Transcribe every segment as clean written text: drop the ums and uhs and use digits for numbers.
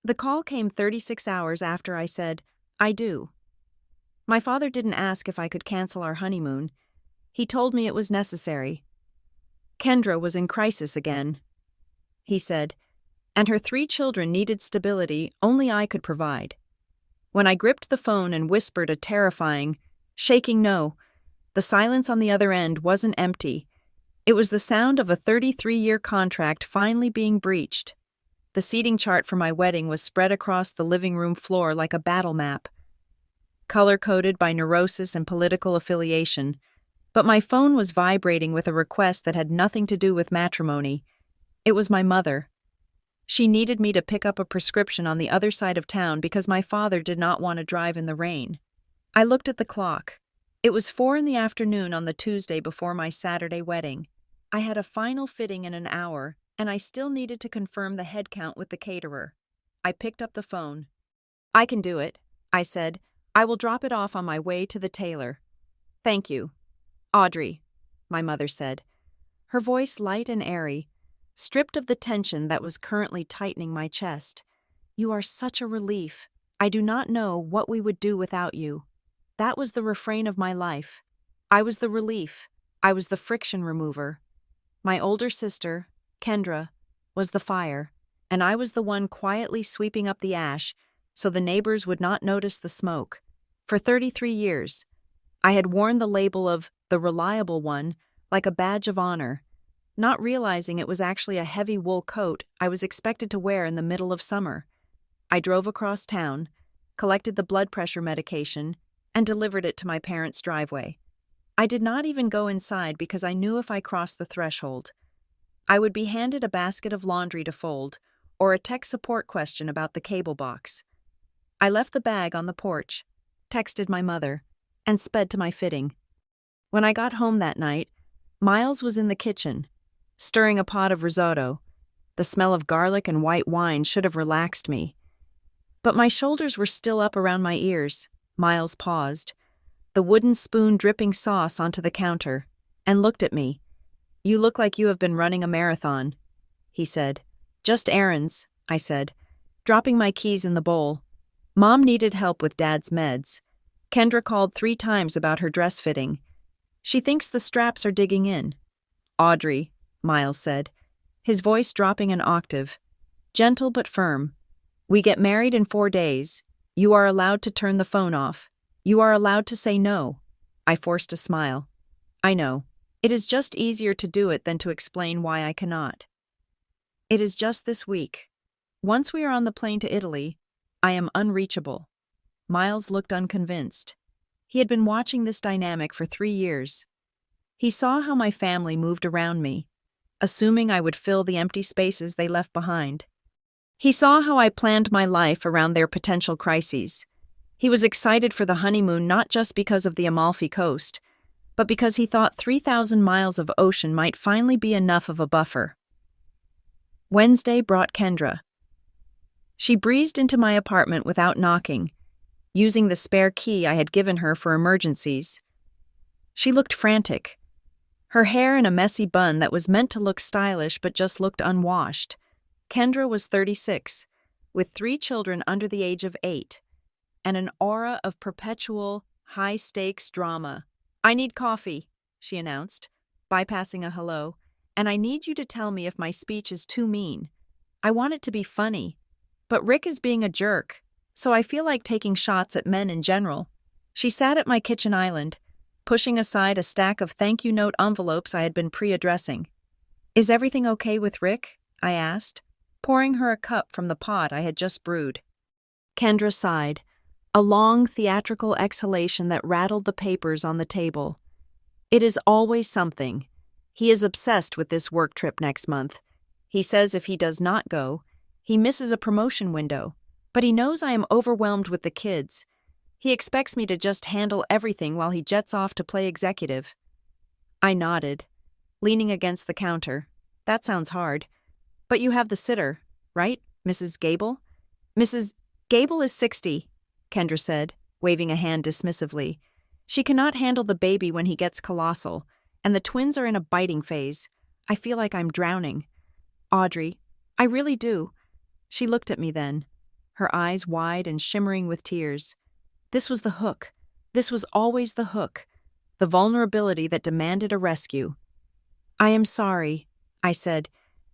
The call came 36 hours after I said, I do. My father didn't ask if I could cancel our honeymoon. He told me it was necessary. Kendra was in crisis again, he said, and her 3 children needed stability only I could provide. When I gripped the phone and whispered a terrifying, shaking no, the silence on the other end wasn't empty. It was the sound of a 33-year contract finally being breached. The seating chart for my wedding was spread across the living room floor like a battle map, color-coded by neurosis and political affiliation, but my phone was vibrating with a request that had nothing to do with matrimony. It was my mother. She needed me to pick up a prescription on the other side of town because my father did not want to drive in the rain. I looked at the clock. It was 4 p.m. on the Tuesday before my Saturday wedding. I had a final fitting in an hour, and I still needed to confirm the head count with the caterer. I picked up the phone. I can do it, I said. I will drop it off on my way to the tailor. Thank you. Audrey, my mother said, her voice light and airy, stripped of the tension that was currently tightening my chest. You are such a relief. I do not know what we would do without you. That was the refrain of my life. I was the relief. I was the friction remover. My older sister, Kendra, was the fire, and I was the one quietly sweeping up the ash so the neighbors would not notice the smoke. For 33 years, I had worn the label of the reliable one like a badge of honor, not realizing it was actually a heavy wool coat I was expected to wear in the middle of summer. I drove across town, collected the blood pressure medication, and delivered it to my parents' driveway. I did not even go inside because I knew if I crossed the threshold, I would be handed a basket of laundry to fold or a tech support question about the cable box. I left the bag on the porch, texted my mother, and sped to my fitting. When I got home that night, Miles was in the kitchen, stirring a pot of risotto. The smell of garlic and white wine should have relaxed me. But my shoulders were still up around my ears. Miles paused, the wooden spoon dripping sauce onto the counter, and looked at me. You look like you have been running a marathon, he said. Just errands, I said, dropping my keys in the bowl. Mom needed help with Dad's meds. Kendra called 3 times about her dress fitting. She thinks the straps are digging in. Audrey, Miles said, his voice dropping an octave. Gentle but firm. We get married in 4 days. You are allowed to turn the phone off. You are allowed to say no. I forced a smile. I know. It is just easier to do it than to explain why I cannot. It is just this week. Once we are on the plane to Italy, I am unreachable. Miles looked unconvinced. He had been watching this dynamic for 3 years. He saw how my family moved around me, assuming I would fill the empty spaces they left behind. He saw how I planned my life around their potential crises. He was excited for the honeymoon not just because of the Amalfi Coast, but because he thought 3,000 miles of ocean might finally be enough of a buffer. Wednesday brought Kendra. She breezed into my apartment without knocking, using the spare key I had given her for emergencies. She looked frantic, her hair in a messy bun that was meant to look stylish but just looked unwashed. Kendra was 36, with 3 children under the age of 8, and an aura of perpetual, high-stakes drama. I need coffee, she announced, bypassing a hello, and I need you to tell me if my speech is too mean. I want it to be funny, but Rick is being a jerk, so I feel like taking shots at men in general. She sat at my kitchen island, pushing aside a stack of thank you note envelopes I had been pre-addressing. Is everything okay with Rick? I asked, pouring her a cup from the pot I had just brewed. Kendra sighed, a long theatrical exhalation that rattled the papers on the table. It is always something. He is obsessed with this work trip next month. He says if he does not go, he misses a promotion window, but he knows I am overwhelmed with the kids. He expects me to just handle everything while he jets off to play executive. I nodded, leaning against the counter. That sounds hard. But you have the sitter, right, Mrs. Gable? Mrs. Gable is 60, Kendra said, waving a hand dismissively. She cannot handle the baby when he gets colossal, and the twins are in a biting phase. I feel like I'm drowning. Audrey, I really do. She looked at me then. her eyes wide and shimmering with tears. This was the hook. This was always the hook. The vulnerability that demanded a rescue. "I am sorry," I said,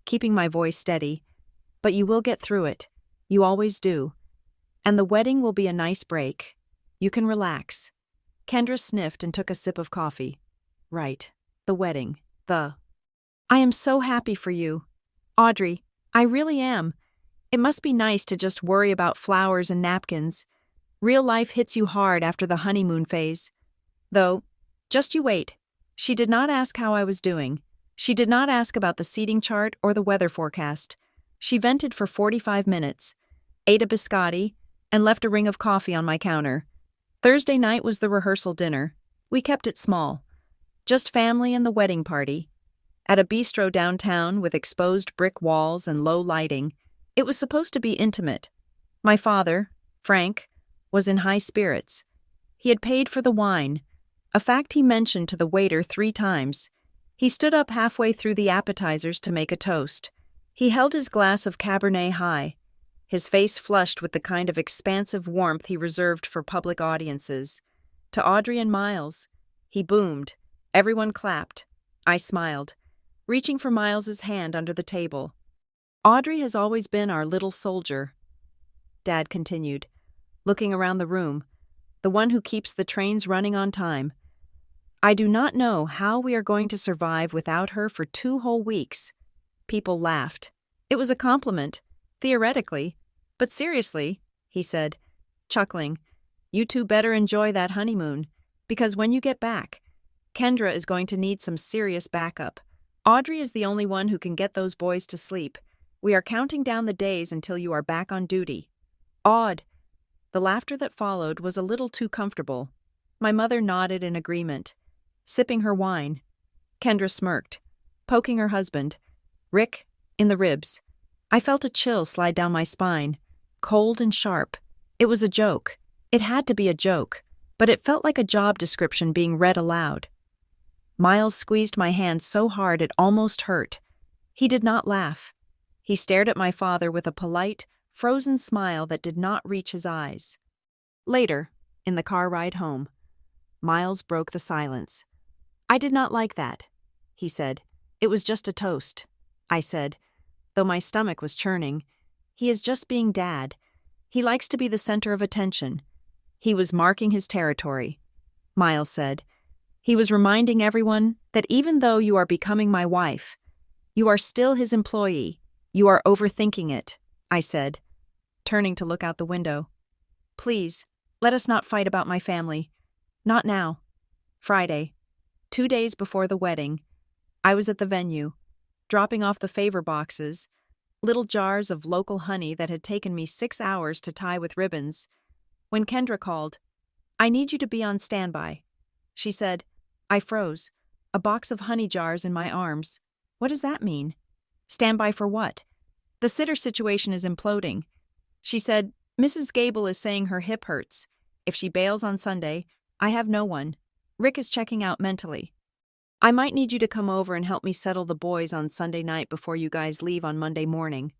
keeping my voice steady, "but you will get through it. You always do. And the wedding will be a nice break. You can relax." Kendra sniffed and took a sip of coffee. "Right. The wedding. I am so happy for you. Audrey, I really am. It must be nice to just worry about flowers and napkins. Real life hits you hard after the honeymoon phase. Though, just you wait. She did not ask how I was doing. She did not ask about the seating chart or the weather forecast. She vented for 45 minutes, ate a biscotti, and left a ring of coffee on my counter. Thursday night was the rehearsal dinner. We kept it small. Just family and the wedding party. At a bistro downtown with exposed brick walls and low lighting, it was supposed to be intimate. My father, Frank, was in high spirits. He had paid for the wine, a fact he mentioned to the waiter 3 times. He stood up halfway through the appetizers to make a toast. He held his glass of Cabernet high, his face flushed with the kind of expansive warmth he reserved for public audiences. To Audrey and Miles, he boomed. Everyone clapped. I smiled, reaching for Miles's hand under the table. "Audrey has always been our little soldier," Dad continued, looking around the room, "the one who keeps the trains running on time. I do not know how we are going to survive without her for 2 whole weeks." People laughed. It was a compliment, theoretically, but seriously, he said, chuckling, "You two better enjoy that honeymoon, because when you get back, Kendra is going to need some serious backup. Audrey is the only one who can get those boys to sleep. We are counting down the days until you are back on duty." "Aud." The laughter that followed was a little too comfortable. My mother nodded in agreement, sipping her wine. Kendra smirked, poking her husband, Rick, in the ribs. I felt a chill slide down my spine, cold and sharp. It was a joke. It had to be a joke, but it felt like a job description being read aloud. Miles squeezed my hand so hard it almost hurt. He did not laugh. He stared at my father with a polite, frozen smile that did not reach his eyes. Later, in the car ride home, Miles broke the silence. "I did not like that," he said. "It was just a toast." I said, though my stomach was churning. "He is just being Dad. He likes to be the center of attention." He was marking his territory. Miles said, "He was reminding everyone that even though you are becoming my wife, you are still his employee. You are overthinking it," I said, turning to look out the window. "Please, let us not fight about my family. Not now." Friday, 2 days before the wedding, I was at the venue, dropping off the favor boxes, little jars of local honey that had taken me 6 hours to tie with ribbons, when Kendra called, "I need you to be on standby." She said. I froze, a box of honey jars in my arms. What does that mean? Standby for what? The sitter situation is imploding. She said, "Mrs. Gable is saying her hip hurts. If she bails on Sunday, I have no one. Rick is checking out mentally. I might need you to come over and help me settle the boys on Sunday night before you guys leave on Monday morning."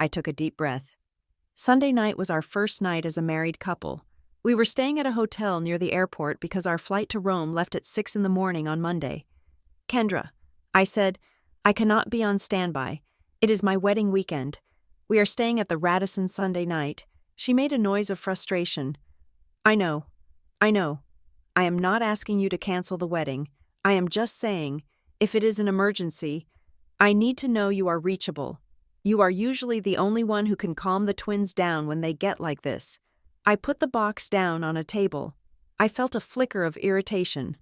I took a deep breath. Sunday night was our first night as a married couple. We were staying at a hotel near the airport because our flight to Rome left at 6 in the morning on Monday. "Kendra," I said, "I cannot be on standby. It is my wedding weekend. We are staying at the Radisson Sunday night." She made a noise of frustration. I know. I am not asking you to cancel the wedding. I am just saying, if it is an emergency, I need to know you are reachable. You are usually the only one who can calm the twins down when they get like this." I put the box down on a table. I felt a flicker of irritation.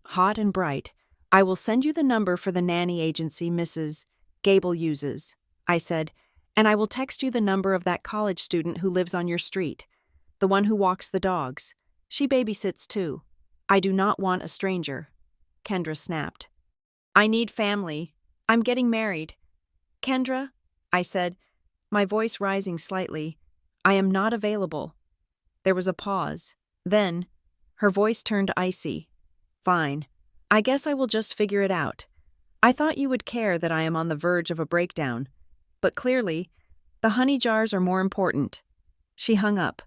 Hot and bright. "I will send you the number for the nanny agency Mrs. Gable uses," I said, "and I will text you the number of that college student who lives on your street, the one who walks the dogs. She babysits too. I do not want a stranger." Kendra snapped. "I need family. I'm getting married." "Kendra," I said, my voice rising slightly, "I am not available." There was a pause. Then, her voice turned icy. "Fine. I guess I will just figure it out. I thought you would care that I am on the verge of a breakdown. But clearly, the honey jars are more important." She hung up.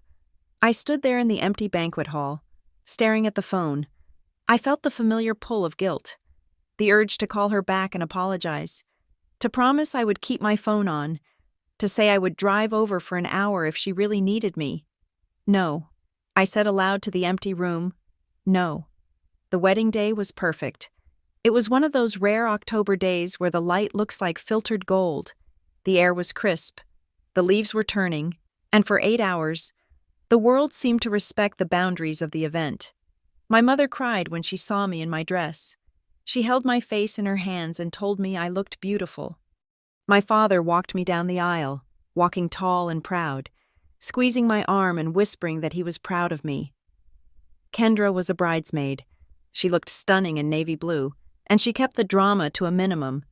I stood there in the empty banquet hall, staring at the phone. I felt the familiar pull of guilt, the urge to call her back and apologize, to promise I would keep my phone on, to say I would drive over for an hour if she really needed me. No, I said aloud to the empty room. No. The wedding day was perfect. It was one of those rare October days where the light looks like filtered gold. The air was crisp, the leaves were turning, and for 8 hours, the world seemed to respect the boundaries of the event. My mother cried when she saw me in my dress. She held my face in her hands and told me I looked beautiful. My father walked me down the aisle, walking tall and proud, squeezing my arm and whispering that he was proud of me. Kendra was a bridesmaid. She looked stunning in navy blue, and she kept the drama to a minimum.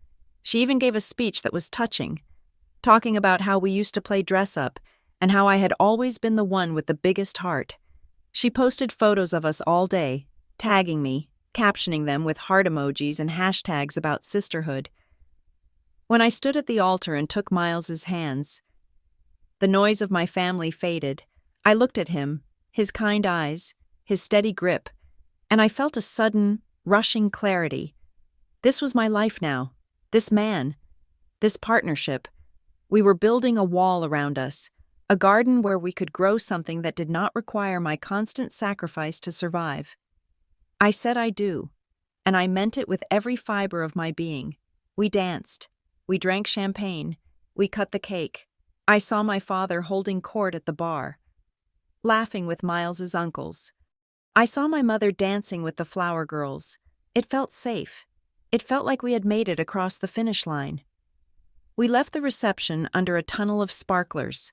She even gave a speech that was touching, talking about how we used to play dress-up and how I had always been the one with the biggest heart. She posted photos of us all day, tagging me, captioning them with heart emojis and hashtags about sisterhood. When I stood at the altar and took Miles's hands, the noise of my family faded. I looked at him, his kind eyes, his steady grip, and I felt a sudden, rushing clarity. This was my life now. This man. This partnership. We were building a wall around us, a garden where we could grow something that did not require my constant sacrifice to survive. I said I do, and I meant it with every fiber of my being. We danced. We drank champagne. We cut the cake. I saw my father holding court at the bar, laughing with Miles's uncles. I saw my mother dancing with the flower girls. It felt safe. It felt like we had made it across the finish line. We left the reception under a tunnel of sparklers.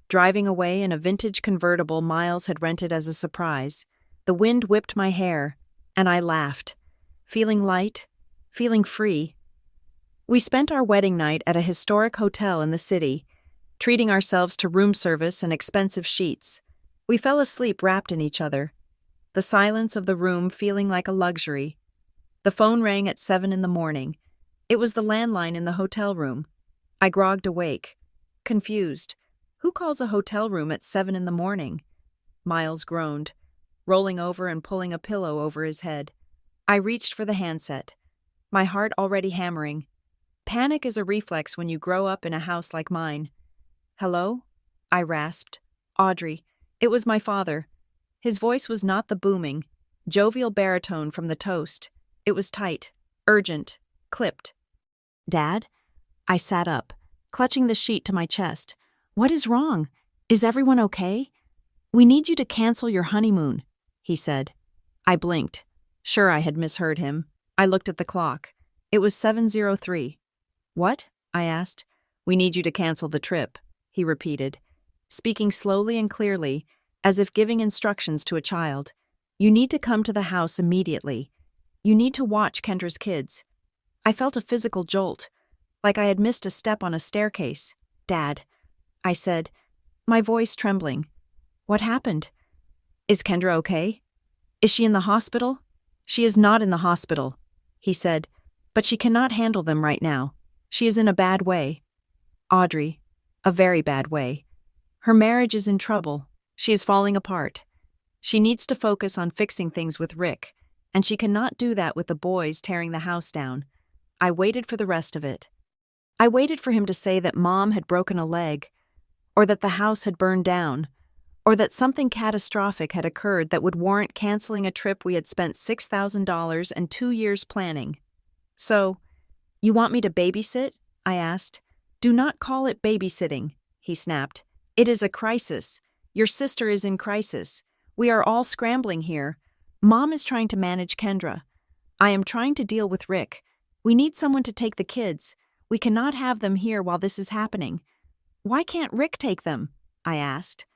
Driving away in a vintage convertible Miles had rented as a surprise, the wind whipped my hair, and I laughed, feeling light, feeling free. We spent our wedding night at a historic hotel in the city, treating ourselves to room service and expensive sheets. We fell asleep wrapped in each other, the silence of the room feeling like a luxury. The phone rang at 7 a.m. It was the landline in the hotel room. I grogged awake, confused. Who calls a hotel room at 7 a.m? Miles groaned, rolling over and pulling a pillow over his head. I reached for the handset, my heart already hammering. Panic is a reflex when you grow up in a house like mine. "Hello?" I rasped. "Audrey." It was my father. His voice was not the booming, jovial baritone from the toast. It was tight, urgent, clipped. "Dad?" I sat up, clutching the sheet to my chest. "What is wrong? Is everyone okay? We need you to cancel your honeymoon," he said. I blinked. Sure, I had misheard him. I looked at the clock. It was 7:03. "What?" I asked. "We need you to cancel the trip," he repeated, speaking slowly and clearly, as if giving instructions to a child. "You need to come to the house immediately. You need to watch Kendra's kids." I felt a physical jolt, like I had missed a step on a staircase. "Dad," I said, my voice trembling. "What happened? Is Kendra okay? Is she in the hospital?" "She is not in the hospital," he said, "but she cannot handle them right now. She is in a bad way. Audrey, a very bad way. Her marriage is in trouble. She is falling apart. She needs to focus on fixing things with Rick, and she cannot do that with the boys tearing the house down." I waited for the rest of it. I waited for him to say that Mom had broken a leg, or that the house had burned down, or that something catastrophic had occurred that would warrant canceling a trip we had spent $6,000 and 2 years planning. "So, you want me to babysit?" I asked. "Do not call it babysitting," he snapped. "It is a crisis. Your sister is in crisis. We are all scrambling here. Mom is trying to manage Kendra. I am trying to deal with Rick. We need someone to take the kids. We cannot have them here while this is happening." "Why can't Rick take them?" I asked.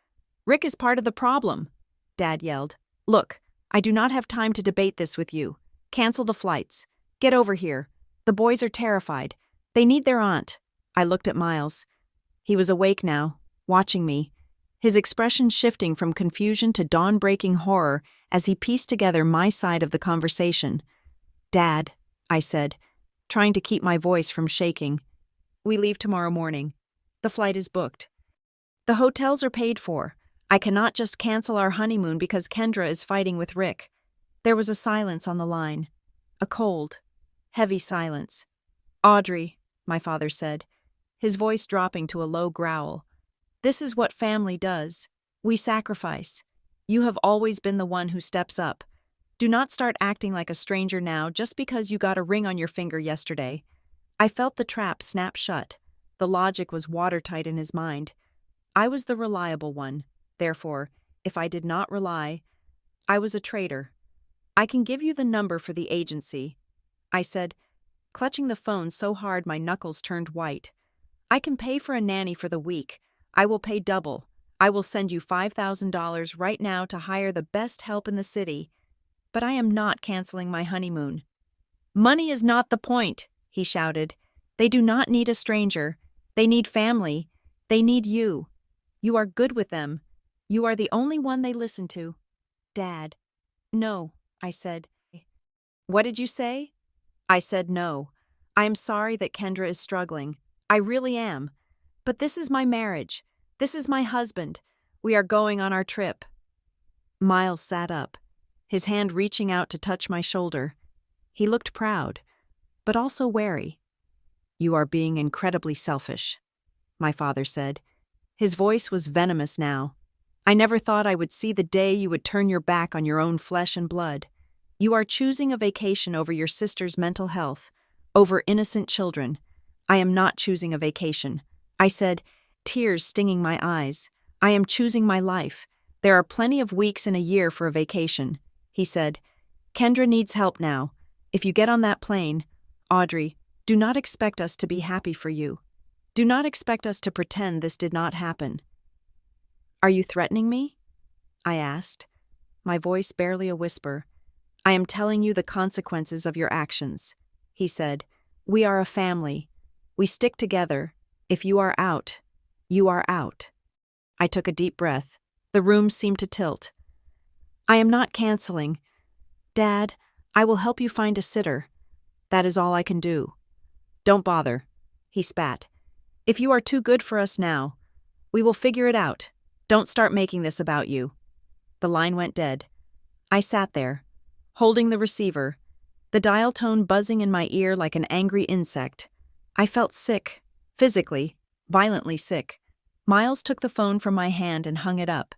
"Rick is part of the problem," Dad yelled. "Look, I do not have time to debate this with you. Cancel the flights. Get over here. The boys are terrified. They need their aunt." I looked at Miles. He was awake now, watching me, his expression shifting from confusion to dawn-breaking horror as he pieced together my side of the conversation. "Dad," I said, trying to keep my voice from shaking, "we leave tomorrow morning. The flight is booked." The hotels are paid for. I cannot just cancel our honeymoon because Kendra is fighting with Rick. There was a silence on the line. A cold, heavy silence. Audrey, my father said, his voice dropping to a low growl. This is what family does. We sacrifice. You have always been the one who steps up. Do not start acting like a stranger now just because you got a ring on your finger yesterday. I felt the trap snap shut. The logic was watertight in his mind. I was the reliable one. Therefore, if I did not rely, I was a traitor. I can give you the number for the agency, I said, clutching the phone so hard my knuckles turned white. I can pay for a nanny for the week. I will pay double. I will send you $5,000 right now to hire the best help in the city. But I am not canceling my honeymoon. Money is not the point, he shouted. They do not need a stranger. They need family. They need you. You are good with them. You are the only one they listen to. Dad. No, I said. What did you say? I said no. I am sorry that Kendra is struggling. I really am. But this is my marriage. This is my husband. We are going on our trip. Miles sat up, his hand reaching out to touch my shoulder. He looked proud, but also wary. You are being incredibly selfish, my father said. His voice was venomous now. I never thought I would see the day you would turn your back on your own flesh and blood. You are choosing a vacation over your sister's mental health, over innocent children. I am not choosing a vacation, I said, tears stinging my eyes. I am choosing my life. There are plenty of weeks in a year for a vacation, he said. Kendra needs help now. If you get on that plane, Audrey, do not expect us to be happy for you. Do not expect us to pretend this did not happen. Are you threatening me? I asked, my voice barely a whisper. I am telling you the consequences of your actions, he said. We are a family. We stick together. If you are out, you are out. I took a deep breath. The room seemed to tilt. I am not canceling. Dad, I will help you find a sitter. That is all I can do. Don't bother, he spat. If you are too good for us now, we will figure it out. Don't start making this about you. The line went dead. I sat there, holding the receiver, the dial tone buzzing in my ear like an angry insect. I felt sick, physically, violently sick. Miles took the phone from my hand and hung it up.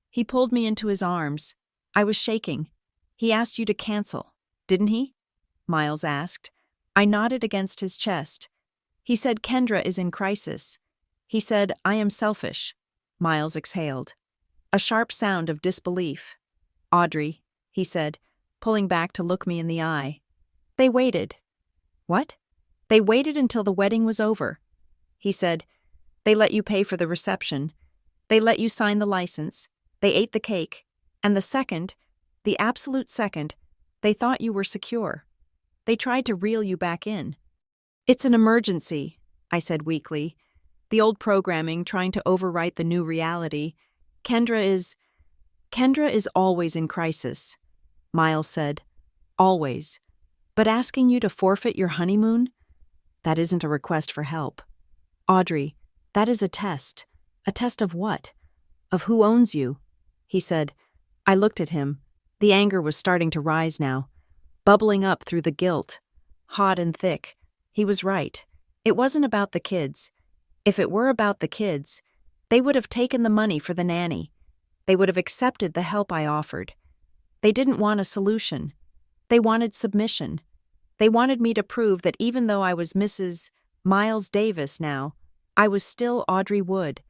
He pulled me into his arms. I was shaking. He asked you to cancel, didn't he? Miles asked. I nodded against his chest. He said Kendra is in crisis. He said, I am selfish. Miles exhaled. A sharp sound of disbelief. Audrey, he said, pulling back to look me in the eye. They waited. What? They waited until the wedding was over. He said, they let you pay for the reception. They let you sign the license. They ate the cake. And the absolute second, they thought you were secure. They tried to reel you back in. It's an emergency, I said weakly. The old programming trying to overwrite the new reality. Kendra is always in crisis, Miles said. Always. But asking you to forfeit your honeymoon? That isn't a request for help. Audrey, that is a test. A test of what? Of who owns you, he said. I looked at him. The anger was starting to rise now, bubbling up through the guilt, hot and thick. He was right. It wasn't about the kids. If it were about the kids, they would have taken the money for the nanny. They would have accepted the help I offered. They didn't want a solution. They wanted submission. They wanted me to prove that even though I was Mrs. Miles Davis now, I was still Audrey Wood,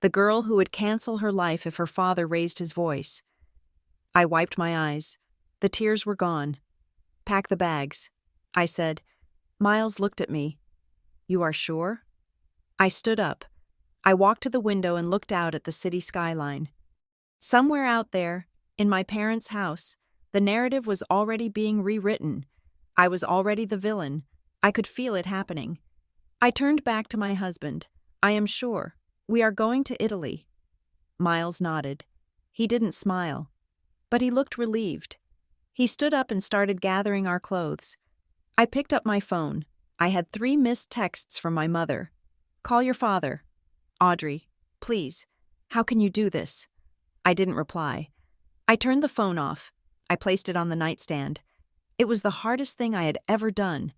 the girl who would cancel her life if her father raised his voice. I wiped my eyes. The tears were gone. Pack the bags, I said. Miles looked at me. You are sure? I stood up. I walked to the window and looked out at the city skyline. Somewhere out there, in my parents' house, the narrative was already being rewritten. I was already the villain. I could feel it happening. I turned back to my husband. I am sure. We are going to Italy. Miles nodded. He didn't smile, but he looked relieved. He stood up and started gathering our clothes. I picked up my phone. I had 3 missed texts from my mother. Call your father. Audrey, please. How can you do this? I didn't reply. I turned the phone off. I placed it on the nightstand. It was the hardest thing I had ever done.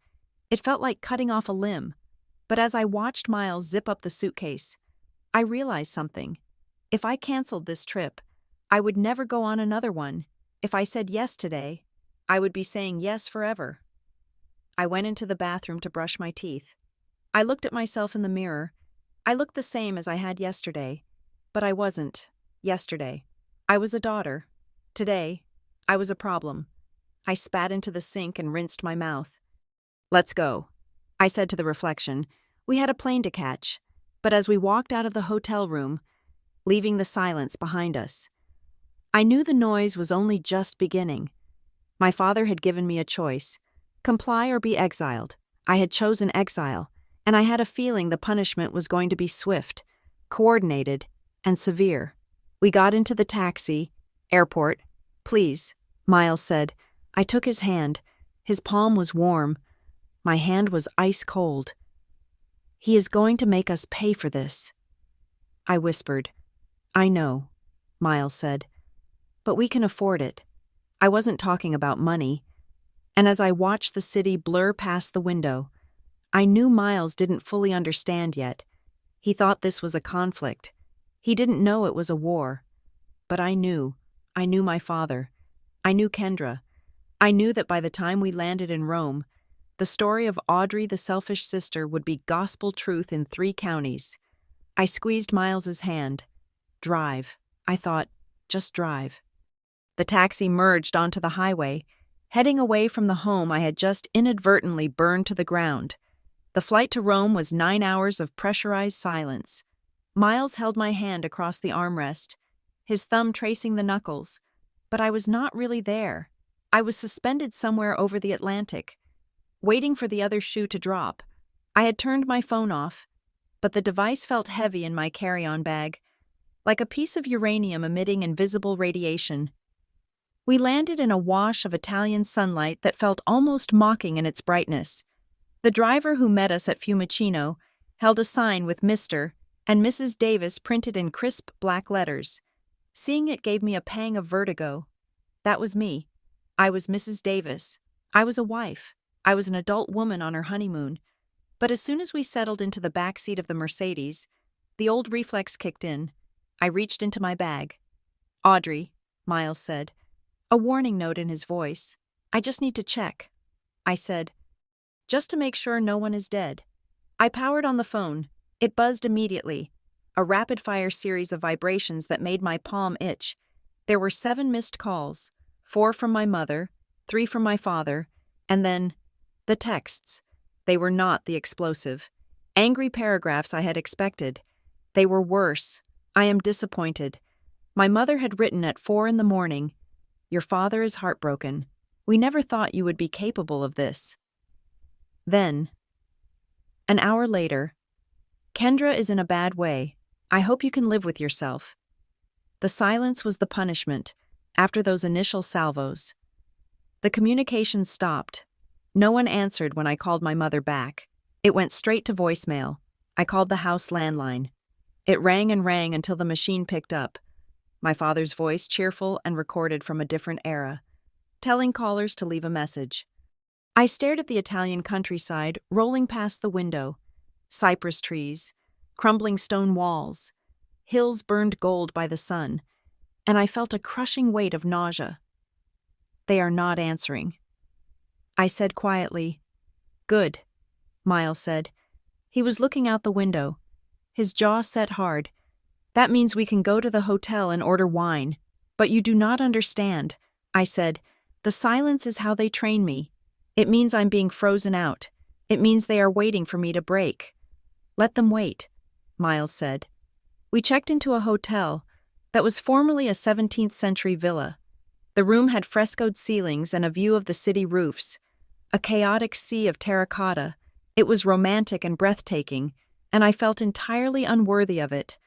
It felt like cutting off a limb. But as I watched Miles zip up the suitcase, I realized something. If I canceled this trip, I would never go on another one. If I said yes today, I would be saying yes forever. I went into the bathroom to brush my teeth. I looked at myself in the mirror. I looked the same as I had yesterday, but I wasn't. Yesterday, I was a daughter. Today, I was a problem. I spat into the sink and rinsed my mouth. "Let's go," I said to the reflection. We had a plane to catch, but as we walked out of the hotel room, leaving the silence behind us, I knew the noise was only just beginning. My father had given me a choice: comply or be exiled. I had chosen exile, and I had a feeling the punishment was going to be swift, coordinated, and severe. We got into the taxi. "Airport, please," Miles said. I took his hand. His palm was warm. My hand was ice cold. "He is going to make us pay for this," I whispered. "I know," Miles said. "But we can afford it." I wasn't talking about money. And as I watched the city blur past the window, I knew Miles didn't fully understand yet. He thought this was a conflict. He didn't know it was a war. But I knew. I knew my father. I knew Kendra. I knew that by the time we landed in Rome, the story of Audrey the selfish sister would be gospel truth in 3 counties. I squeezed Miles's hand. Drive. I thought, just drive. The taxi merged onto the highway, heading away from the home I had just inadvertently burned to the ground. The flight to Rome was 9 hours of pressurized silence. Miles held my hand across the armrest, his thumb tracing the knuckles, but I was not really there. I was suspended somewhere over the Atlantic, waiting for the other shoe to drop. I had turned my phone off, but the device felt heavy in my carry-on bag, like a piece of uranium emitting invisible radiation. We landed in a wash of Italian sunlight that felt almost mocking in its brightness. The driver who met us at Fiumicino held a sign with Mr. and Mrs. Davis printed in crisp black letters. Seeing it gave me a pang of vertigo. That was me. I was Mrs. Davis. I was a wife. I was an adult woman on her honeymoon. But as soon as we settled into the back seat of the Mercedes, the old reflex kicked in. I reached into my bag. "Audrey," Miles said, a warning note in his voice. "I just need to check," I said, "just to make sure no one is dead." I powered on the phone. It buzzed immediately, a rapid-fire series of vibrations that made my palm itch. There were 7 missed calls, 4 from my mother, 3 from my father, and then the texts. They were not the explosive, angry paragraphs I had expected. They were worse. "I am disappointed." My mother had written at 4 a.m, "Your father is heartbroken. We never thought you would be capable of this." Then, an hour later, "Kendra is in a bad way. I hope you can live with yourself." The silence was the punishment, after those initial salvos. The communication stopped. No one answered when I called my mother back. It went straight to voicemail. I called the house landline. It rang and rang until the machine picked up. My father's voice, cheerful and recorded from a different era, telling callers to leave a message. I stared at the Italian countryside rolling past the window. Cypress trees, crumbling stone walls, hills burned gold by the sun, and I felt a crushing weight of nausea. "They are not answering." I said quietly. "Good," Miles said. He was looking out the window, his jaw set hard. "That means we can go to the hotel and order wine." "But you do not understand," I said. "The silence is how they train me. It means I'm being frozen out. It means they are waiting for me to break." "Let them wait," Miles said. We checked into a hotel that was formerly a 17th century villa. The room had frescoed ceilings and a view of the city roofs, a chaotic sea of terracotta. It was romantic and breathtaking, and I felt entirely unworthy of it.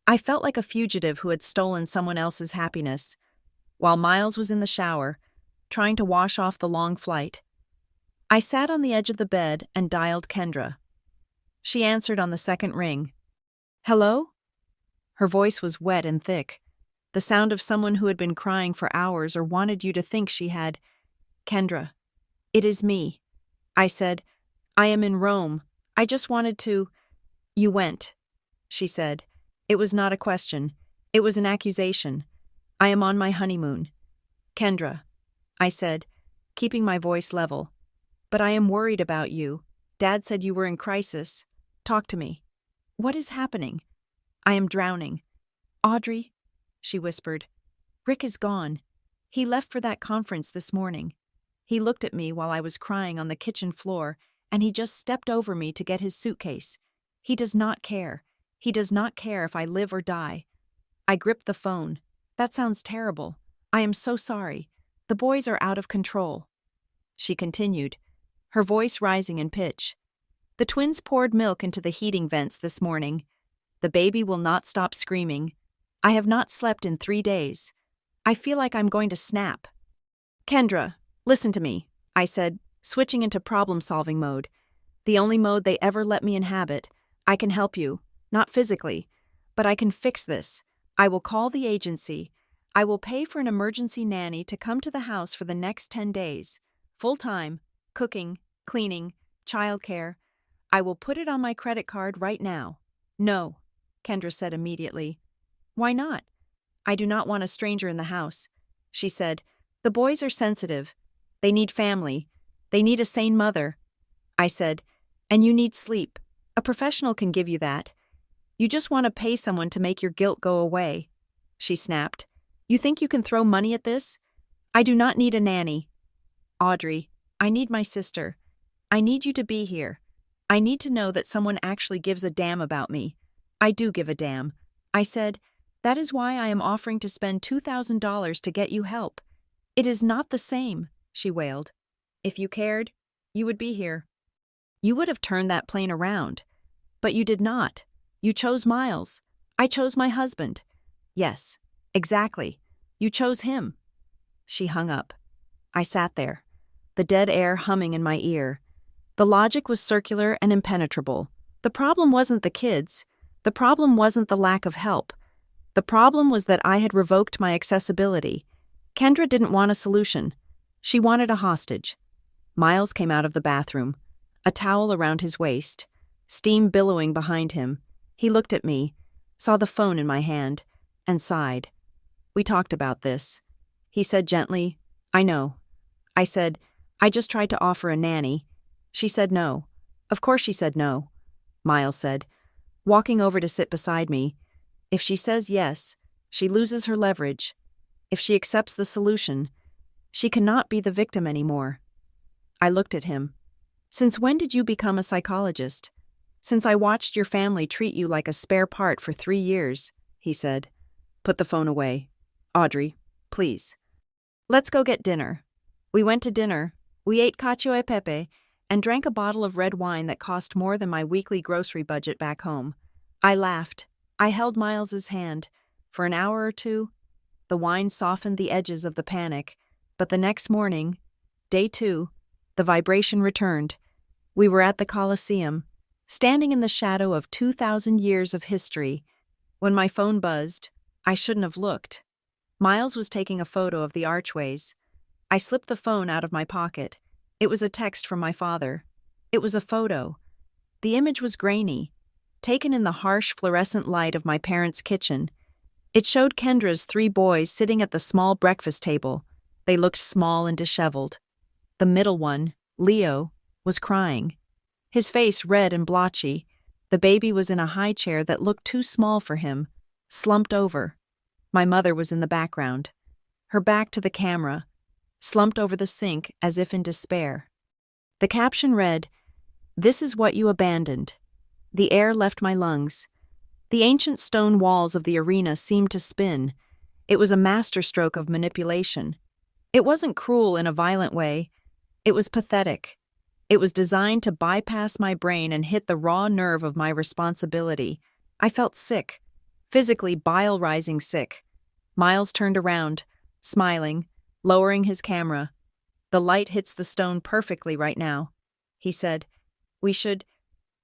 I felt like a fugitive who had stolen someone else's happiness, while Miles was in the shower, trying to wash off the long flight. I sat on the edge of the bed and dialed Kendra. She answered on the second ring. "Hello?" Her voice was wet and thick, the sound of someone who had been crying for hours or wanted you to think she had. Kendra, it is me. I said, I am in Rome. I just wanted to. You went, she said. It was not a question. It was an accusation. I am on my honeymoon. Kendra, I said, keeping my voice level. But I am worried about you. Dad said you were in crisis. Talk to me. What is happening? I am drowning. Audrey, she whispered. Rick is gone. He left for that conference this morning. He looked at me while I was crying on the kitchen floor, and he just stepped over me to get his suitcase. He does not care. He does not care if I live or die. I gripped the phone. That sounds terrible. I am so sorry. The boys are out of control. She continued, her voice rising in pitch. The twins poured milk into the heating vents this morning. The baby will not stop screaming. I have not slept in 3 days. I feel like I'm going to snap. Kendra, listen to me, I said, switching into problem-solving mode. The only mode they ever let me inhabit. I can help you, not physically, but I can fix this. I will call the agency. I will pay for an emergency nanny to come to the house for the next 10 days. Full-time, cooking, cleaning, childcare. I will put it on my credit card right now. No, Kendra said immediately. Why not? I do not want a stranger in the house, she said. The boys are sensitive. They need family. They need a sane mother. I said, and you need sleep. A professional can give you that. You just want to pay someone to make your guilt go away. She snapped. You think you can throw money at this? I do not need a nanny. Audrey, I need my sister. I need you to be here. I need to know that someone actually gives a damn about me. I do give a damn. I said, that is why I am offering to spend $2,000 to get you help. It is not the same, she wailed. If you cared, you would be here. You would have turned that plane around. But you did not. You chose Miles. I chose my husband. Yes, exactly. You chose him. She hung up. I sat there, the dead air humming in my ear. The logic was circular and impenetrable. The problem wasn't the kids. The problem wasn't the lack of help. The problem was that I had revoked my accessibility. Kendra didn't want a solution. She wanted a hostage. Miles came out of the bathroom, a towel around his waist, steam billowing behind him. He looked at me, saw the phone in my hand, and sighed. We talked about this. He said gently, I know. I said, I just tried to offer a nanny. She said no. Of course she said no. Miles said, walking over to sit beside me. If she says yes, she loses her leverage. If she accepts the solution, she cannot be the victim anymore. I looked at him. Since when did you become a psychologist? Since I watched your family treat you like a spare part for 3 years, he said. Put the phone away. Audrey, please. Let's go get dinner. We went to dinner. We ate cacio e pepe and drank a bottle of red wine that cost more than my weekly grocery budget back home. I laughed. I held Miles's hand. For an hour or two, the wine softened the edges of the panic, but the next morning, day 2, the vibration returned. We were at the Colosseum, standing in the shadow of 2,000 years of history. When my phone buzzed, I shouldn't have looked. Miles was taking a photo of the archways. I slipped the phone out of my pocket. It was a text from my father. It was a photo. The image was grainy, taken in the harsh fluorescent light of my parents' kitchen. It showed Kendra's 3 boys sitting at the small breakfast table. They looked small and disheveled. The middle one, Leo, was crying. His face red and blotchy. The baby was in a high chair that looked too small for him, slumped over. My mother was in the background, her back to the camera, slumped over the sink as if in despair. The caption read, "This is what you abandoned." The air left my lungs. The ancient stone walls of the arena seemed to spin. It was a masterstroke of manipulation. It wasn't cruel in a violent way. It was pathetic. It was designed to bypass my brain and hit the raw nerve of my responsibility. I felt sick, physically bile-rising sick. Miles turned around, smiling, lowering his camera. "The light hits the stone perfectly right now," he said. "We should—"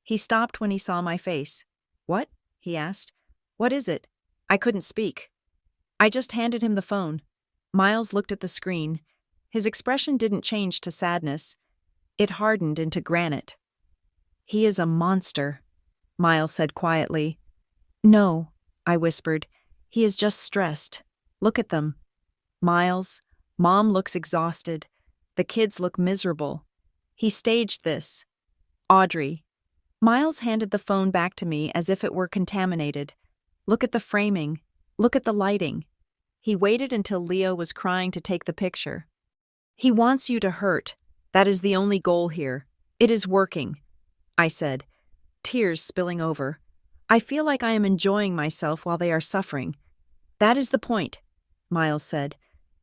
He stopped when he saw my face. "What?" he asked. "What is it?" I couldn't speak. I just handed him the phone. Miles looked at the screen. His expression didn't change to sadness. It hardened into granite. "He is a monster," Miles said quietly. "No," I whispered. "He is just stressed. Look at them. Miles, Mom looks exhausted. The kids look miserable. He staged this. Audrey." Miles handed the phone back to me as if it were contaminated. "Look at the framing. Look at the lighting." He waited until Leo was crying to take the picture. "He wants you to hurt. That is the only goal here. It is working," I said, tears spilling over. "I feel like I am enjoying myself while they are suffering." "That is the point," Miles said,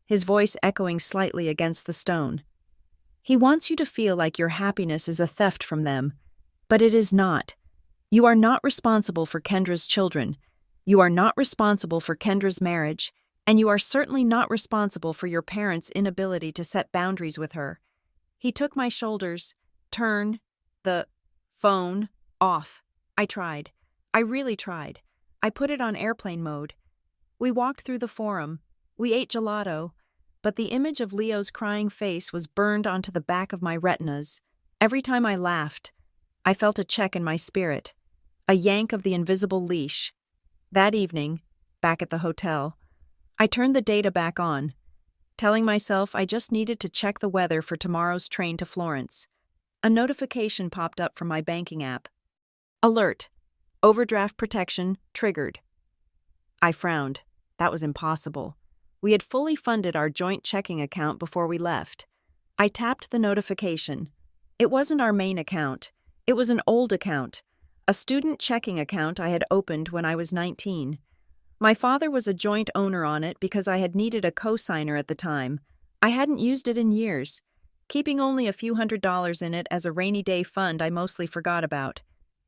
his voice echoing slightly against the stone. "He wants you to feel like your happiness is a theft from them. But it is not. You are not responsible for Kendra's children. You are not responsible for Kendra's marriage, and you are certainly not responsible for your parents' inability to set boundaries with her." He took my shoulders. "Turn the phone off." I tried. I really tried. I put it on airplane mode. We walked through the forum. We ate gelato, but the image of Leo's crying face was burned onto the back of my retinas. Every time I laughed, I felt a check in my spirit, a yank of the invisible leash. That evening, back at the hotel, I turned the data back on, telling myself I just needed to check the weather for tomorrow's train to Florence. A notification popped up from my banking app. "Alert. Overdraft protection triggered." I frowned. That was impossible. We had fully funded our joint checking account before we left. I tapped the notification. It wasn't our main account. It was an old account, a student checking account I had opened when I was 19. My father was a joint owner on it because I had needed a co-signer at the time. I hadn't used it in years, keeping only a few $100s in it as a rainy day fund I mostly forgot about.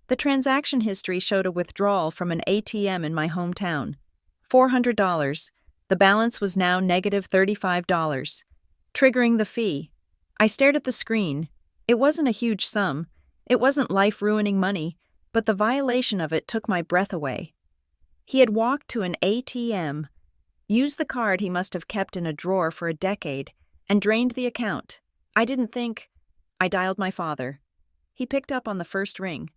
The transaction history showed a withdrawal from an ATM in my hometown. $400. The balance was now negative $35. Triggering the fee. I stared at the screen. It wasn't a huge sum. It wasn't life-ruining money, but the violation of it took my breath away. He had walked to an ATM, used the card he must have kept in a drawer for a decade, and drained the account. I didn't think. I dialed my father. He picked up on the first ring.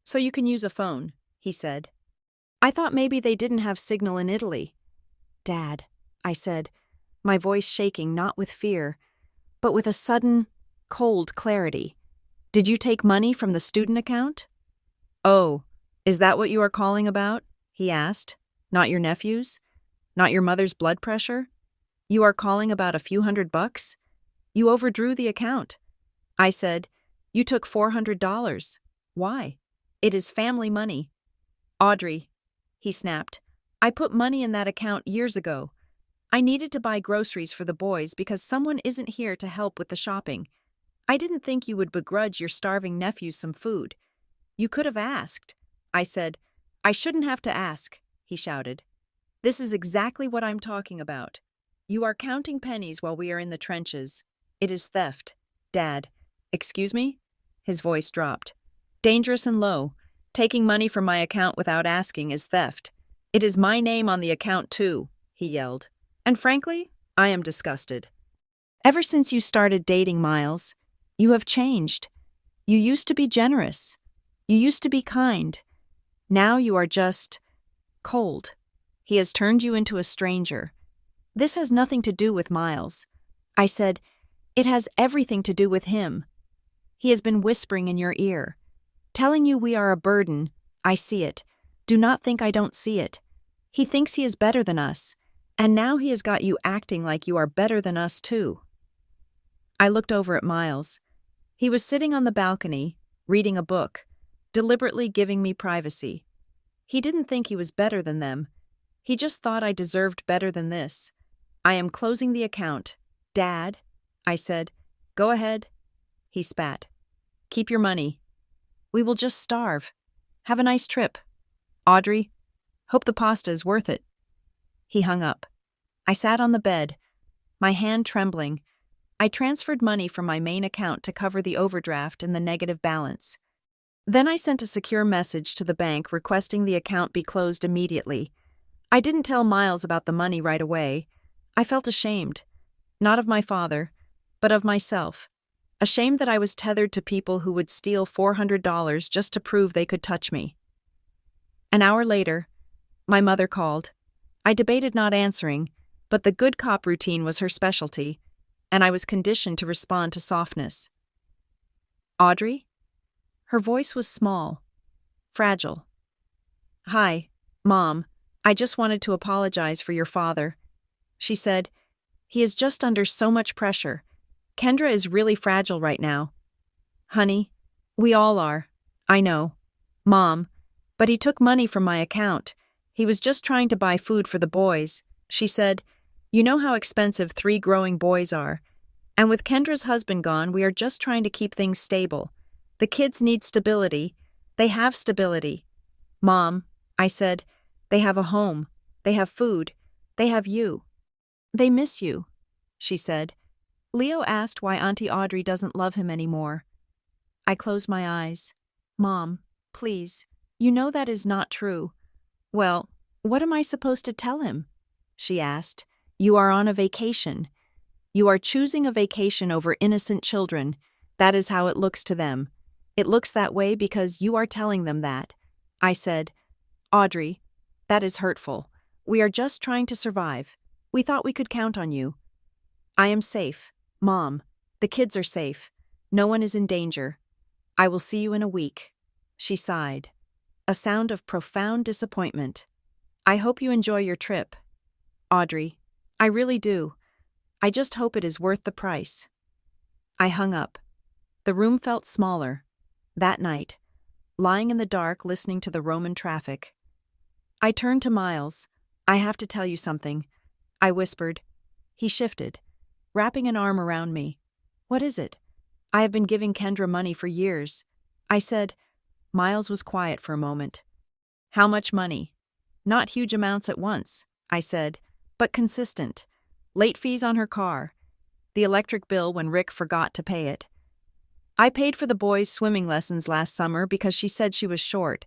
"So you can use a phone," he said. "I thought maybe they didn't have signal in Italy." "Dad," I said, my voice shaking not with fear, but with a sudden, cold clarity. "Did you take money from the student account?" "Oh, is that what you are calling about?" he asked. "Not your nephew's? Not your mother's blood pressure? You are calling about a few $100? You overdrew the account." I said, "You took $400. Why?" "It is family money." "Audrey," he snapped, "I put money in that account years ago. I needed to buy groceries for the boys because someone isn't here to help with the shopping. I didn't think you would begrudge your starving nephew some food. You could have asked." I said, "I shouldn't have to ask," he shouted. "This is exactly what I'm talking about. You are counting pennies while we are in the trenches. It is theft." "Dad." "Excuse me?" His voice dropped. "Dangerous and low. Taking money from my account without asking is theft. It is my name on the account too," he yelled. "And frankly, I am disgusted. Ever since you started dating Miles, you have changed. You used to be generous. You used to be kind. Now you are just cold. He has turned you into a stranger. This has nothing to do with Miles." I said, "It has everything to do with him. He has been whispering in your ear, telling you we are a burden. I see it. Do not think I don't see it. He thinks he is better than us, and now he has got you acting like you are better than us too." I looked over at Miles. He was sitting on the balcony, reading a book, deliberately giving me privacy. He didn't think he was better than them. He just thought I deserved better than this. "I am closing the account. Dad," I said. "Go ahead." He spat. "Keep your money. We will just starve. Have a nice trip. Audrey, hope the pasta is worth it." He hung up. I sat on the bed, my hand trembling. I transferred money from my main account to cover the overdraft and the negative balance. Then I sent a secure message to the bank requesting the account be closed immediately. I didn't tell Miles about the money right away. I felt ashamed. Not of my father, but of myself. Ashamed that I was tethered to people who would steal $400 just to prove they could touch me. An hour later, my mother called. I debated not answering, but the good cop routine was her specialty, and I was conditioned to respond to softness. Audrey? Her voice was small, fragile. Hi, Mom. I just wanted to apologize for your father. She said, he is just under so much pressure. Kendra is really fragile right now. Honey, we all are. I know. Mom, but he took money from my account. He was just trying to buy food for the boys. She said, you know how expensive 3 growing boys are. And with Kendra's husband gone, we are just trying to keep things stable. The kids need stability. They have stability. Mom, I said, they have a home. They have food. They have you. They miss you, she said. Leo asked why Auntie Audrey doesn't love him anymore. I closed my eyes. Mom, please, you know that is not true. Well, what am I supposed to tell him? She asked. You are on a vacation. You are choosing a vacation over innocent children. That is how it looks to them. It looks that way because you are telling them that. I said, Audrey, that is hurtful. We are just trying to survive. We thought we could count on you. I am safe. Mom, the kids are safe. No one is in danger. I will see you in a week. She sighed. A sound of profound disappointment. I hope you enjoy your trip. Audrey, I really do. I just hope it is worth the price. I hung up. The room felt smaller. That night, lying in the dark listening to the Roman traffic. I turned to Miles. I have to tell you something. I whispered. He shifted, wrapping an arm around me. What is it? I have been giving Kendra money for years. I said. Miles was quiet for a moment. How much money? Not huge amounts at once, I said, but consistent. Late fees on her car. The electric bill when Rick forgot to pay it. I paid for the boys' swimming lessons last summer because she said she was short.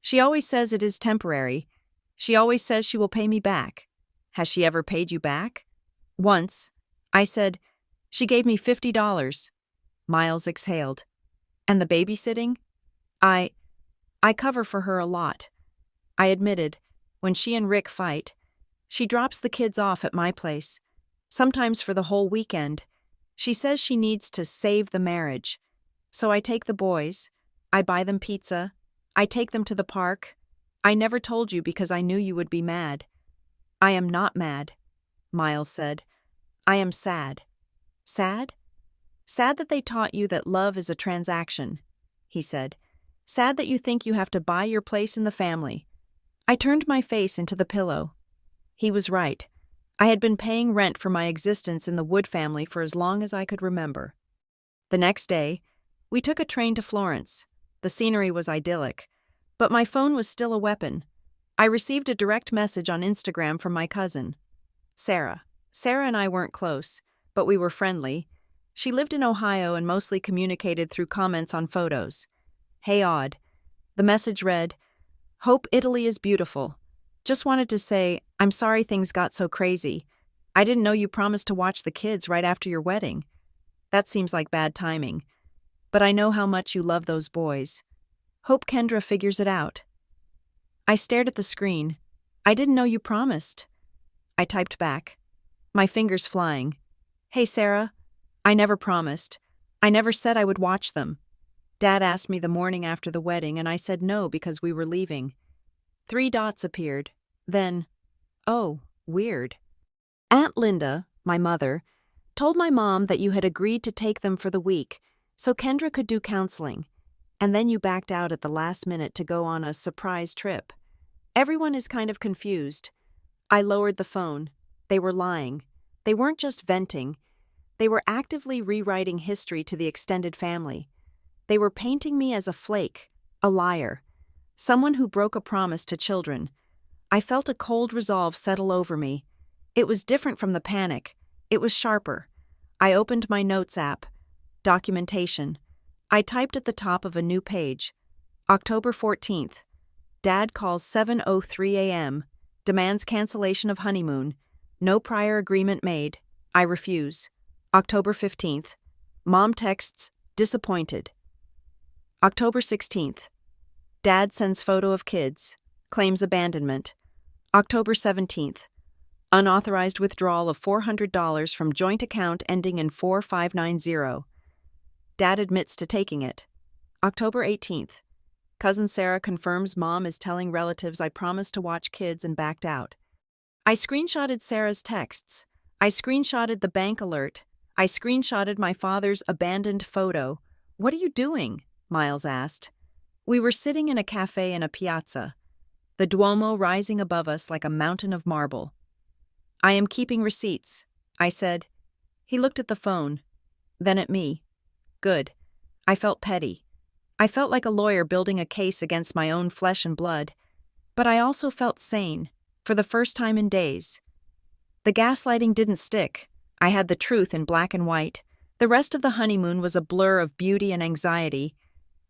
She always says it is temporary. She always says she will pay me back. Has she ever paid you back? Once. I said, she gave me $50. Miles exhaled. And the babysitting? I cover for her a lot. I admitted, when she and Rick fight, she drops the kids off at my place, sometimes for the whole weekend. She says she needs to save the marriage. So I take the boys, I buy them pizza, I take them to the park. I never told you because I knew you would be mad. I am not mad, Miles said. I am sad. Sad? Sad that they taught you that love is a transaction, he said. Sad that you think you have to buy your place in the family. I turned my face into the pillow. He was right. I had been paying rent for my existence in the Wood family for as long as I could remember. The next day, we took a train to Florence. The scenery was idyllic, but my phone was still a weapon. I received a direct message on Instagram from my cousin, Sarah. Sarah and I weren't close, but we were friendly. She lived in Ohio and mostly communicated through comments on photos. Hey Odd. The message read, Hope Italy is beautiful. Just wanted to say, I'm sorry things got so crazy. I didn't know you promised to watch the kids right after your wedding. That seems like bad timing. But I know how much you love those boys. Hope Kendra figures it out. I stared at the screen. I didn't know you promised. I typed back, my fingers flying. Hey Sarah, I never promised. I never said I would watch them. Dad asked me the morning after the wedding and I said no because we were leaving. 3 dots appeared. Then, oh, weird. Aunt Linda, my mother, told my mom that you had agreed to take them for the week so Kendra could do counseling, and then you backed out at the last minute to go on a surprise trip. Everyone is kind of confused. I lowered the phone. They were lying. They weren't just venting. They were actively rewriting history to the extended family. They were painting me as a flake, a liar, someone who broke a promise to children. I felt a cold resolve settle over me. It was different from the panic. It was sharper. I opened my notes app. Documentation. I typed at the top of a new page. October 14th. Dad calls 7:03 a.m. Demands cancellation of honeymoon. No prior agreement made. I refuse. October 15th. Mom texts, disappointed. October 16th. Dad sends photo of kids. Claims abandonment. October 17th. Unauthorized withdrawal of $400 from joint account ending in 4590. Dad admits to taking it. October 18th. Cousin Sarah confirms mom is telling relatives I promised to watch kids and backed out. I screenshotted Sarah's texts. I screenshotted the bank alert. I screenshotted my father's abandoned photo. What are you doing? Miles asked. We were sitting in a cafe in a piazza, the Duomo rising above us like a mountain of marble. I am keeping receipts, I said. He looked at the phone, then at me. Good. I felt petty. I felt like a lawyer building a case against my own flesh and blood. But I also felt sane, for the first time in days. The gaslighting didn't stick. I had the truth in black and white. The rest of the honeymoon was a blur of beauty and anxiety.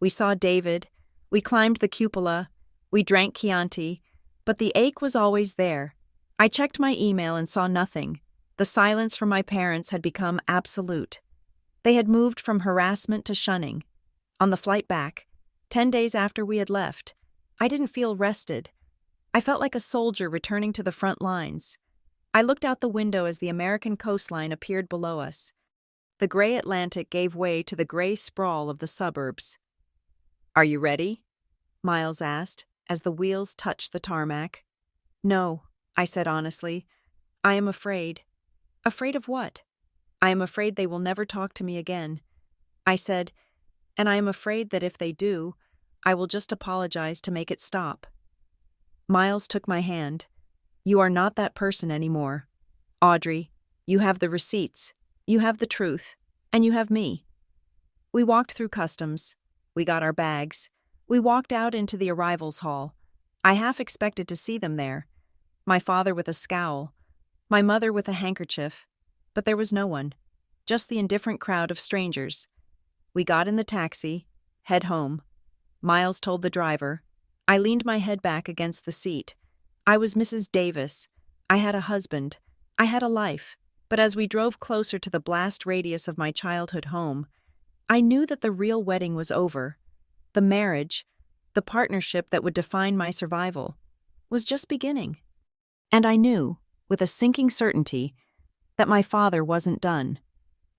We saw David. We climbed the cupola. We drank Chianti. But the ache was always there. I checked my email and saw nothing. The silence from my parents had become absolute. They had moved from harassment to shunning. On the flight back, 10 days after we had left, I didn't feel rested. I felt like a soldier returning to the front lines. I looked out the window as the American coastline appeared below us. The gray Atlantic gave way to the gray sprawl of the suburbs. Are you ready? Miles asked, as the wheels touched the tarmac. No, I said honestly. I am afraid. Afraid of what? I am afraid they will never talk to me again. I said, and I am afraid that if they do, I will just apologize to make it stop. Miles took my hand. You are not that person anymore. Audrey, you have the receipts, you have the truth, and you have me. We walked through customs. We got our bags. We walked out into the arrivals hall. I half expected to see them there. My father with a scowl, my mother with a handkerchief, but there was no one, just the indifferent crowd of strangers. We got in the taxi, head home. Miles told the driver. I leaned my head back against the seat. I was Mrs. Davis. I had a husband. I had a life. But as we drove closer to the blast radius of my childhood home, I knew that the real wedding was over. The marriage, the partnership that would define my survival, was just beginning. And I knew, with a sinking certainty, that my father wasn't done.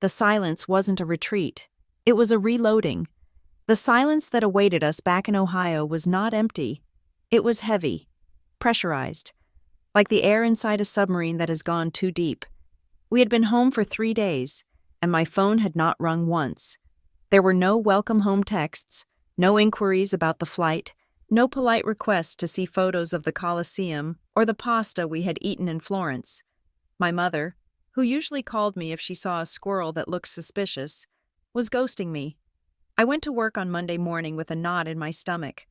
The silence wasn't a retreat. It was a reloading. The silence that awaited us back in Ohio was not empty. It was heavy, pressurized, like the air inside a submarine that has gone too deep. We had been home for 3 days, and my phone had not rung once. There were no welcome home texts, no inquiries about the flight, no polite requests to see photos of the Colosseum or the pasta we had eaten in Florence. My mother, who usually called me if she saw a squirrel that looked suspicious, was ghosting me. I went to work on Monday morning with a knot in my stomach.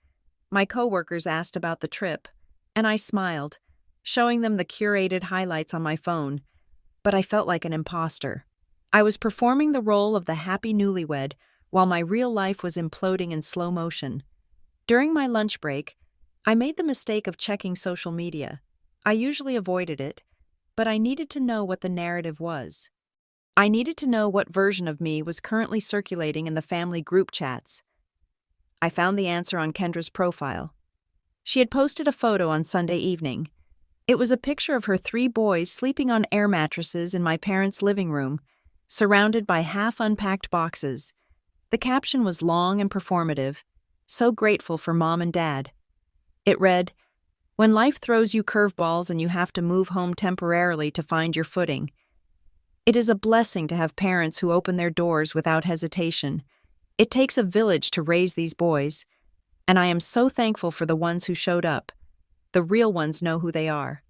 My coworkers asked about the trip, and I smiled, showing them the curated highlights on my phone, but I felt like an imposter. I was performing the role of the happy newlywed while my real life was imploding in slow motion. During my lunch break, I made the mistake of checking social media. I usually avoided it, but I needed to know what the narrative was. I needed to know what version of me was currently circulating in the family group chats. I found the answer on Kendra's profile. She had posted a photo on Sunday evening. It was a picture of her 3 boys sleeping on air mattresses in my parents' living room, surrounded by half-unpacked boxes. The caption was long and performative, so grateful for Mom and Dad. It read, "When life throws you curveballs and you have to move home temporarily to find your footing, it is a blessing to have parents who open their doors without hesitation. It takes a village to raise these boys, and I am so thankful for the ones who showed up. The real ones know who they are."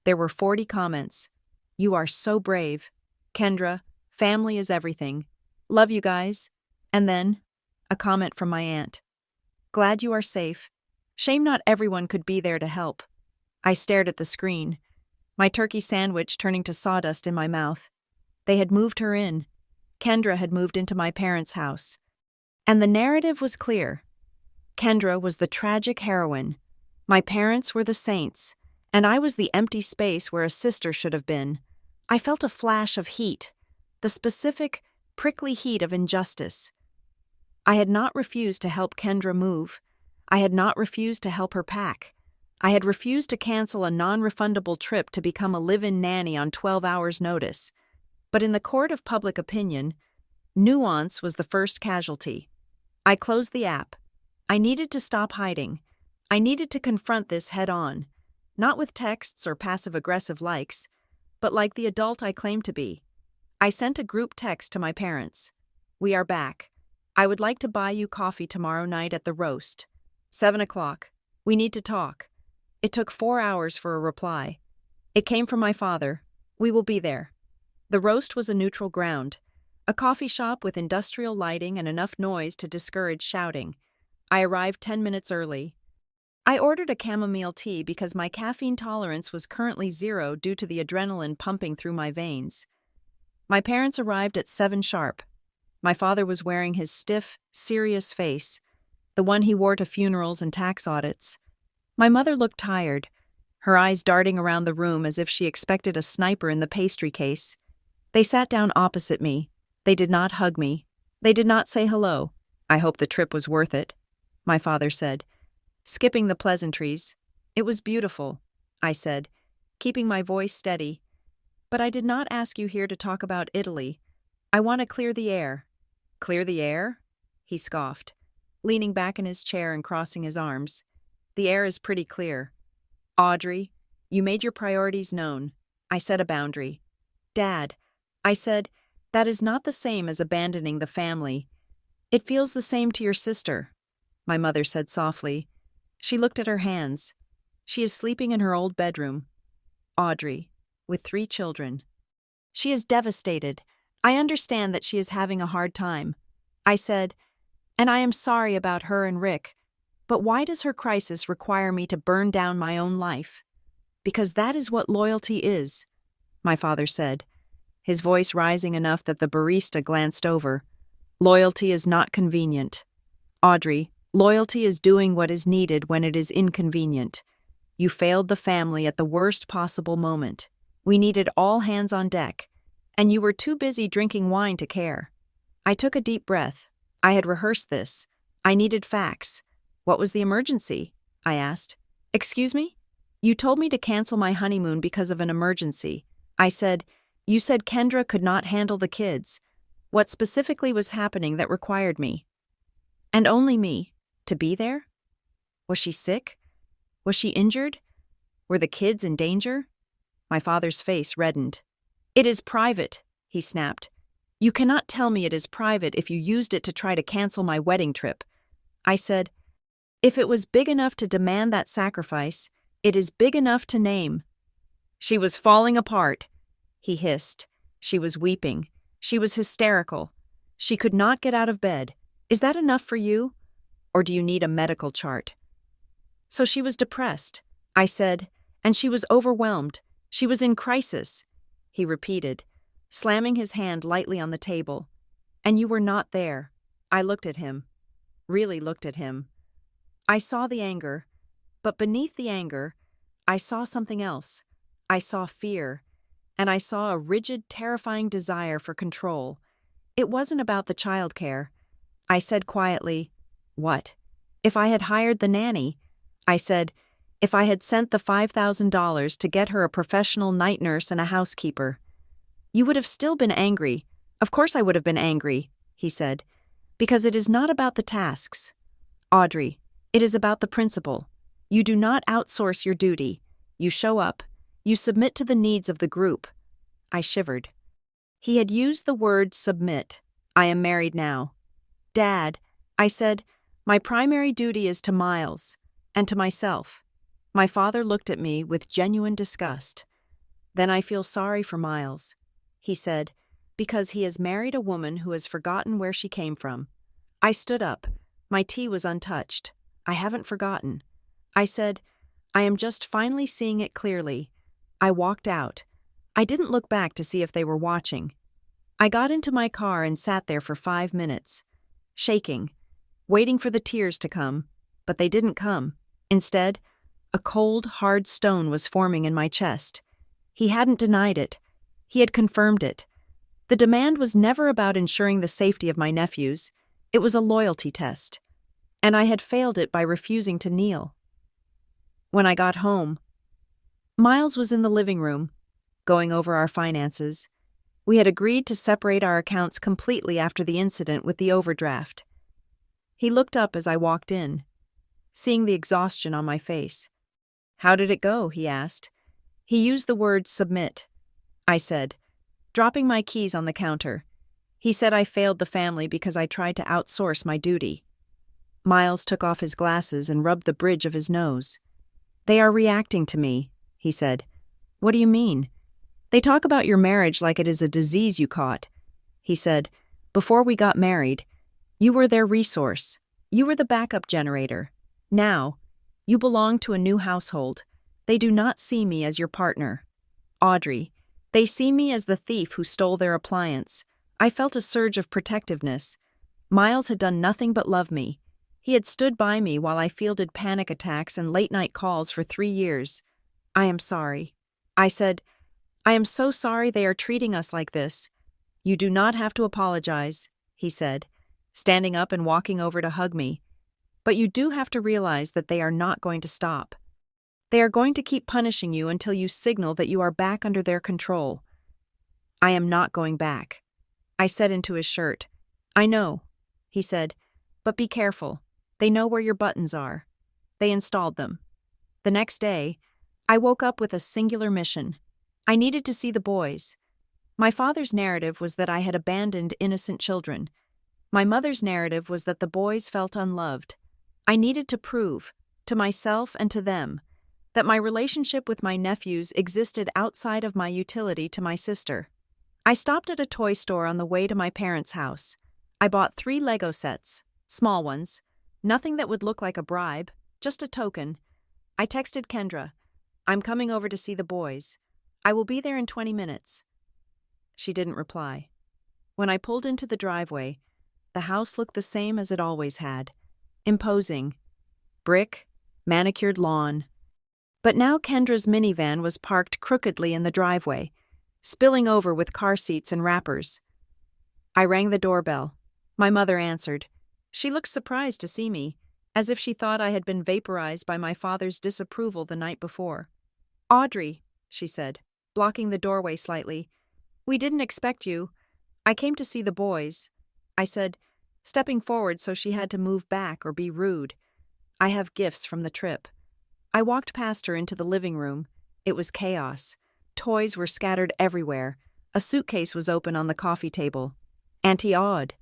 There were 40 comments. "You are so brave. Kendra, family is everything. Love you guys." And then, a comment from my aunt. "Glad you are safe. Shame not everyone could be there to help." I stared at the screen, my turkey sandwich turning to sawdust in my mouth. They had moved her in. Kendra had moved into my parents' house. And the narrative was clear. Kendra was the tragic heroine. My parents were the saints, and I was the empty space where a sister should have been. I felt a flash of heat, the specific, prickly heat of injustice. I had not refused to help Kendra move. I had not refused to help her pack. I had refused to cancel a non-refundable trip to become a live-in nanny on 12 hours' notice. But in the court of public opinion, nuance was the first casualty. I closed the app. I needed to stop hiding. I needed to confront this head-on, not with texts or passive-aggressive likes, but like the adult I claimed to be. I sent a group text to my parents. "We are back. I would like to buy you coffee tomorrow night at the roast. 7 o'clock. We need to talk." It took 4 hours for a reply. It came from my father. "We will be there." The roast was a neutral ground, a coffee shop with industrial lighting and enough noise to discourage shouting. I arrived 10 minutes early. I ordered a chamomile tea because my caffeine tolerance was currently 0 due to the adrenaline pumping through my veins. My parents arrived at 7 sharp. My father was wearing his stiff, serious face, the one he wore to funerals and tax audits. My mother looked tired, her eyes darting around the room as if she expected a sniper in the pastry case. They sat down opposite me. They did not hug me. They did not say hello. "I hope the trip was worth it," my father said, skipping the pleasantries. "It was beautiful," I said, keeping my voice steady. "But I did not ask you here to talk about Italy. I want to clear the air." "Clear the air?" he scoffed, leaning back in his chair and crossing his arms. "The air is pretty clear. Audrey, you made your priorities known." I set a boundary. "Dad," I said, "that is not the same as abandoning the family. It feels the same to your sister," my mother said softly. She looked at her hands. "She is sleeping in her old bedroom. Audrey, with 3 children. She is devastated. I understand that she is having a hard time." I said, "And I am sorry about her and Rick. But why does her crisis require me to burn down my own life?" "Because that is what loyalty is," my father said, his voice rising enough that the barista glanced over. "Loyalty is not convenient. Audrey, loyalty is doing what is needed when it is inconvenient. You failed the family at the worst possible moment. We needed all hands on deck, and you were too busy drinking wine to care." I took a deep breath. I had rehearsed this. I needed facts. "What was the emergency?" I asked. "Excuse me?" "You told me to cancel my honeymoon because of an emergency." I said, "You said Kendra could not handle the kids. What specifically was happening that required me? And only me, to be there? Was she sick? Was she injured? Were the kids in danger?" My father's face reddened. "It is private," he snapped. "You cannot tell me it is private if you used it to try to cancel my wedding trip." I said, "If it was big enough to demand that sacrifice, it is big enough to name." "She was falling apart," he hissed. "She was weeping. She was hysterical. She could not get out of bed. Is that enough for you? Or do you need a medical chart?" "So she was depressed," I said, "and she was overwhelmed. She was in crisis," he repeated, slamming his hand lightly on the table. "And you were not there." I looked at him, really looked at him. I saw the anger, but beneath the anger, I saw something else. I saw fear, and I saw a rigid, terrifying desire for control. It wasn't about the childcare. I said quietly, "What? If I had hired the nanny?" I said, "If I had sent the $5,000 to get her a professional night nurse and a housekeeper." "You would have still been angry." "Of course I would have been angry," he said, "because it is not about the tasks. Audrey, it is about the principle. You do not outsource your duty. You show up. You submit to the needs of the group." I shivered. He had used the word submit. "I am married now." "Dad," I said, "my primary duty is to Miles, and to myself." My father looked at me with genuine disgust. "Then I feel sorry for Miles," he said, "because he has married a woman who has forgotten where she came from." I stood up. My tea was untouched. "I haven't forgotten." I said, "I am just finally seeing it clearly." I walked out. I didn't look back to see if they were watching. I got into my car and sat there for 5 minutes, shaking, waiting for the tears to come, but they didn't come. Instead, A cold, hard stone was forming in my chest. He hadn't denied it. He had confirmed it. The demand was never about ensuring the safety of my nephews. It was a loyalty test. And I had failed it by refusing to kneel. When I got home, Miles was in the living room, going over our finances. We had agreed to separate our accounts completely after the incident with the overdraft. He looked up as I walked in, seeing the exhaustion on my face. "How did it go?" he asked. He used the word submit, I said, dropping my keys on the counter. He said I failed the family because I tried to outsource my duty. Miles took off his glasses and rubbed the bridge of his nose. "They are reacting to me," he said. "What do you mean?" "They talk about your marriage like it is a disease you caught." He said, "Before we got married, you were their resource. You were the backup generator. Now, you belong to a new household. They do not see me as your partner. Audrey, they see me as the thief who stole their appliance." I felt a surge of protectiveness. Miles had done nothing but love me. He had stood by me while I fielded panic attacks and late-night calls for 3 years. "I am sorry," I said. "I am so sorry they are treating us like this." "You do not have to apologize," he said, standing up and walking over to hug me. "But you do have to realize that they are not going to stop. They are going to keep punishing you until you signal that you are back under their control." "I am not going back," I said into his shirt. "I know," he said, "but be careful. They know where your buttons are." They installed them. The next day, I woke up with a singular mission. I needed to see the boys. My father's narrative was that I had abandoned innocent children. My mother's narrative was that the boys felt unloved. I needed to prove, to myself and to them, that my relationship with my nephews existed outside of my utility to my sister. I stopped at a toy store on the way to my parents' house. I bought 3 Lego sets, small ones, nothing that would look like a bribe, just a token. I texted Kendra, "I'm coming over to see the boys. I will be there in 20 minutes. She didn't reply. When I pulled into the driveway, the house looked the same as it always had. Imposing. Brick, manicured lawn. But now Kendra's minivan was parked crookedly in the driveway, spilling over with car seats and wrappers. I rang the doorbell. My mother answered. She looked surprised to see me, as if she thought I had been vaporized by my father's disapproval the night before. "Audrey," she said, blocking the doorway slightly. "We didn't expect you. I came to see the boys," I said, stepping forward so she had to move back or be rude. "I have gifts from the trip." I walked past her into the living room. It was chaos. Toys were scattered everywhere. A suitcase was open on the coffee table. Auntie Aude,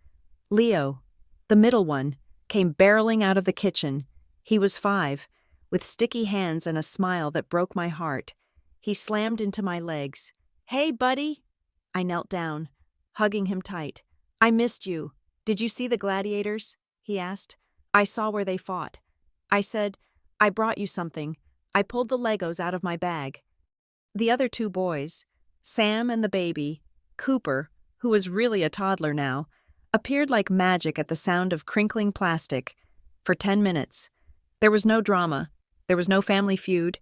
Leo, the middle one, came barreling out of the kitchen. He was 5, with sticky hands and a smile that broke my heart. He slammed into my legs. "Hey, buddy!" I knelt down, hugging him tight. "I missed you. Did you see the gladiators?" he asked. "I saw where they fought." I said, "I brought you something." I pulled the Legos out of my bag. The other 2 boys, Sam and the baby, Cooper, who was really a toddler now, appeared like magic at the sound of crinkling plastic. For 10 minutes. There was no drama. There was no family feud.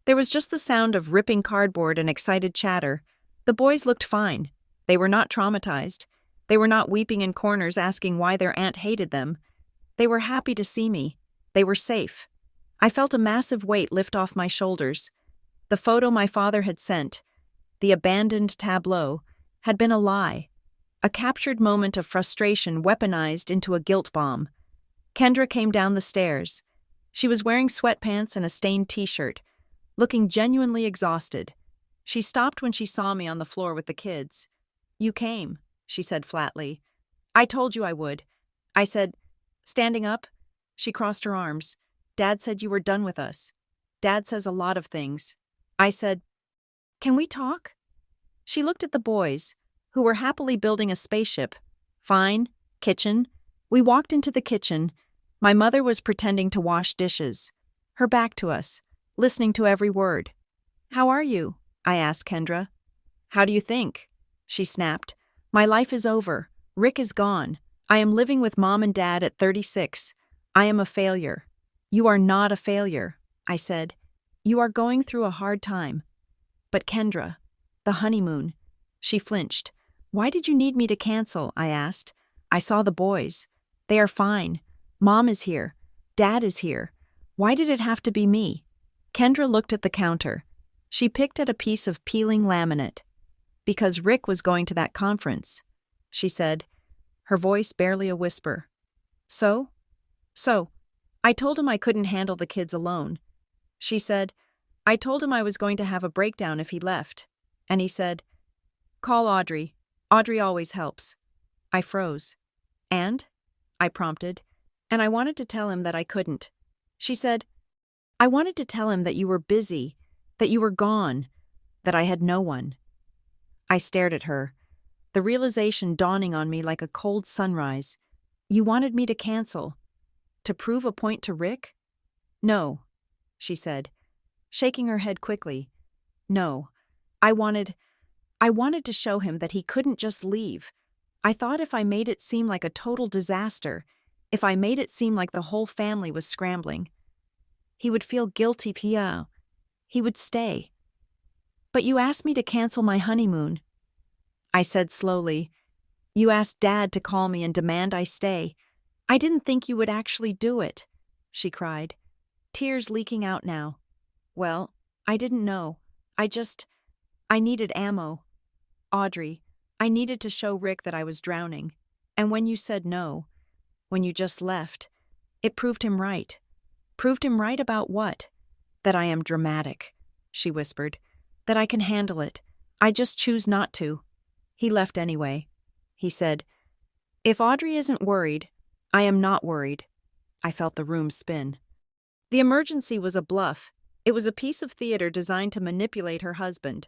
There was just the sound of ripping cardboard and excited chatter. The boys looked fine. They were not traumatized. They were not weeping in corners asking why their aunt hated them. They were happy to see me. They were safe. I felt a massive weight lift off my shoulders. The photo my father had sent, the abandoned tableau, had been a lie. A captured moment of frustration weaponized into a guilt bomb. Kendra came down the stairs. She was wearing sweatpants and a stained t-shirt, looking genuinely exhausted. She stopped when she saw me on the floor with the kids. "You came," she said flatly. "I told you I would." I said, standing up. She crossed her arms. "Dad said you were done with us. Dad says a lot of things." I said, "Can we talk?" She looked at the boys, who were happily building a spaceship. Fine. Kitchen. We walked into the kitchen. My mother was pretending to wash dishes, her back to us, listening to every word. "How are you?" I asked Kendra. "How do you think?" She snapped. "My life is over. Rick is gone. I am living with Mom and Dad at 36. I am a failure." "You are not a failure," I said. You are going through a hard time. But Kendra, the honeymoon. She flinched. Why did you need me to cancel? I asked. I saw the boys. They are fine. Mom is here. Dad is here. Why did it have to be me? Kendra looked at the counter. She picked at a piece of peeling laminate. Because Rick was going to that conference, she said, her voice barely a whisper. So, I told him I couldn't handle the kids alone. She said, I told him I was going to have a breakdown if he left. And he said, call Audrey. Audrey always helps. I froze. And? I prompted. And I wanted to tell him that I couldn't. She said, I wanted to tell him that you were busy, that you were gone, that I had no one. I stared at her, the realization dawning on me like a cold sunrise. You wanted me to cancel. To prove a point to Rick? No, she said, shaking her head quickly. No, I wanted to show him that he couldn't just leave. I thought if I made it seem like a total disaster, if I made it seem like the whole family was scrambling, he would feel guilty. He would stay. But you asked me to cancel my honeymoon. I said slowly, you asked Dad to call me and demand I stay. I didn't think you would actually do it, she cried, tears leaking out now. Well, I didn't know. I needed ammo. Audrey, I needed to show Rick that I was drowning. And when you said no, when you just left, it proved him right. Proved him right about what? That I am dramatic, she whispered. That I can handle it. I just choose not to. He left anyway. He said, if Audrey isn't worried, I am not worried. I felt the room spin. The emergency was a bluff. It was a piece of theater designed to manipulate her husband.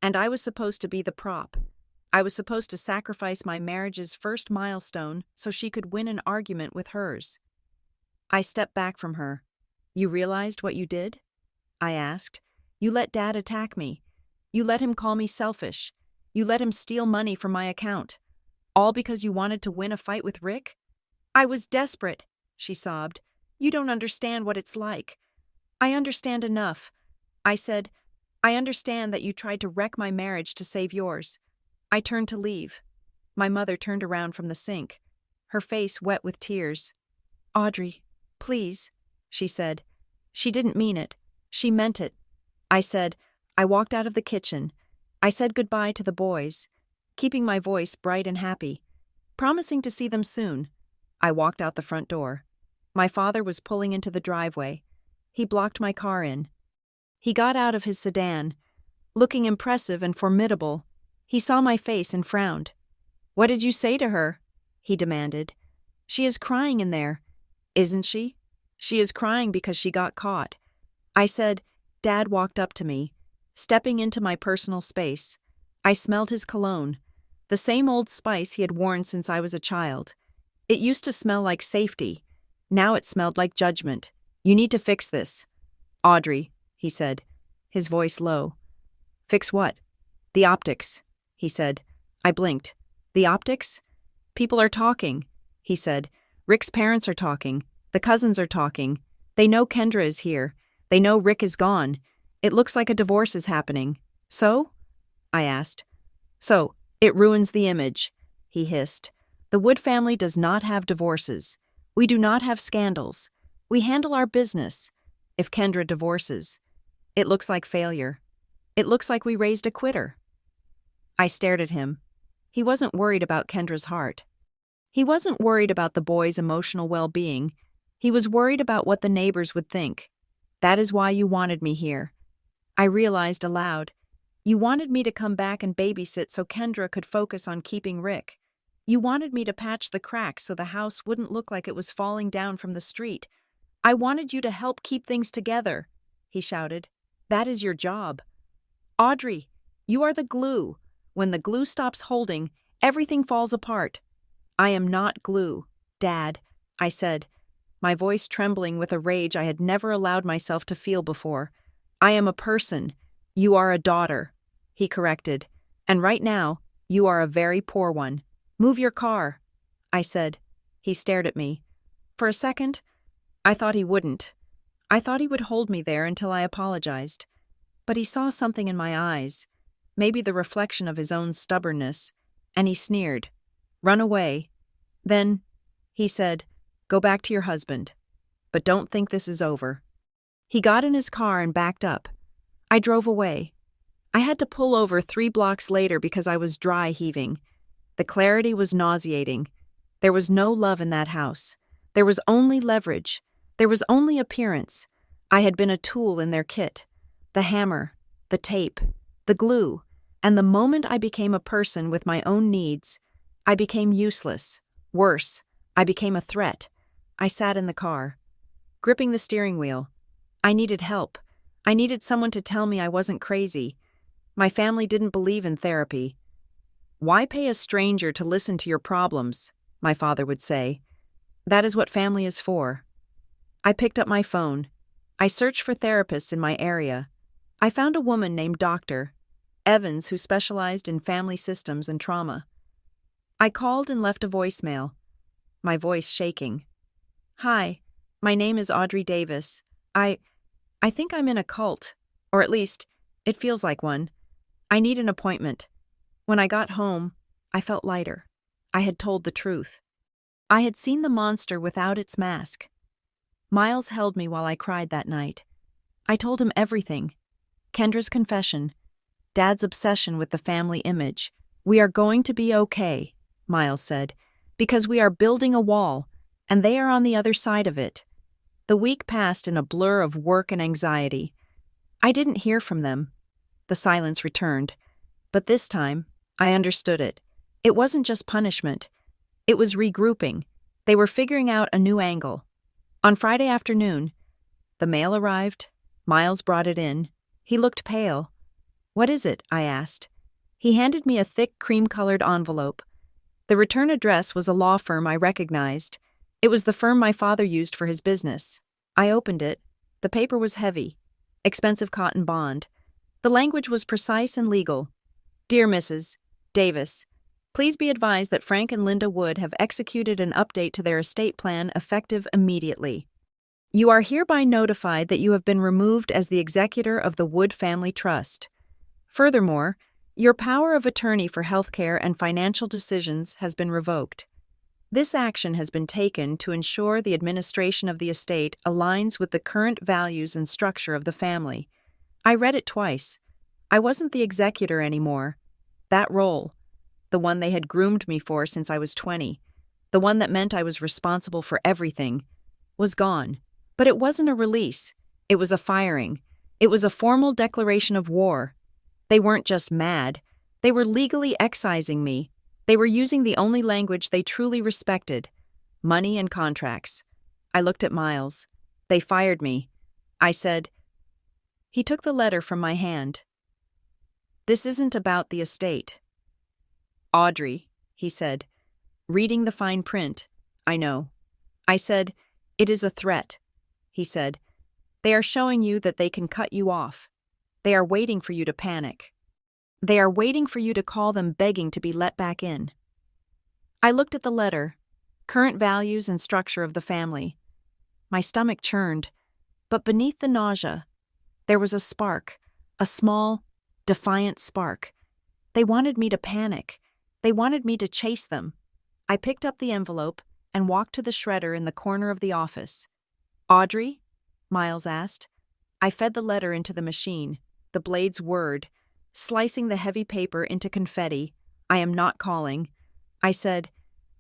And I was supposed to be the prop. I was supposed to sacrifice my marriage's first milestone so she could win an argument with hers. I stepped back from her. You realized what you did? I asked. You let Dad attack me. You let him call me selfish. You let him steal money from my account. All because you wanted to win a fight with Rick? I was desperate, she sobbed. You don't understand what it's like. I understand enough. I said, I understand that you tried to wreck my marriage to save yours. I turned to leave. My mother turned around from the sink, her face wet with tears. Audrey, please, she said. She didn't mean it. She meant it. I said, I walked out of the kitchen. I said goodbye to the boys, keeping my voice bright and happy, promising to see them soon. I walked out the front door. My father was pulling into the driveway. He blocked my car in. He got out of his sedan, looking impressive and formidable. He saw my face and frowned. What did you say to her? He demanded. She is crying in there. Isn't she? She is crying because she got caught. I said. Dad walked up to me, stepping into my personal space. I smelled his cologne, the same old spice he had worn since I was a child. It used to smell like safety. Now it smelled like judgment. You need to fix this. Audrey, he said, his voice low. Fix what? The optics, he said. I blinked. The optics? People are talking, he said. Rick's parents are talking. The cousins are talking. They know Kendra is here. They know Rick is gone. It looks like a divorce is happening. So? I asked. So, it ruins the image, he hissed. The Wood family does not have divorces. We do not have scandals. We handle our business. If Kendra divorces, it looks like failure. It looks like we raised a quitter. I stared at him. He wasn't worried about Kendra's heart. He wasn't worried about the boys' emotional well-being. He was worried about what the neighbors would think. That is why you wanted me here. I realized aloud. You wanted me to come back and babysit so Kendra could focus on keeping Rick. You wanted me to patch the cracks so the house wouldn't look like it was falling down from the street. I wanted you to help keep things together, he shouted. That is your job. Audrey, you are the glue. When the glue stops holding, everything falls apart. I am not glue, Dad, I said, my voice trembling with a rage I had never allowed myself to feel before. I am a person. You are a daughter, he corrected. And right now, you are a very poor one. Move your car, I said. He stared at me. For a second, I thought he wouldn't. I thought he would hold me there until I apologized. But he saw something in my eyes, maybe the reflection of his own stubbornness, and he sneered. "Run away." Then, he said, "Go back to your husband. But don't think this is over." He got in his car and backed up. I drove away. I had to pull over 3 blocks later because I was dry heaving. The clarity was nauseating. There was no love in that house. There was only leverage. There was only appearance. I had been a tool in their kit. The hammer, the tape, the glue, and the moment I became a person with my own needs, I became useless. Worse, I became a threat. I sat in the car, gripping the steering wheel. I needed help. I needed someone to tell me I wasn't crazy. My family didn't believe in therapy. "Why pay a stranger to listen to your problems?" my father would say. "That is what family is for." I picked up my phone. I searched for therapists in my area. I found a woman named Dr. Evans who specialized in family systems and trauma. I called and left a voicemail, my voice shaking. "Hi, my name is Audrey Davis. I think I'm in a cult, or at least, it feels like one. I need an appointment." When I got home, I felt lighter. I had told the truth. I had seen the monster without its mask. Miles held me while I cried that night. I told him everything. Kendra's confession, Dad's obsession with the family image. "We are going to be okay," Miles said, "because we are building a wall, and they are on the other side of it." The week passed in a blur of work and anxiety. I didn't hear from them. The silence returned. But this time, I understood it. It wasn't just punishment. It was regrouping. They were figuring out a new angle. On Friday afternoon, the mail arrived. Miles brought it in. He looked pale. "What is it?" I asked. He handed me a thick, cream-colored envelope. The return address was a law firm I recognized. It was the firm my father used for his business. I opened it. The paper was heavy. Expensive cotton bond. The language was precise and legal. "Dear Mrs. Davis, please be advised that Frank and Linda Wood have executed an update to their estate plan effective immediately. You are hereby notified that you have been removed as the executor of the Wood Family Trust. Furthermore, your power of attorney for healthcare and financial decisions has been revoked. This action has been taken to ensure the administration of the estate aligns with the current values and structure of the family." I read it twice. I wasn't the executor anymore. That role, the one they had groomed me for since I was 20, the one that meant I was responsible for everything, was gone. But it wasn't a release. It was a firing. It was a formal declaration of war. They weren't just mad. They were legally excising me. They were using the only language they truly respected: money and contracts. I looked at Miles. "They fired me." I said. He took the letter from my hand. "This isn't about the estate." "Audrey," he said, reading the fine print. "I know." I said, "It is a threat." He said, "They are showing you that they can cut you off. They are waiting for you to panic. They are waiting for you to call them begging to be let back in." I looked at the letter, current values and structure of the family. My stomach churned, but beneath the nausea, there was a spark, a small, defiant spark. They wanted me to panic. They wanted me to chase them. I picked up the envelope and walked to the shredder in the corner of the office. "Audrey?" Miles asked. I fed the letter into the machine, the blades whirred, slicing the heavy paper into confetti. "I am not calling," I said,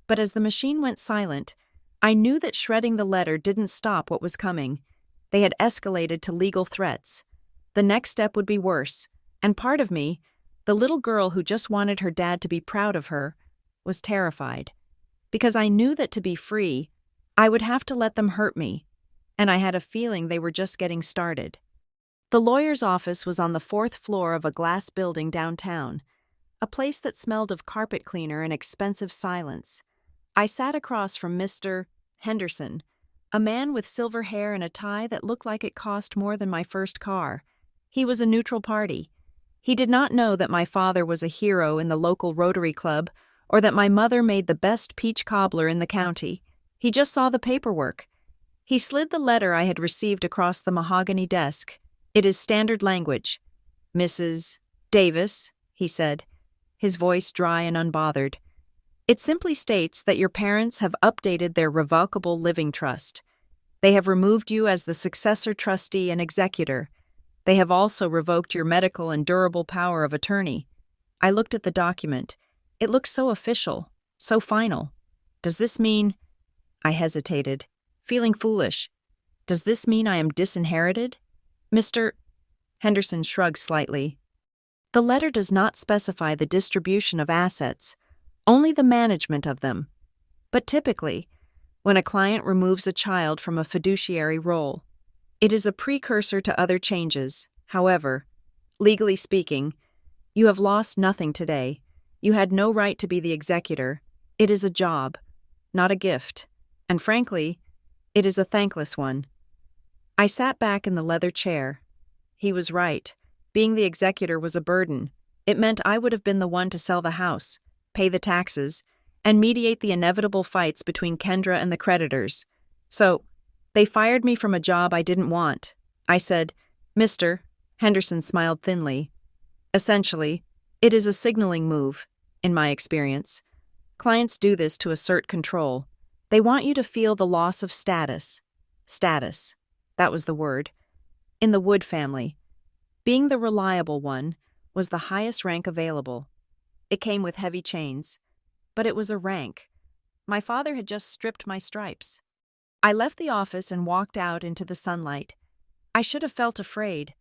but as the machine went silent, I knew that shredding the letter didn't stop what was coming. They had escalated to legal threats. The next step would be worse, and part of me, the little girl who just wanted her dad to be proud of her, was terrified. Because I knew that to be free, I would have to let them hurt me, and I had a feeling they were just getting started. The lawyer's office was on the 4th floor of a glass building downtown, a place that smelled of carpet cleaner and expensive silence. I sat across from Mr. Henderson, a man with silver hair and a tie that looked like it cost more than my first car. He was a neutral party. He did not know that my father was a hero in the local Rotary Club or that my mother made the best peach cobbler in the county. He just saw the paperwork. He slid the letter I had received across the mahogany desk. It is standard language. Mrs. Davis, he said, his voice dry and unbothered. It simply states that your parents have updated their revocable living trust. They have removed you as the successor trustee and executor. They have also revoked your medical and durable power of attorney. I looked at the document. It looked so official, so final. Does this mean— I hesitated, feeling foolish. Does this mean I am disinherited? Mr. Henderson shrugged slightly. The letter does not specify the distribution of assets, only the management of them. But typically, when a client removes a child from a fiduciary role, it is a precursor to other changes. However, legally speaking, you have lost nothing today. You had no right to be the executor. It is a job, not a gift. And frankly, it is a thankless one. I sat back in the leather chair. He was right. Being the executor was a burden. It meant I would have been the one to sell the house, pay the taxes, and mediate the inevitable fights between Kendra and the creditors. So, they fired me from a job I didn't want. I said, Mr. Henderson smiled thinly. Essentially, it is a signaling move, in my experience. Clients do this to assert control. They want you to feel the loss of status. Status. That was the word. In the Wood family, being the reliable one was the highest rank available. It came with heavy chains, but it was a rank. My father had just stripped my stripes. I left the office and walked out into the sunlight. I should have felt afraid.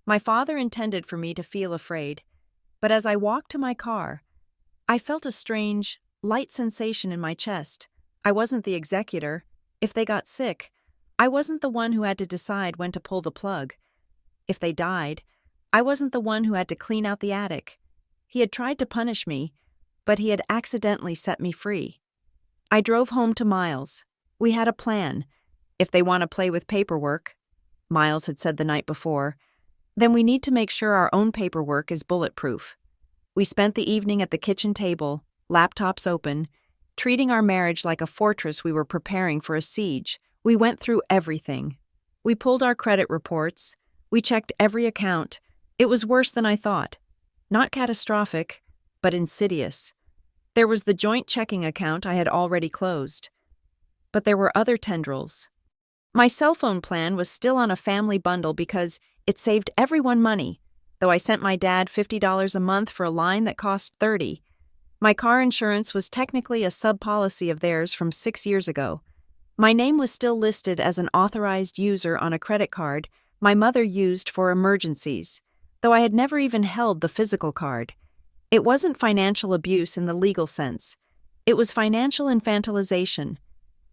My father intended for me to feel afraid, but as I walked to my car, I felt a strange, light sensation in my chest. I wasn't the executor. If they got sick, I wasn't the one who had to decide when to pull the plug. If they died, I wasn't the one who had to clean out the attic. He had tried to punish me, but he had accidentally set me free. I drove home to Miles. We had a plan. If they want to play with paperwork, Miles had said the night before, then we need to make sure our own paperwork is bulletproof. We spent the evening at the kitchen table, laptops open, treating our marriage like a fortress we were preparing for a siege. We went through everything. We pulled our credit reports. We checked every account. It was worse than I thought. Not catastrophic, but insidious. There was the joint checking account I had already closed. But there were other tendrils. My cell phone plan was still on a family bundle because it saved everyone money, though I sent my dad $50 a month for a line that cost $30. My car insurance was technically a sub-policy of theirs from 6 years ago. My name was still listed as an authorized user on a credit card my mother used for emergencies, though I had never even held the physical card. It wasn't financial abuse in the legal sense. It was financial infantilization.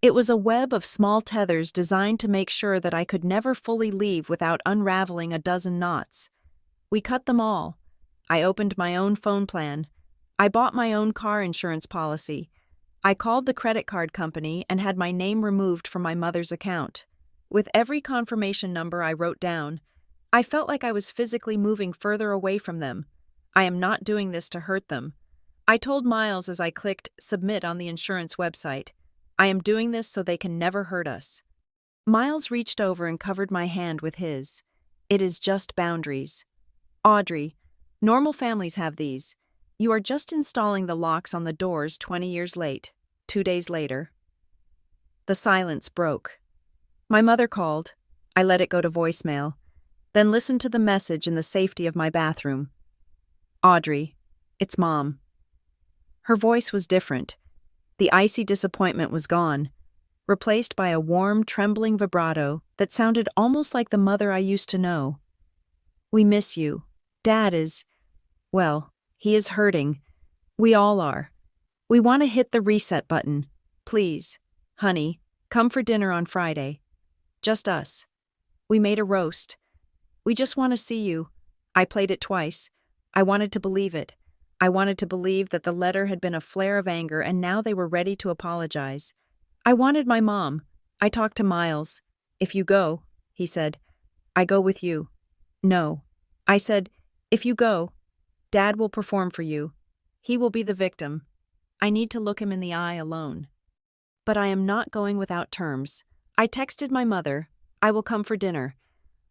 It was a web of small tethers designed to make sure that I could never fully leave without unraveling a dozen knots. We cut them all. I opened my own phone plan. I bought my own car insurance policy. I called the credit card company and had my name removed from my mother's account. With every confirmation number I wrote down, I felt like I was physically moving further away from them. I am not doing this to hurt them. I told Miles as I clicked Submit on the insurance website. I am doing this so they can never hurt us. Miles reached over and covered my hand with his. It is just boundaries. Audrey, normal families have these. You are just installing the locks on the doors 20 years late. 2 days later. The silence broke. My mother called. I let it go to voicemail, then listened to the message in the safety of my bathroom. Audrey, it's Mom. Her voice was different. The icy disappointment was gone, replaced by a warm, trembling vibrato that sounded almost like the mother I used to know. We miss you. Dad is, well, he is hurting. We all are. We want to hit the reset button. Please, honey, come for dinner on Friday. Just us. We made a roast. We just want to see you. I played it twice. I wanted to believe it. I wanted to believe that the letter had been a flare of anger and now they were ready to apologize. I wanted my mom. I talked to Miles. If you go, he said, I go with you. No. I said, if you go, Dad will perform for you. He will be the victim. I need to look him in the eye alone. But I am not going without terms. I texted my mother, I will come for dinner,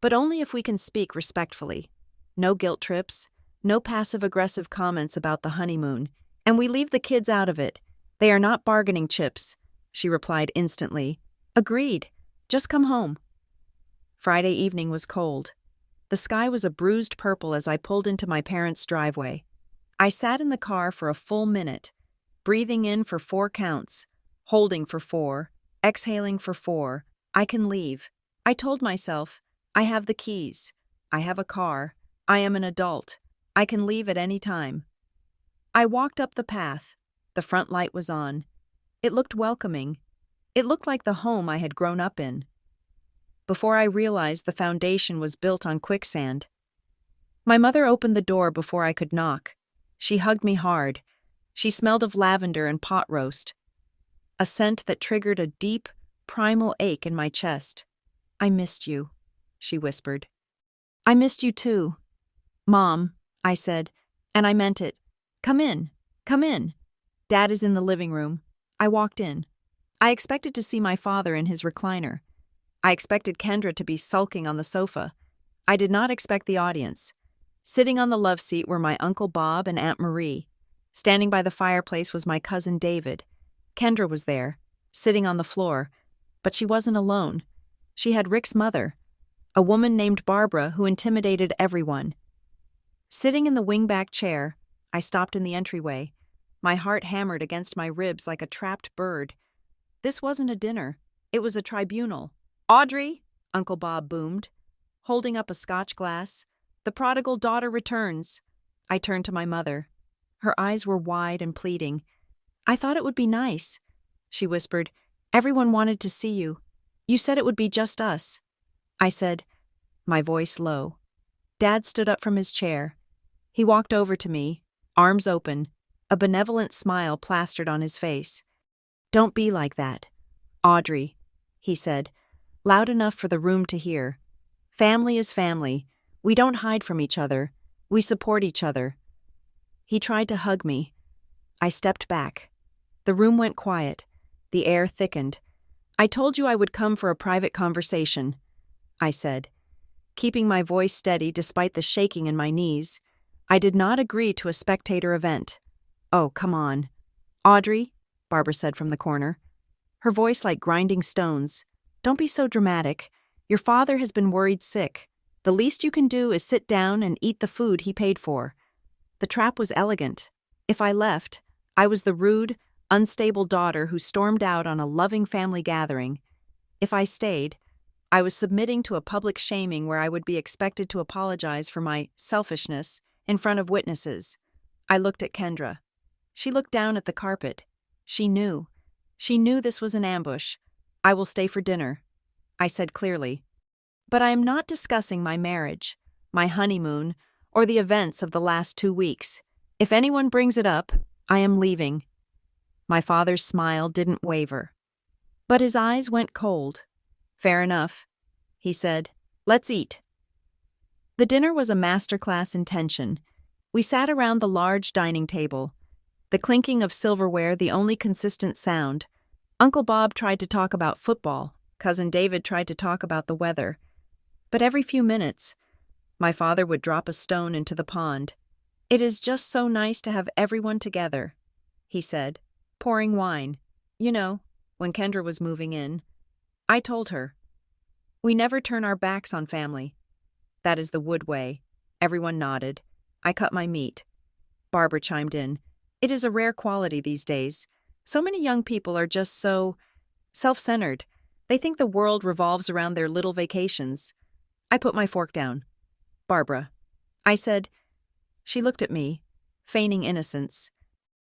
but only if we can speak respectfully. No guilt trips, no passive-aggressive comments about the honeymoon, and we leave the kids out of it. They are not bargaining chips, she replied instantly. Agreed. Just come home. Friday evening was cold. The sky was a bruised purple as I pulled into my parents' driveway. I sat in the car for a full minute, breathing in for 4 counts, holding for 4, exhaling for 4. I can leave. I told myself, I have the keys. I have a car. I am an adult. I can leave at any time. I walked up the path. The front light was on. It looked welcoming. It looked like the home I had grown up in. Before I realized the foundation was built on quicksand. My mother opened the door before I could knock. She hugged me hard. She smelled of lavender and pot roast, a scent that triggered a deep, primal ache in my chest. I missed you, she whispered. I missed you too. Mom, I said, and I meant it. Come in, come in. Dad is in the living room. I walked in. I expected to see my father in his recliner. I expected Kendra to be sulking on the sofa. I did not expect the audience. Sitting on the love seat were my Uncle Bob and Aunt Marie. Standing by the fireplace was my cousin David. Kendra was there, sitting on the floor, but she wasn't alone. She had Rick's mother, a woman named Barbara who intimidated everyone. Sitting in the wingback chair, I stopped in the entryway. My heart hammered against my ribs like a trapped bird. This wasn't a dinner. It was a tribunal. Audrey, Uncle Bob boomed, holding up a scotch glass. The prodigal daughter returns. I turned to my mother. Her eyes were wide and pleading. I thought it would be nice, she whispered. Everyone wanted to see you. You said it would be just us. I said, my voice low. Dad stood up from his chair. He walked over to me, arms open, a benevolent smile plastered on his face. Don't be like that, Audrey, he said, loud enough for the room to hear. Family is family. We don't hide from each other. We support each other. He tried to hug me. I stepped back. The room went quiet. The air thickened. I told you I would come for a private conversation, I said, keeping my voice steady despite the shaking in my knees. I did not agree to a spectator event. Oh, come on. Audrey, Barbara said from the corner, her voice like grinding stones. Don't be so dramatic. Your father has been worried sick. The least you can do is sit down and eat the food he paid for. The trap was elegant. If I left, I was the rude, unstable daughter who stormed out on a loving family gathering. If I stayed, I was submitting to a public shaming where I would be expected to apologize for my selfishness in front of witnesses. I looked at Kendra. She looked down at the carpet. She knew. She knew this was an ambush. I will stay for dinner, I said clearly. But I am not discussing my marriage, my honeymoon, or the events of the last 2 weeks. If anyone brings it up, I am leaving. My father's smile didn't waver, but his eyes went cold. Fair enough, he said. Let's eat. The dinner was a masterclass in tension. We sat around the large dining table, the clinking of silverware the only consistent sound. Uncle Bob tried to talk about football. Cousin David tried to talk about the weather. But every few minutes, my father would drop a stone into the pond. It is just so nice to have everyone together, he said, pouring wine. You know, when Kendra was moving in. I told her, we never turn our backs on family. That is the Wood way. Everyone nodded. I cut my meat. Barbara chimed in. It is a rare quality these days. So many young people are just so self-centered. They think the world revolves around their little vacations. I put my fork down. Barbara, I said. She looked at me, feigning innocence.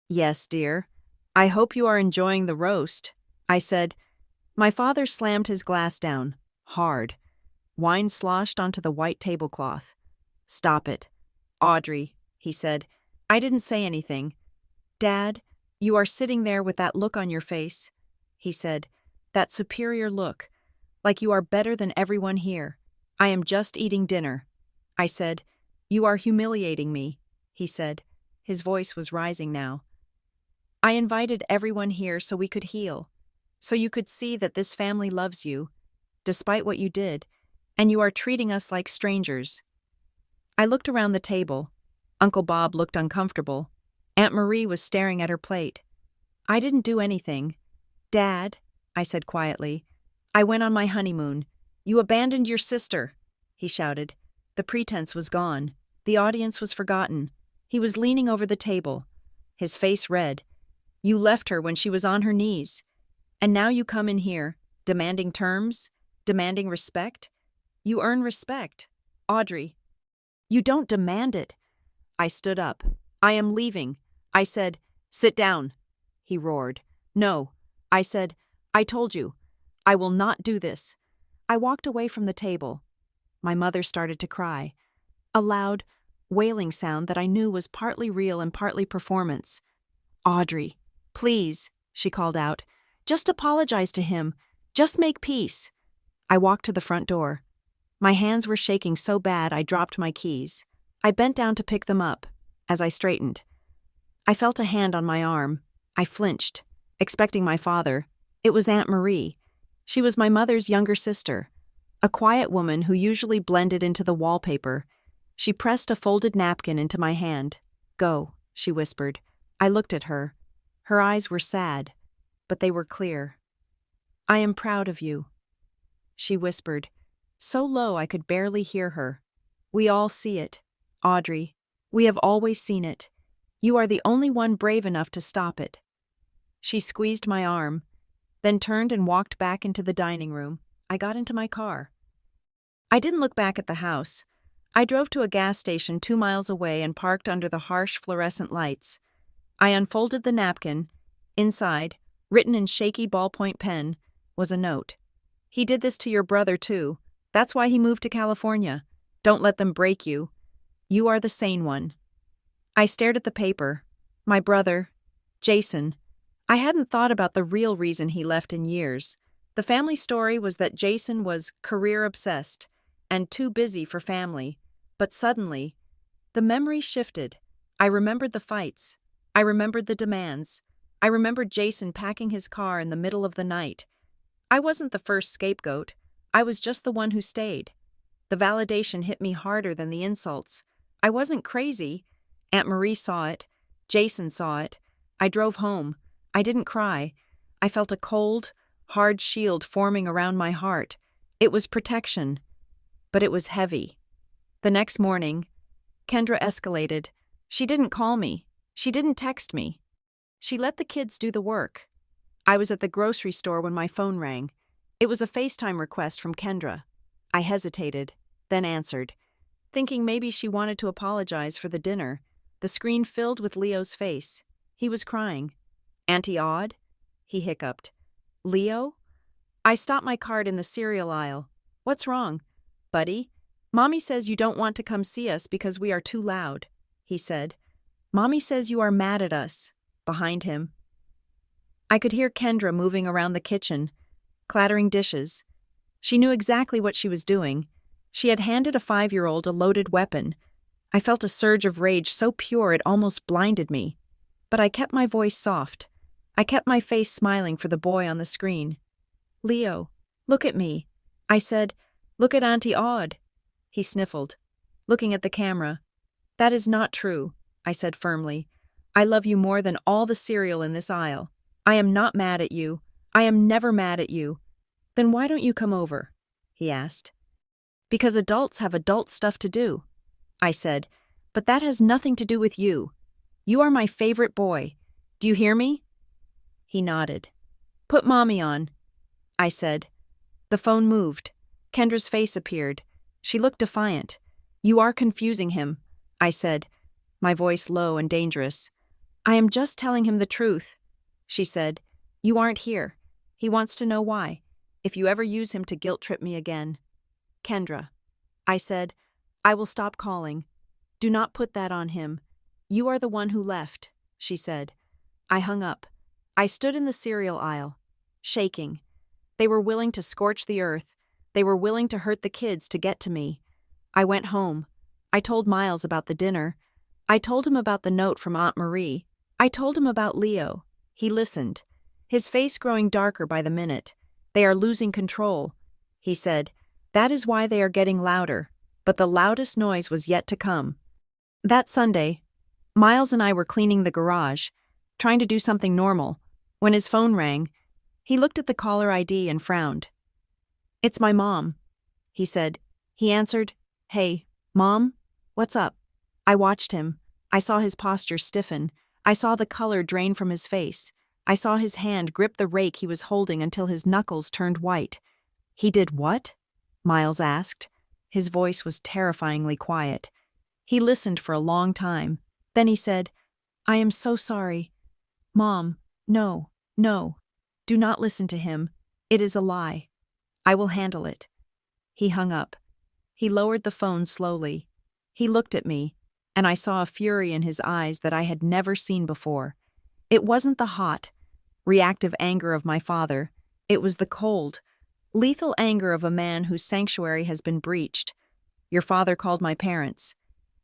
Yes, dear. I hope you are enjoying the roast, I said. My father slammed his glass down, hard. Wine sloshed onto the white tablecloth. Stop it. Audrey, he said. I didn't say anything. Dad, you are sitting there with that look on your face, he said. That superior look, like you are better than everyone here. I am just eating dinner, I said. You are humiliating me, he said. His voice was rising now. I invited everyone here so we could heal, so you could see that this family loves you, despite what you did, and you are treating us like strangers." I looked around the table. Uncle Bob looked uncomfortable. Aunt Marie was staring at her plate. "I didn't do anything. Dad," I said quietly, "I went on my honeymoon. You abandoned your sister," he shouted. The pretense was gone. The audience was forgotten. He was leaning over the table, his face red. "You left her when she was on her knees. And now you come in here, demanding terms, demanding respect. You earn respect, Audrey. You don't demand it." I stood up. "I am leaving." I said, "Sit down." He roared. "No." I said, "I told you. I will not do this." I walked away from the table. My mother started to cry. A loud, wailing sound that I knew was partly real and partly performance. "Audrey, please," she called out. "Just apologize to him. Just make peace." I walked to the front door. My hands were shaking so bad I dropped my keys. I bent down to pick them up. As I straightened, I felt a hand on my arm. I flinched, expecting my father. It was Aunt Marie. She was my mother's younger sister, a quiet woman who usually blended into the wallpaper. She pressed a folded napkin into my hand. "Go," she whispered. I looked at her. Her eyes were sad, but they were clear. "I am proud of you," she whispered, so low I could barely hear her. "We all see it, Audrey. We have always seen it. You are the only one brave enough to stop it." She squeezed my arm, then turned and walked back into the dining room. I got into my car. I didn't look back at the house. I drove to a gas station 2 miles away and parked under the harsh fluorescent lights. I unfolded the napkin. Inside, written in shaky ballpoint pen, was a note. "He did this to your brother, too. That's why he moved to California. Don't let them break you. You are the sane one." I stared at the paper. My brother, Jason. I hadn't thought about the real reason he left in years. The family story was that Jason was career-obsessed and too busy for family. But suddenly, the memory shifted. I remembered the fights. I remembered the demands. I remembered Jason packing his car in the middle of the night. I wasn't the first scapegoat. I was just the one who stayed. The validation hit me harder than the insults. I wasn't crazy. Aunt Marie saw it. Jason saw it. I drove home. I didn't cry. I felt a cold, hard shield forming around my heart. It was protection. But it was heavy. The next morning, Kendra escalated. She didn't call me. She didn't text me. She let the kids do the work. I was at the grocery store when my phone rang. It was a FaceTime request from Kendra. I hesitated, then answered, thinking maybe she wanted to apologize for the dinner. The screen filled with Leo's face. He was crying. "Auntie Aud?" he hiccuped. "Leo?" I stopped my cart in the cereal aisle. "What's wrong, buddy?" "Mommy says you don't want to come see us because we are too loud," he said. "Mommy says you are mad at us." Behind him, I could hear Kendra moving around the kitchen, clattering dishes. She knew exactly what she was doing. She had handed a 5-year-old a loaded weapon. I felt a surge of rage so pure it almost blinded me. But I kept my voice soft. I kept my face smiling for the boy on the screen. "Leo, look at me," I said. "Look at Auntie Aud." He sniffled, looking at the camera. "That is not true," I said firmly. "I love you more than all the cereal in this aisle. I am not mad at you. I am never mad at you." "Then why don't you come over?" he asked. "Because adults have adult stuff to do," I said. "But that has nothing to do with you. You are my favorite boy. Do you hear me?" He nodded. "Put Mommy on," I said. The phone moved. Kendra's face appeared. She looked defiant. "You are confusing him," I said, my voice low and dangerous. "I am just telling him the truth," she said. "You aren't here. He wants to know why, if you ever use him to guilt-trip me again." "Kendra," I said, "I will stop calling. Do not put that on him. You are the one who left," she said. I hung up. I stood in the cereal aisle, shaking. They were willing to scorch the earth. They were willing to hurt the kids to get to me. I went home. I told Miles about the dinner. I told him about the note from Aunt Marie. I told him about Leo. He listened. his face growing darker by the minute. "They are losing control," he said. "That is why they are getting louder." But the loudest noise was yet to come. That Sunday, Miles and I were cleaning the garage, trying to do something normal, when his phone rang. He looked at the caller ID and frowned. "It's my mom," he said. He answered, "Hey, Mom, what's up?" I watched him. I saw his posture stiffen. I saw the color drain from his face. I saw his hand grip the rake he was holding until his knuckles turned white. "He did what?" Miles asked. His voice was terrifyingly quiet. He listened for a long time. Then he said, "I am so sorry. Mom, no, no. Do not listen to him. It is a lie. I will handle it." He hung up. He lowered the phone slowly. He looked at me, and I saw a fury in his eyes that I had never seen before. It wasn't the hot, reactive anger of my father. It was the cold, lethal anger of a man whose sanctuary has been breached. "Your father called my parents,"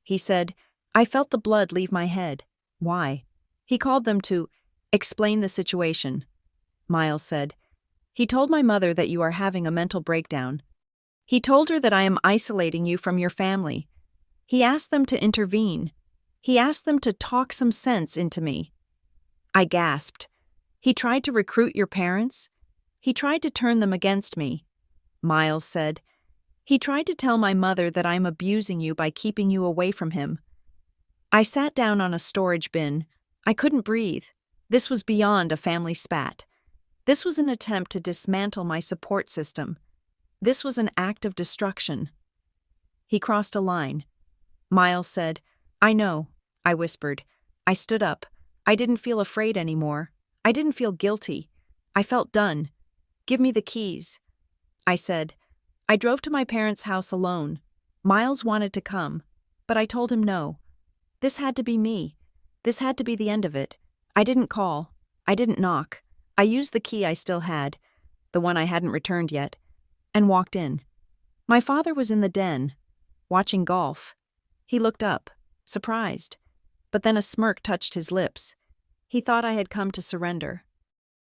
he said. I felt the blood leave my head. "Why?" "He called them to explain the situation," Miles said. "He told my mother that you are having a mental breakdown. He told her that I am isolating you from your family. He asked them to intervene. He asked them to talk some sense into me." I gasped. "He tried to recruit your parents? He tried to turn them against me," Miles said. "He tried to tell my mother that I am abusing you by keeping you away from him." I sat down on a storage bin. I couldn't breathe. This was beyond a family spat. This was an attempt to dismantle my support system. This was an act of destruction. He crossed a line. Miles said, "I know," I whispered. I stood up. I didn't feel afraid anymore. I didn't feel guilty. I felt done. "Give me the keys," I said. I drove to my parents' house alone. Miles wanted to come, but I told him no. This had to be me. This had to be the end of it. I didn't call. I didn't knock. I used the key I still had, the one I hadn't returned yet, and walked in. My father was in the den, watching golf. He looked up, surprised, but then a smirk touched his lips. He thought I had come to surrender.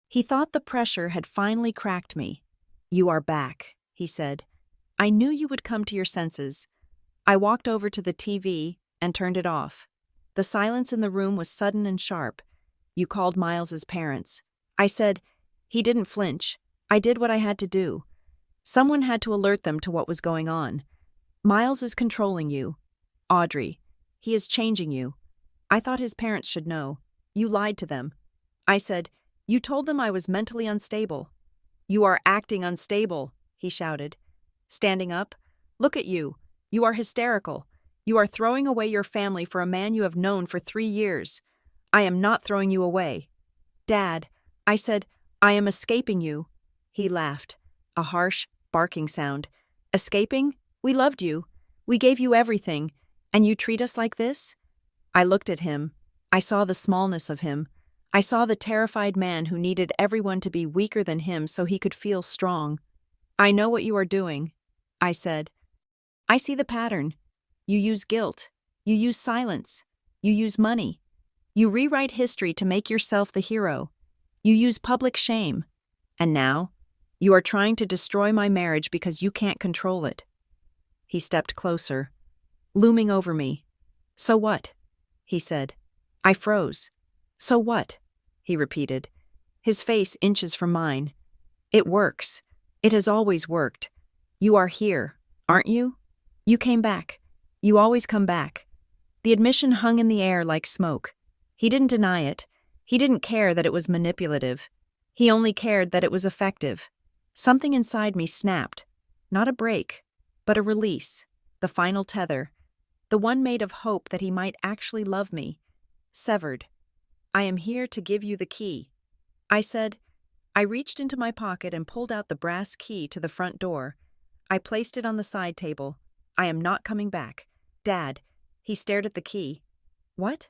He thought the pressure had finally cracked me. "You are back," he said. "I knew you would come to your senses." I walked over to the TV and turned it off. The silence in the room was sudden and sharp. "You called Miles's parents." I said. He didn't flinch. I did what I had to do. Someone had to alert them to what was going on. "Miles is controlling you, Audrey. He is changing you. I thought his parents should know. You lied to them." I said, "You told them I was mentally unstable." "You are acting unstable," he shouted. Standing up, "Look at you. You are hysterical. You are throwing away your family for a man you have known for 3 years. I am not throwing you away." "Dad," I said, "I am escaping you." He laughed, a harsh, barking sound. "Escaping? We loved you. We gave you everything, and you treat us like this?" I looked at him. I saw the smallness of him. I saw the terrified man who needed everyone to be weaker than him so he could feel strong. "I know what you are doing," I said. "I see the pattern. You use guilt. You use silence. You use money. You rewrite history to make yourself the hero. You use public shame. And now, you are trying to destroy my marriage because you can't control it." He stepped closer, looming over me. "So what?" he said. I froze. "So what?" he repeated, his face inches from mine. "It works. It has always worked. You are here, aren't you? You came back. You always come back." The admission hung in the air like smoke. He didn't deny it. He didn't care that it was manipulative. He only cared that it was effective. Something inside me snapped. Not a break, but a release. The final tether. The one made of hope that he might actually love me. Severed. "I am here to give you the key," I said. I reached into my pocket and pulled out the brass key to the front door. I placed it on the side table. "I am not coming back. Dad." He stared at the key. "What?"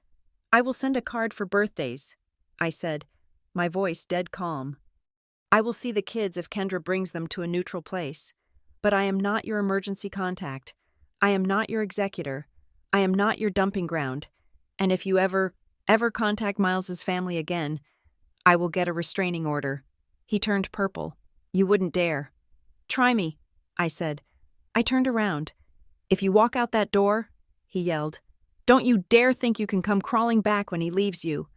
"I will send a card for birthdays," I said, my voice dead calm. "I will see the kids if Kendra brings them to a neutral place. But I am not your emergency contact. I am not your executor. I am not your dumping ground. And if you ever contact Miles's family again, I will get a restraining order. He turned purple. You wouldn't dare. Try me, I said. I turned around. If you walk out that door, he yelled, don't you dare think you can come crawling back when he leaves you.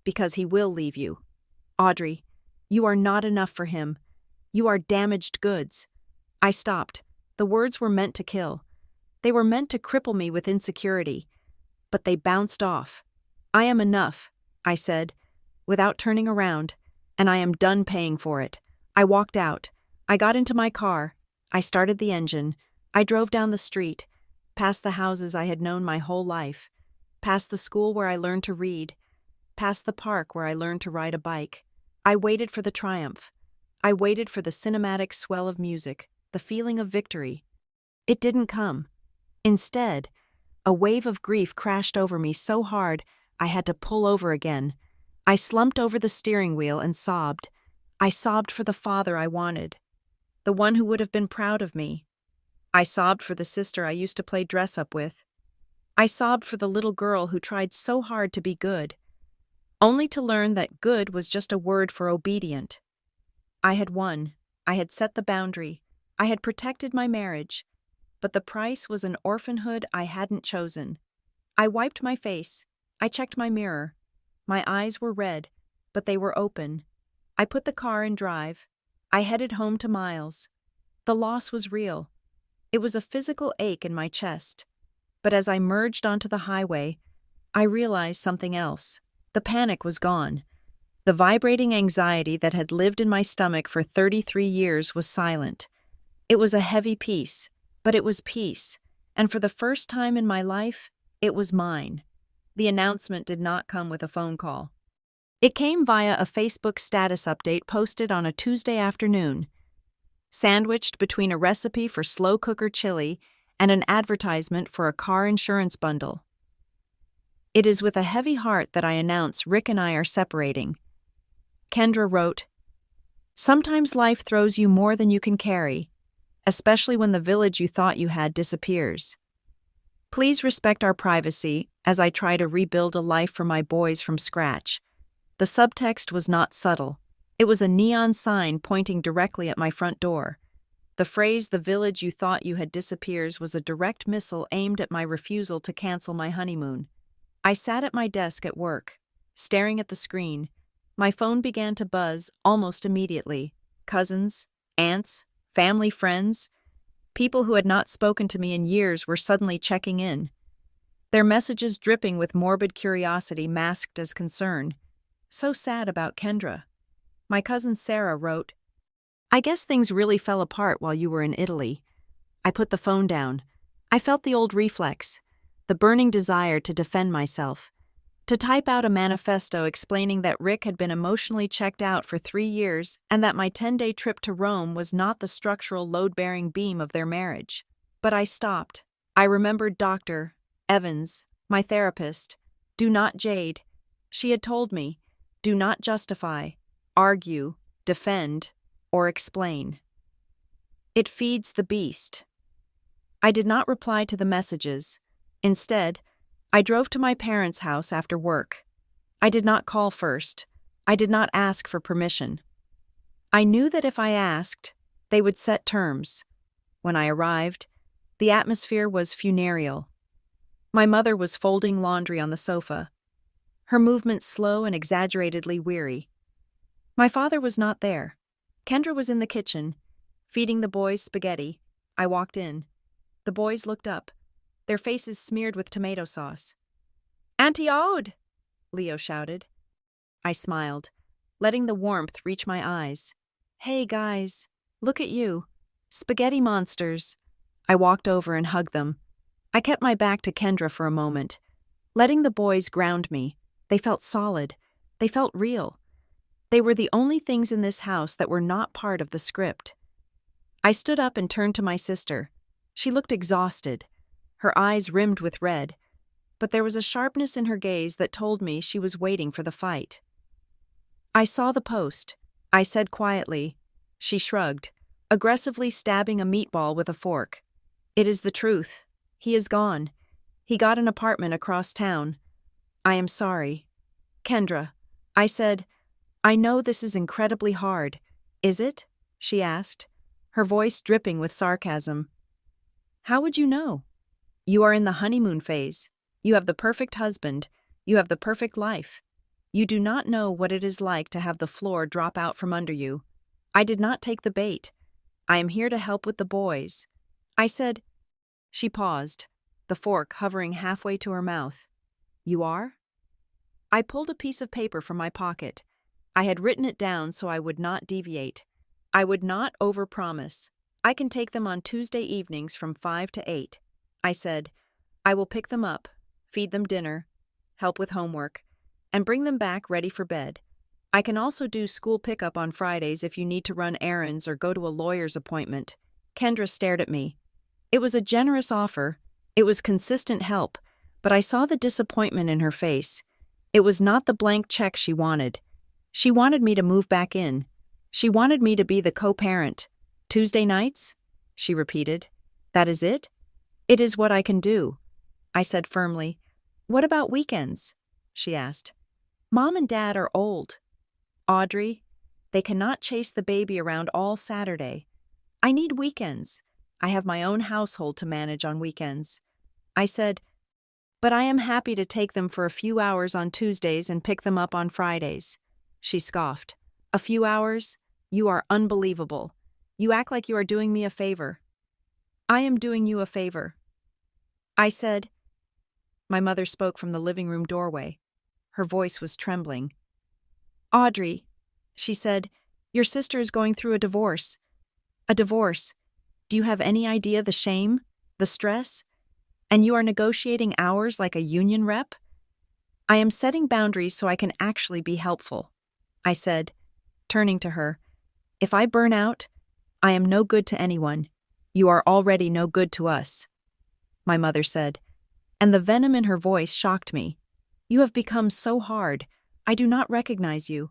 Because he will leave you. Audrey, you are not enough for him. You are damaged goods. I stopped. The words were meant to kill. They were meant to cripple me with insecurity. But they bounced off. I am enough, I said, without turning around, and I am done paying for it. I walked out. I got into my car. I started the engine. I drove down the street, past the houses I had known my whole life, past the school where I learned to read, past the park where I learned to ride a bike. I waited for the triumph. I waited for the cinematic swell of music, the feeling of victory. It didn't come. Instead, a wave of grief crashed over me so hard I had to pull over again. I slumped over the steering wheel and sobbed. I sobbed for the father I wanted, the one who would have been proud of me. I sobbed for the sister I used to play dress-up with. I sobbed for the little girl who tried so hard to be good, only to learn that good was just a word for obedient. I had won. I had set the boundary. I had protected my marriage. But the price was an orphanhood I hadn't chosen. I wiped my face. I checked my mirror. My eyes were red, but they were open. I put the car in drive. I headed home to Miles. The loss was real. It was a physical ache in my chest. But as I merged onto the highway, I realized something else. The panic was gone. The vibrating anxiety that had lived in my stomach for 33 years was silent. It was a heavy peace, but it was peace, and for the first time in my life, it was mine. The announcement did not come with a phone call. It came via a Facebook status update posted on a Tuesday afternoon, sandwiched between a recipe for slow cooker chili and an advertisement for a car insurance bundle. It is with a heavy heart that I announce Rick and I are separating. Kendra wrote, sometimes life throws you more than you can carry, especially when the village you thought you had disappears. Please respect our privacy as I try to rebuild a life for my boys from scratch. The subtext was not subtle. It was a neon sign pointing directly at my front door. The phrase, the village you thought you had disappears, was a direct missile aimed at my refusal to cancel my honeymoon. I sat at my desk at work, staring at the screen. My phone began to buzz almost immediately. Cousins, aunts, family friends, people who had not spoken to me in years were suddenly checking in. Their messages dripping with morbid curiosity masked as concern. So sad about Kendra. My cousin Sarah wrote, I guess things really fell apart while you were in Italy. I put the phone down. I felt the old reflex, the burning desire to defend myself, to type out a manifesto explaining that Rick had been emotionally checked out for 3 years and that my 10-day trip to Rome was not the structural load-bearing beam of their marriage. But I stopped. I remembered Dr. Evans, my therapist. Do not jade. She had told me, do not justify, argue, defend, or explain. It feeds the beast. I did not reply to the messages. Instead, I drove to my parents' house after work. I did not call first. I did not ask for permission. I knew that if I asked, they would set terms. When I arrived, the atmosphere was funereal. My mother was folding laundry on the sofa, her movements slow and exaggeratedly weary. My father was not there. Kendra was in the kitchen, feeding the boys spaghetti. I walked in. The boys looked up, their faces smeared with tomato sauce. Auntie Aude! Leo shouted. I smiled, letting the warmth reach my eyes. Hey guys, look at you. Spaghetti monsters. I walked over and hugged them. I kept my back to Kendra for a moment, letting the boys ground me. They felt solid. They felt real. They were the only things in this house that were not part of the script. I stood up and turned to my sister. She looked exhausted, her eyes rimmed with red, but there was a sharpness in her gaze that told me she was waiting for the fight. I saw the post. I said quietly. She shrugged, aggressively stabbing a meatball with a fork. It is the truth. He is gone. He got an apartment across town. I am sorry. Kendra, I said, I know this is incredibly hard. Is it? She asked, her voice dripping with sarcasm. How would you know? You are in the honeymoon phase. You have the perfect husband. You have the perfect life. You do not know what it is like to have the floor drop out from under you. I did not take the bait. I am here to help with the boys. I said. She paused, the fork hovering halfway to her mouth. You are? I pulled a piece of paper from my pocket. I had written it down so I would not deviate. I would not overpromise. I can take them on Tuesday evenings from 5 to 8. I said, I will pick them up, feed them dinner, help with homework, and bring them back ready for bed. I can also do school pickup on Fridays if you need to run errands or go to a lawyer's appointment. Kendra stared at me. It was a generous offer. It was consistent help, but I saw the disappointment in her face. It was not the blank check she wanted. She wanted me to move back in. She wanted me to be the co-parent. Tuesday nights? She repeated. That is it? It is what I can do. I said firmly. What about weekends? She asked. Mom and Dad are old. Audrey, they cannot chase the baby around all Saturday. I need weekends. I have my own household to manage on weekends. I said, but I am happy to take them for a few hours on Tuesdays and pick them up on Fridays. She scoffed. A few hours? You are unbelievable. You act like you are doing me a favor. I am doing you a favor. I said. My mother spoke from the living room doorway. Her voice was trembling. Audrey, she said, your sister is going through a divorce. A divorce. Do you have any idea the shame, the stress? And you are negotiating hours like a union rep? I am setting boundaries so I can actually be helpful. I said, turning to her. If I burn out, I am no good to anyone. You are already no good to us. My mother said, and the venom in her voice shocked me. You have become so hard. I do not recognize you.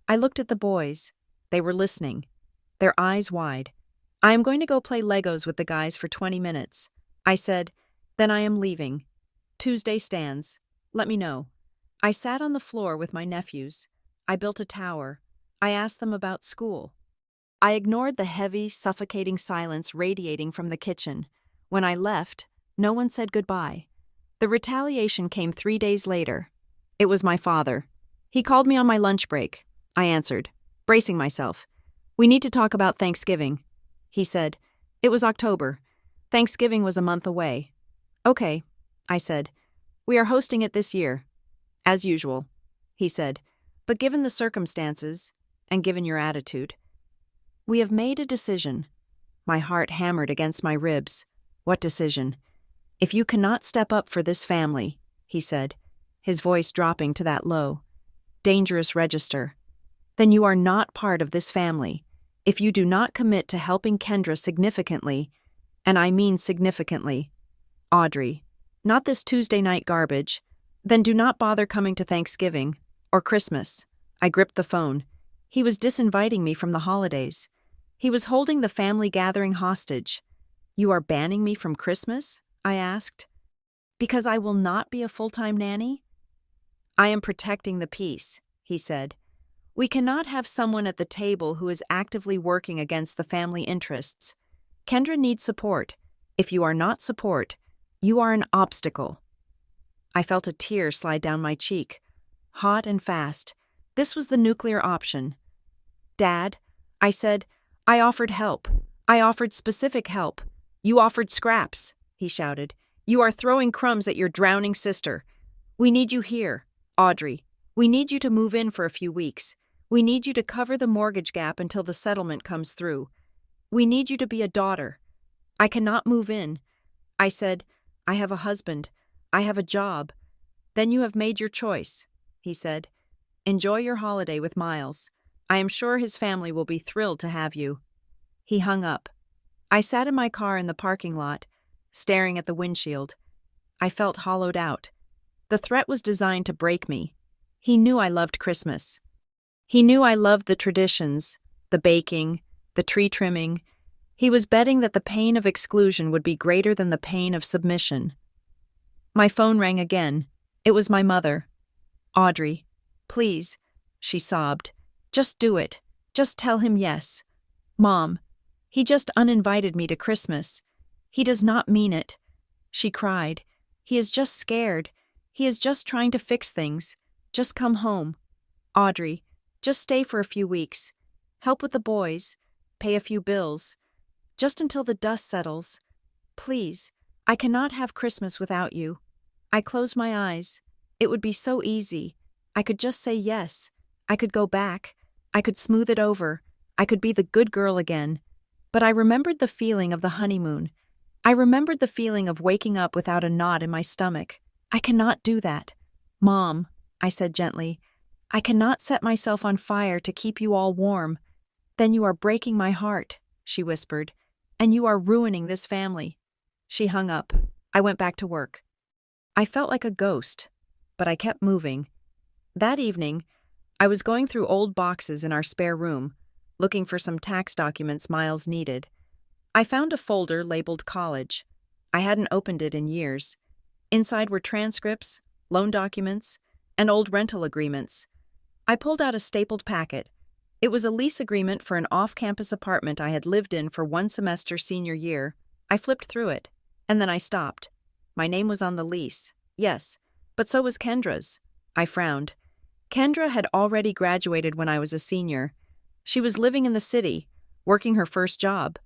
I looked at the boys. They were listening, their eyes wide. I am going to go play Legos with the guys for 20 minutes. I said, then I am leaving. Tuesday stands. Let me know. I sat on the floor with my nephews. I built a tower. I asked them about school. I ignored the heavy, suffocating silence radiating from the kitchen. When I left, no one said goodbye. The retaliation came 3 days later. It was my father. He called me on my lunch break. I answered, bracing myself. We need to talk about Thanksgiving. He said, it was October. Thanksgiving was a month away. Okay, I said. We are hosting it this year. As usual, he said. But given the circumstances, and given your attitude, we have made a decision. My heart hammered against my ribs. What decision? If you cannot step up for this family, he said, his voice dropping to that low, dangerous register, then you are not part of this family. If you do not commit to helping Kendra significantly, and I mean significantly, Audrey, not this Tuesday night garbage, then do not bother coming to Thanksgiving or Christmas. I gripped the phone. He was disinviting me from the holidays. He was holding the family gathering hostage. You are banning me from Christmas? I asked. Because I will not be a full-time nanny? I am protecting the peace, he said. We cannot have someone at the table who is actively working against the family interests. Kendra needs support. If you are not support, you are an obstacle. I felt a tear slide down my cheek, hot and fast. This was the nuclear option. Dad, I said, I offered help. I offered specific help. You offered scraps, he shouted. You are throwing crumbs at your drowning sister. We need you here, Audrey. We need you to move in for a few weeks. We need you to cover the mortgage gap until the settlement comes through. We need you to be a daughter. I cannot move in. I said, I have a husband. I have a job. Then you have made your choice, he said. Enjoy your holiday with Miles. I am sure his family will be thrilled to have you. He hung up. I sat in my car in the parking lot, staring at the windshield. I felt hollowed out. The threat was designed to break me. He knew I loved Christmas. He knew I loved the traditions, the baking, the tree trimming. He was betting that the pain of exclusion would be greater than the pain of submission. My phone rang again. It was my mother. Audrey, please, she sobbed. Just do it. Just tell him yes. Mom, he just uninvited me to Christmas. He does not mean it. She cried. He is just scared. He is just trying to fix things. Just come home. Audrey, just stay for a few weeks. Help with the boys. Pay a few bills. Just until the dust settles. Please, I cannot have Christmas without you. I close my eyes. It would be so easy. I could just say yes. I could go back. I could smooth it over. I could be the good girl again. But I remembered the feeling of the honeymoon. I remembered the feeling of waking up without a knot in my stomach. I cannot do that. Mom, I said gently, I cannot set myself on fire to keep you all warm. Then you are breaking my heart, she whispered, and you are ruining this family. She hung up. I went back to work. I felt like a ghost, but I kept moving. That evening, I was going through old boxes in our spare room, looking for some tax documents Miles needed. I found a folder labeled college. I hadn't opened it in years. Inside were transcripts, loan documents, and old rental agreements. I pulled out a stapled packet. It was a lease agreement for an off-campus apartment I had lived in for one semester senior year. I flipped through it, and then I stopped. My name was on the lease, yes, but so was Kendra's. I frowned. Kendra had already graduated when I was a senior. She was living in the city, working her first job.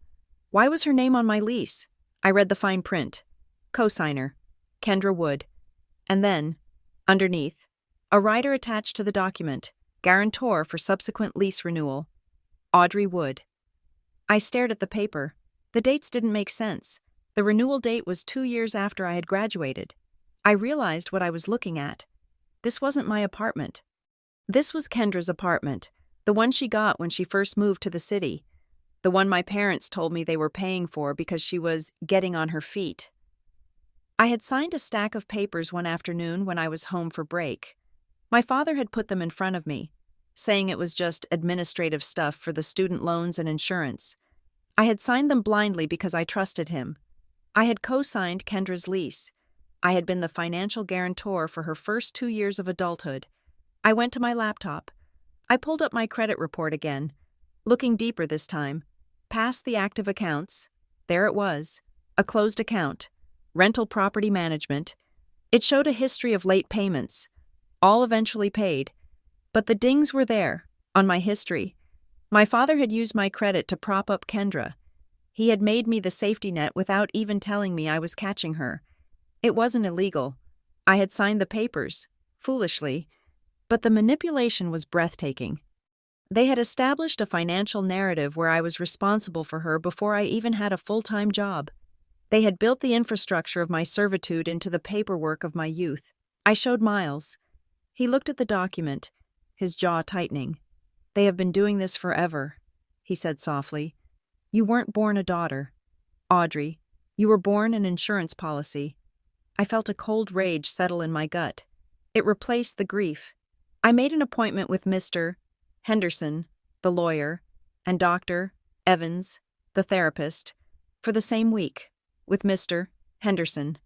Why was her name on my lease? I read the fine print. Co-signer, Kendra Wood. And then, underneath, a rider attached to the document, guarantor for subsequent lease renewal. Audrey Wood. I stared at the paper. The dates didn't make sense. The renewal date was 2 years after I had graduated. I realized what I was looking at. This wasn't my apartment. This was Kendra's apartment, the one she got when she first moved to the city, the one my parents told me they were paying for because she was getting on her feet. I had signed a stack of papers one afternoon when I was home for break. My father had put them in front of me, saying it was just administrative stuff for the student loans and insurance. I had signed them blindly because I trusted him. I had co-signed Kendra's lease. I had been the financial guarantor for her first 2 years of adulthood. I went to my laptop. I pulled up my credit report again, looking deeper this time. Past the active accounts, there it was, a closed account, rental property management. It showed a history of late payments, all eventually paid. But the dings were there, on my history. My father had used my credit to prop up Kendra. He had made me the safety net without even telling me I was catching her. It wasn't illegal. I had signed the papers, foolishly, but the manipulation was breathtaking. They had established a financial narrative where I was responsible for her before I even had a full-time job. They had built the infrastructure of my servitude into the paperwork of my youth. I showed Miles. He looked at the document, his jaw tightening. "They have been doing this forever," he said softly. "You weren't born a daughter, Audrey. You were born an insurance policy." I felt a cold rage settle in my gut. It replaced the grief. I made an appointment with Mr. Henderson, the lawyer, and Dr. Evans, the therapist, for the same week, with Mr. Henderson.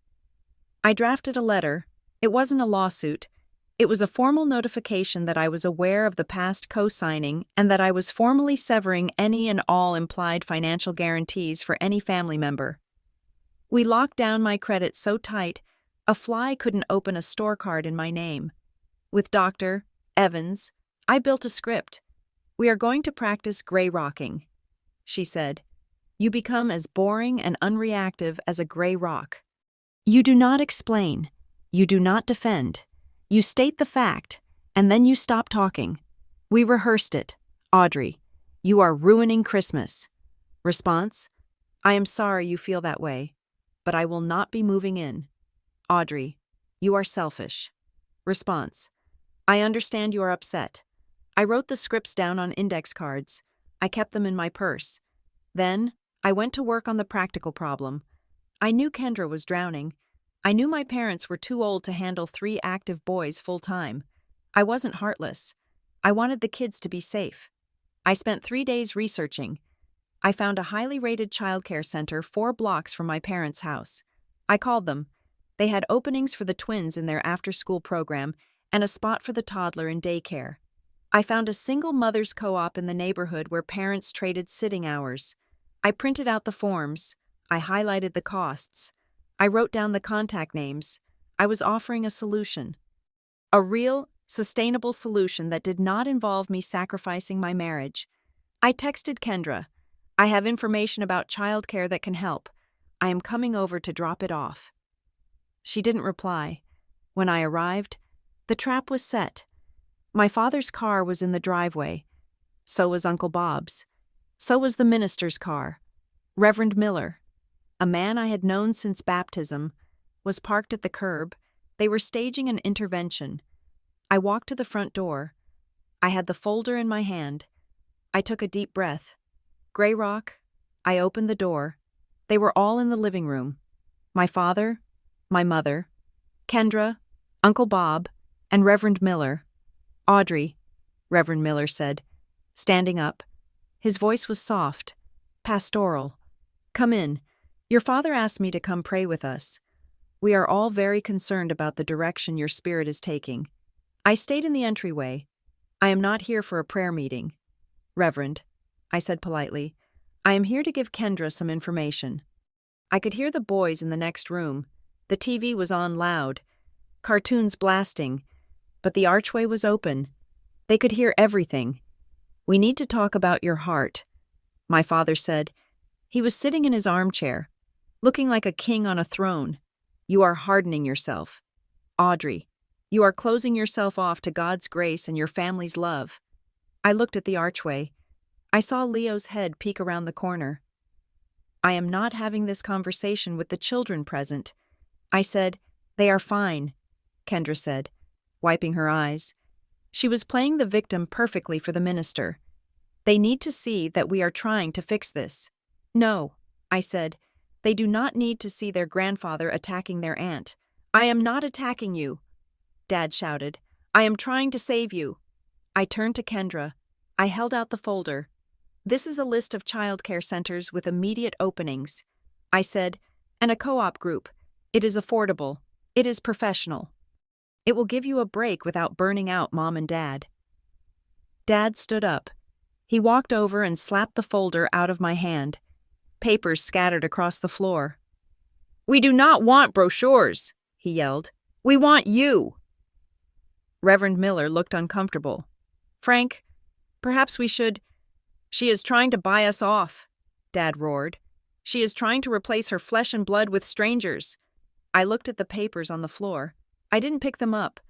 I drafted a letter. It wasn't a lawsuit. It was a formal notification that I was aware of the past co-signing and that I was formally severing any and all implied financial guarantees for any family member. We locked down my credit so tight, a fly couldn't open a store card in my name. With Dr. Evans, I built a script. "We are going to practice gray rocking," she said. "You become as boring and unreactive as a gray rock. You do not explain. You do not defend. You state the fact, and then you stop talking. We rehearsed it. Audrey, you are ruining Christmas." Response: "I am sorry you feel that way, but I will not be moving in." Audrey, you are selfish. Response: "I understand you are upset." I wrote the scripts down on index cards. I kept them in my purse. Then, I went to work on the practical problem. I knew Kendra was drowning. I knew my parents were too old to handle 3 active boys full-time. I wasn't heartless. I wanted the kids to be safe. I spent 3 days researching. I found a highly rated childcare center 4 blocks from my parents' house. I called them. They had openings for the twins in their after-school program and a spot for the toddler in daycare. I found a single mother's co-op in the neighborhood where parents traded sitting hours. I printed out the forms. I highlighted the costs. I wrote down the contact names. I was offering a solution. A real, sustainable solution that did not involve me sacrificing my marriage. I texted Kendra. I have information about childcare that can help. I am coming over to drop it off. She didn't reply. When I arrived, the trap was set. My father's car was in the driveway. So was Uncle Bob's. So was the minister's car. Reverend Miller, a man I had known since baptism, was parked at the curb. They were staging an intervention. I walked to the front door. I had the folder in my hand. I took a deep breath. Gray Rock. I opened the door. They were all in the living room. My father, my mother, Kendra, Uncle Bob, and Reverend Miller. Audrey, Reverend Miller said, standing up. His voice was soft, pastoral. Come in. Your father asked me to come pray with us. We are all very concerned about the direction your spirit is taking. I stayed in the entryway. I am not here for a prayer meeting. Reverend, I said politely, I am here to give Kendra some information. I could hear the boys in the next room. The TV was on loud, cartoons blasting, but the archway was open. They could hear everything. We need to talk about your heart, my father said. He was sitting in his armchair, looking like a king on a throne. You are hardening yourself. Audrey, you are closing yourself off to God's grace and your family's love. I looked at the archway. I saw Leo's head peek around the corner. I am not having this conversation with the children present. I said, they are fine, Kendra said, wiping her eyes. She was playing the victim perfectly for the minister. They need to see that we are trying to fix this. No, I said, they do not need to see their grandfather attacking their aunt. I am not attacking you, Dad shouted. I am trying to save you. I turned to Kendra. I held out the folder. This is a list of childcare centers with immediate openings. I said, and a co-op group. It is affordable. It is professional. It will give you a break without burning out Mom and Dad. Dad stood up. He walked over and slapped the folder out of my hand. Papers scattered across the floor. We do not want brochures, he yelled. We want you. Reverend Miller looked uncomfortable. Frank, perhaps we should... She is trying to buy us off, Dad roared. She is trying to replace her flesh and blood with strangers. I looked at the papers on the floor. I didn't pick them up.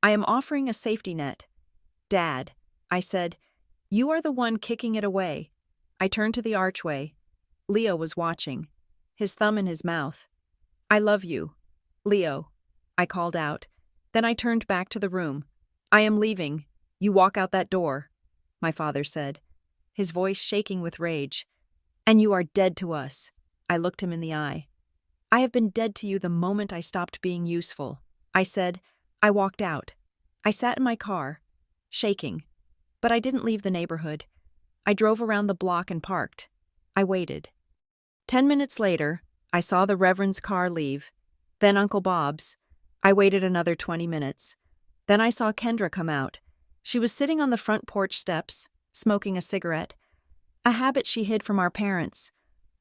I am offering a safety net. Dad, I said, you are the one kicking it away. I turned to the archway. Leo was watching, his thumb in his mouth. I love you, Leo, I called out. Then I turned back to the room. I am leaving. You walk out that door, my father said, his voice shaking with rage. And you are dead to us. I looked him in the eye. I have been dead to you the moment I stopped being useful. I said. I walked out. I sat in my car, shaking. But I didn't leave the neighborhood. I drove around the block and parked. I waited. 10 minutes later, I saw the Reverend's car leave. Then Uncle Bob's. I waited another 20 minutes. Then I saw Kendra come out. She was sitting on the front porch steps, smoking a cigarette, a habit she hid from our parents.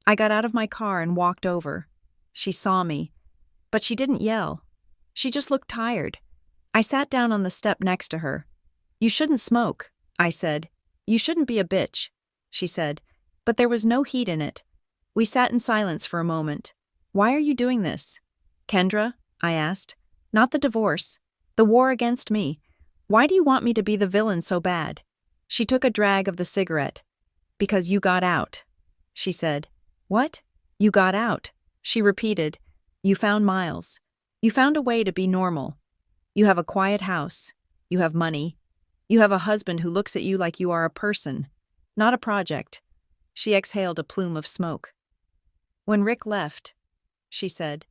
I got out of my car and walked over. She saw me, but she didn't yell. She just looked tired. I sat down on the step next to her. You shouldn't smoke, I said. You shouldn't be a bitch, she said, but there was no heat in it. We sat in silence for a moment. Why are you doing this? Kendra, I asked. Not the divorce. The war against me. Why do you want me to be the villain so bad? She took a drag of the cigarette. Because you got out, she said. What? You got out, she repeated. You found Miles. You found a way to be normal. You have a quiet house. You have money. You have a husband who looks at you like you are a person, not a project. She exhaled a plume of smoke. When Rick left, she said,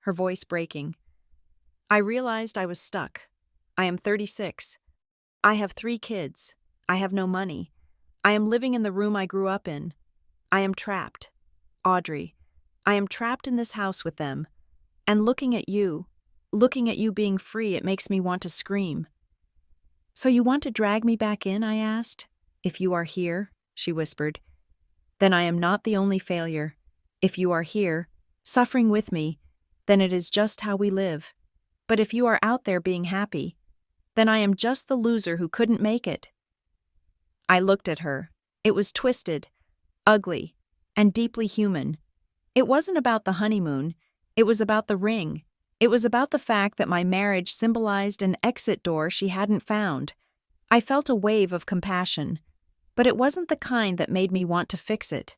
her voice breaking, I realized I was stuck. I am 36. I have 3 kids. I have no money. I am living in the room I grew up in. I am trapped. Audrey, I am trapped in this house with them. And looking at you being free, it makes me want to scream. So you want to drag me back in? I asked. If you are here, she whispered, then I am not the only failure. If you are here, suffering with me, then it is just how we live. But if you are out there being happy, then I am just the loser who couldn't make it. I looked at her. It was twisted, ugly, and deeply human. It wasn't about the honeymoon. It was about the ring. It was about the fact that my marriage symbolized an exit door she hadn't found. I felt a wave of compassion, but it wasn't the kind that made me want to fix it.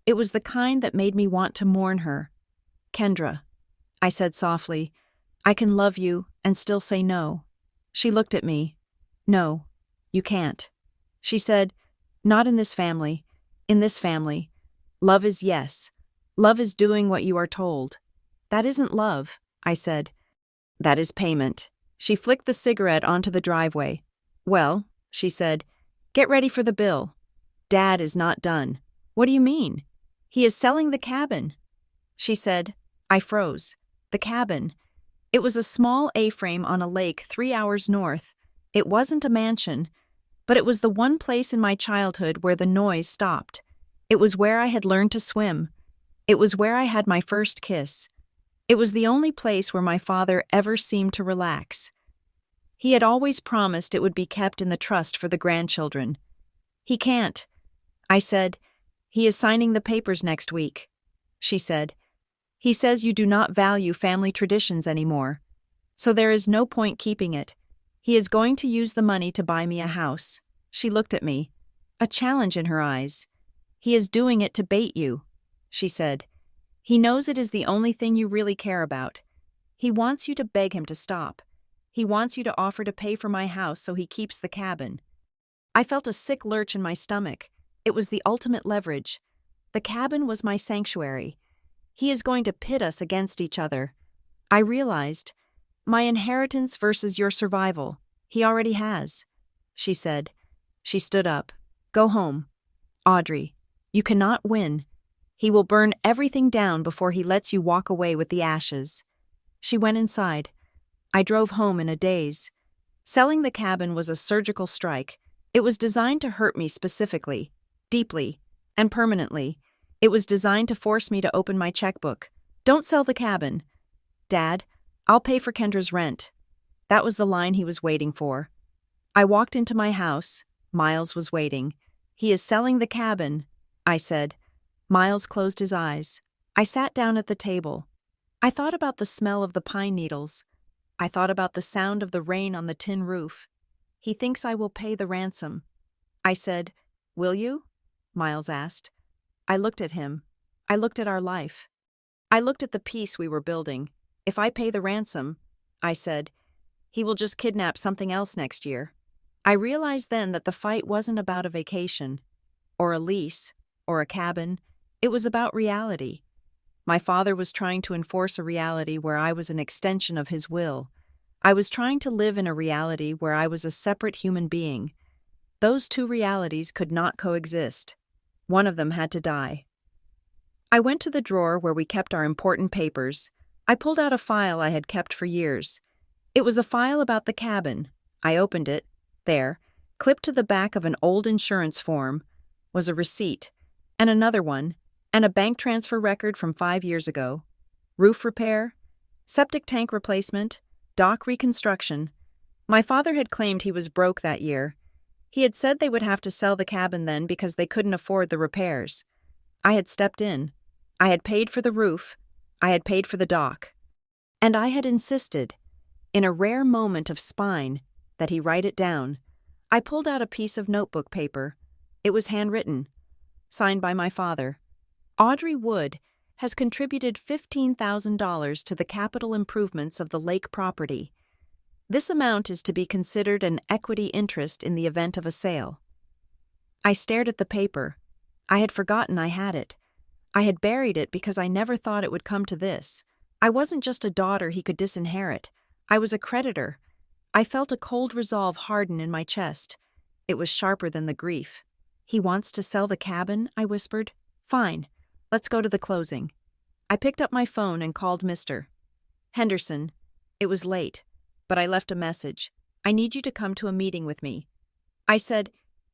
It was the kind that made me want to mourn her. Kendra, I said softly, I can love you and still say no. She looked at me. No, you can't. She said, not in this family. In this family, love is yes. Love is doing what you are told. That isn't love, I said. That is payment. She flicked the cigarette onto the driveway. Well, she said, get ready for the bill. Dad is not done. What do you mean? He is selling the cabin. She said. I froze. The cabin. It was a small A-frame on a lake 3 hours north. It wasn't a mansion, but it was the one place in my childhood where the noise stopped. It was where I had learned to swim. It was where I had my first kiss. It was the only place where my father ever seemed to relax. He had always promised it would be kept in the trust for the grandchildren. He can't. I said, he is signing the papers next week. She said, he says you do not value family traditions anymore, so there is no point keeping it. He is going to use the money to buy me a house. She looked at me, a challenge in her eyes. He is doing it to bait you, she said. He knows it is the only thing you really care about. He wants you to beg him to stop. He wants you to offer to pay for my house so he keeps the cabin. I felt a sick lurch in my stomach. It was the ultimate leverage. The cabin was my sanctuary. He is going to pit us against each other. I realized, my inheritance versus your survival. He already has, she said. She stood up. Go home. Audrey, you cannot win. He will burn everything down before he lets you walk away with the ashes. She went inside. I drove home in a daze. Selling the cabin was a surgical strike. It was designed to hurt me specifically, deeply, and permanently. It was designed to force me to open my checkbook. Don't sell the cabin. Dad, I'll pay for Kendra's rent. That was the line he was waiting for. I walked into my house. Miles was waiting. He is selling the cabin, I said. Miles closed his eyes. I sat down at the table. I thought about the smell of the pine needles. I thought about the sound of the rain on the tin roof. He thinks I will pay the ransom. I said, will you? Miles asked. I looked at him. I looked at our life. I looked at the peace we were building. If I pay the ransom, I said, he will just kidnap something else next year. I realized then that the fight wasn't about a vacation, or a lease, or a cabin. It was about reality. My father was trying to enforce a reality where I was an extension of his will. I was trying to live in a reality where I was a separate human being. Those two realities could not coexist. One of them had to die. I went to the drawer where we kept our important papers. I pulled out a file I had kept for years. It was a file about the cabin. I opened it. There, clipped to the back of an old insurance form, was a receipt, and another one, and a bank transfer record from 5 years ago. Roof repair, septic tank replacement, dock reconstruction. My father had claimed he was broke that year. He had said they would have to sell the cabin then because they couldn't afford the repairs. I had stepped in. I had paid for the roof. I had paid for the dock. And I had insisted, in a rare moment of spine, that he write it down. I pulled out a piece of notebook paper. It was handwritten, signed by my father. Audrey Wood has contributed $15,000 to the capital improvements of the lake property. This amount is to be considered an equity interest in the event of a sale. I stared at the paper. I had forgotten I had it. I had buried it because I never thought it would come to this. I wasn't just a daughter he could disinherit. I was a creditor. I felt a cold resolve harden in my chest. It was sharper than the grief. He wants to sell the cabin, I whispered. Fine. Let's go to the closing. I picked up my phone and called Mr. Henderson. It was late, but I left a message. I need you to come to a meeting with me. I said,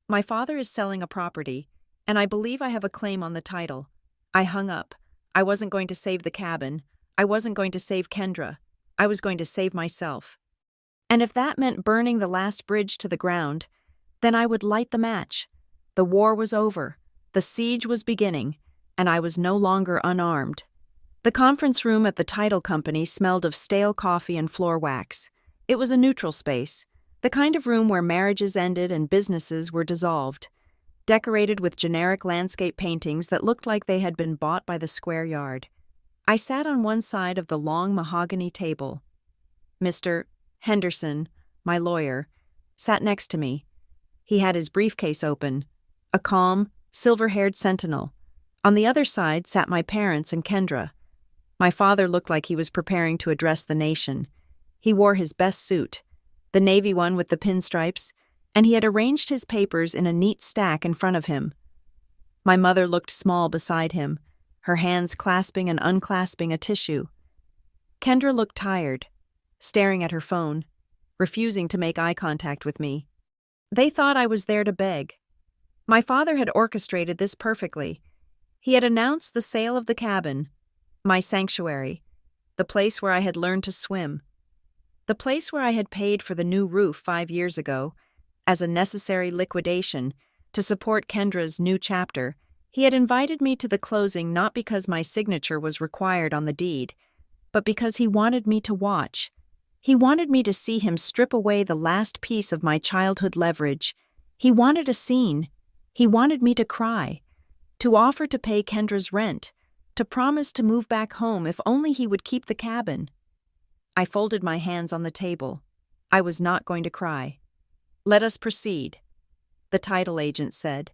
my father is selling a property, and I believe I have a claim on the title. I hung up. I wasn't going to save the cabin. I wasn't going to save Kendra. I was going to save myself. And if that meant burning the last bridge to the ground, then I would light the match. The war was over. The siege was beginning, and I was no longer unarmed. The conference room at the title company smelled of stale coffee and floor wax. It was a neutral space, the kind of room where marriages ended and businesses were dissolved, decorated with generic landscape paintings that looked like they had been bought by the square yard. I sat on one side of the long mahogany table. Mr. Henderson, my lawyer, sat next to me. He had his briefcase open, a calm, silver-haired sentinel. On the other side sat my parents and Kendra. My father looked like he was preparing to address the nation. He wore his best suit, the navy one with the pinstripes, and he had arranged his papers in a neat stack in front of him. My mother looked small beside him, her hands clasping and unclasping a tissue. Kendra looked tired, staring at her phone, refusing to make eye contact with me. They thought I was there to beg. My father had orchestrated this perfectly. He had announced the sale of the cabin, my sanctuary, the place where I had learned to swim, the place where I had paid for the new roof 5 years ago, as a necessary liquidation to support Kendra's new chapter. He had invited me to the closing not because my signature was required on the deed, but because he wanted me to watch. He wanted me to see him strip away the last piece of my childhood leverage. He wanted a scene. He wanted me to cry, to offer to pay Kendra's rent, to promise to move back home if only he would keep the cabin. I folded my hands on the table. I was not going to cry. Let us proceed, the title agent said.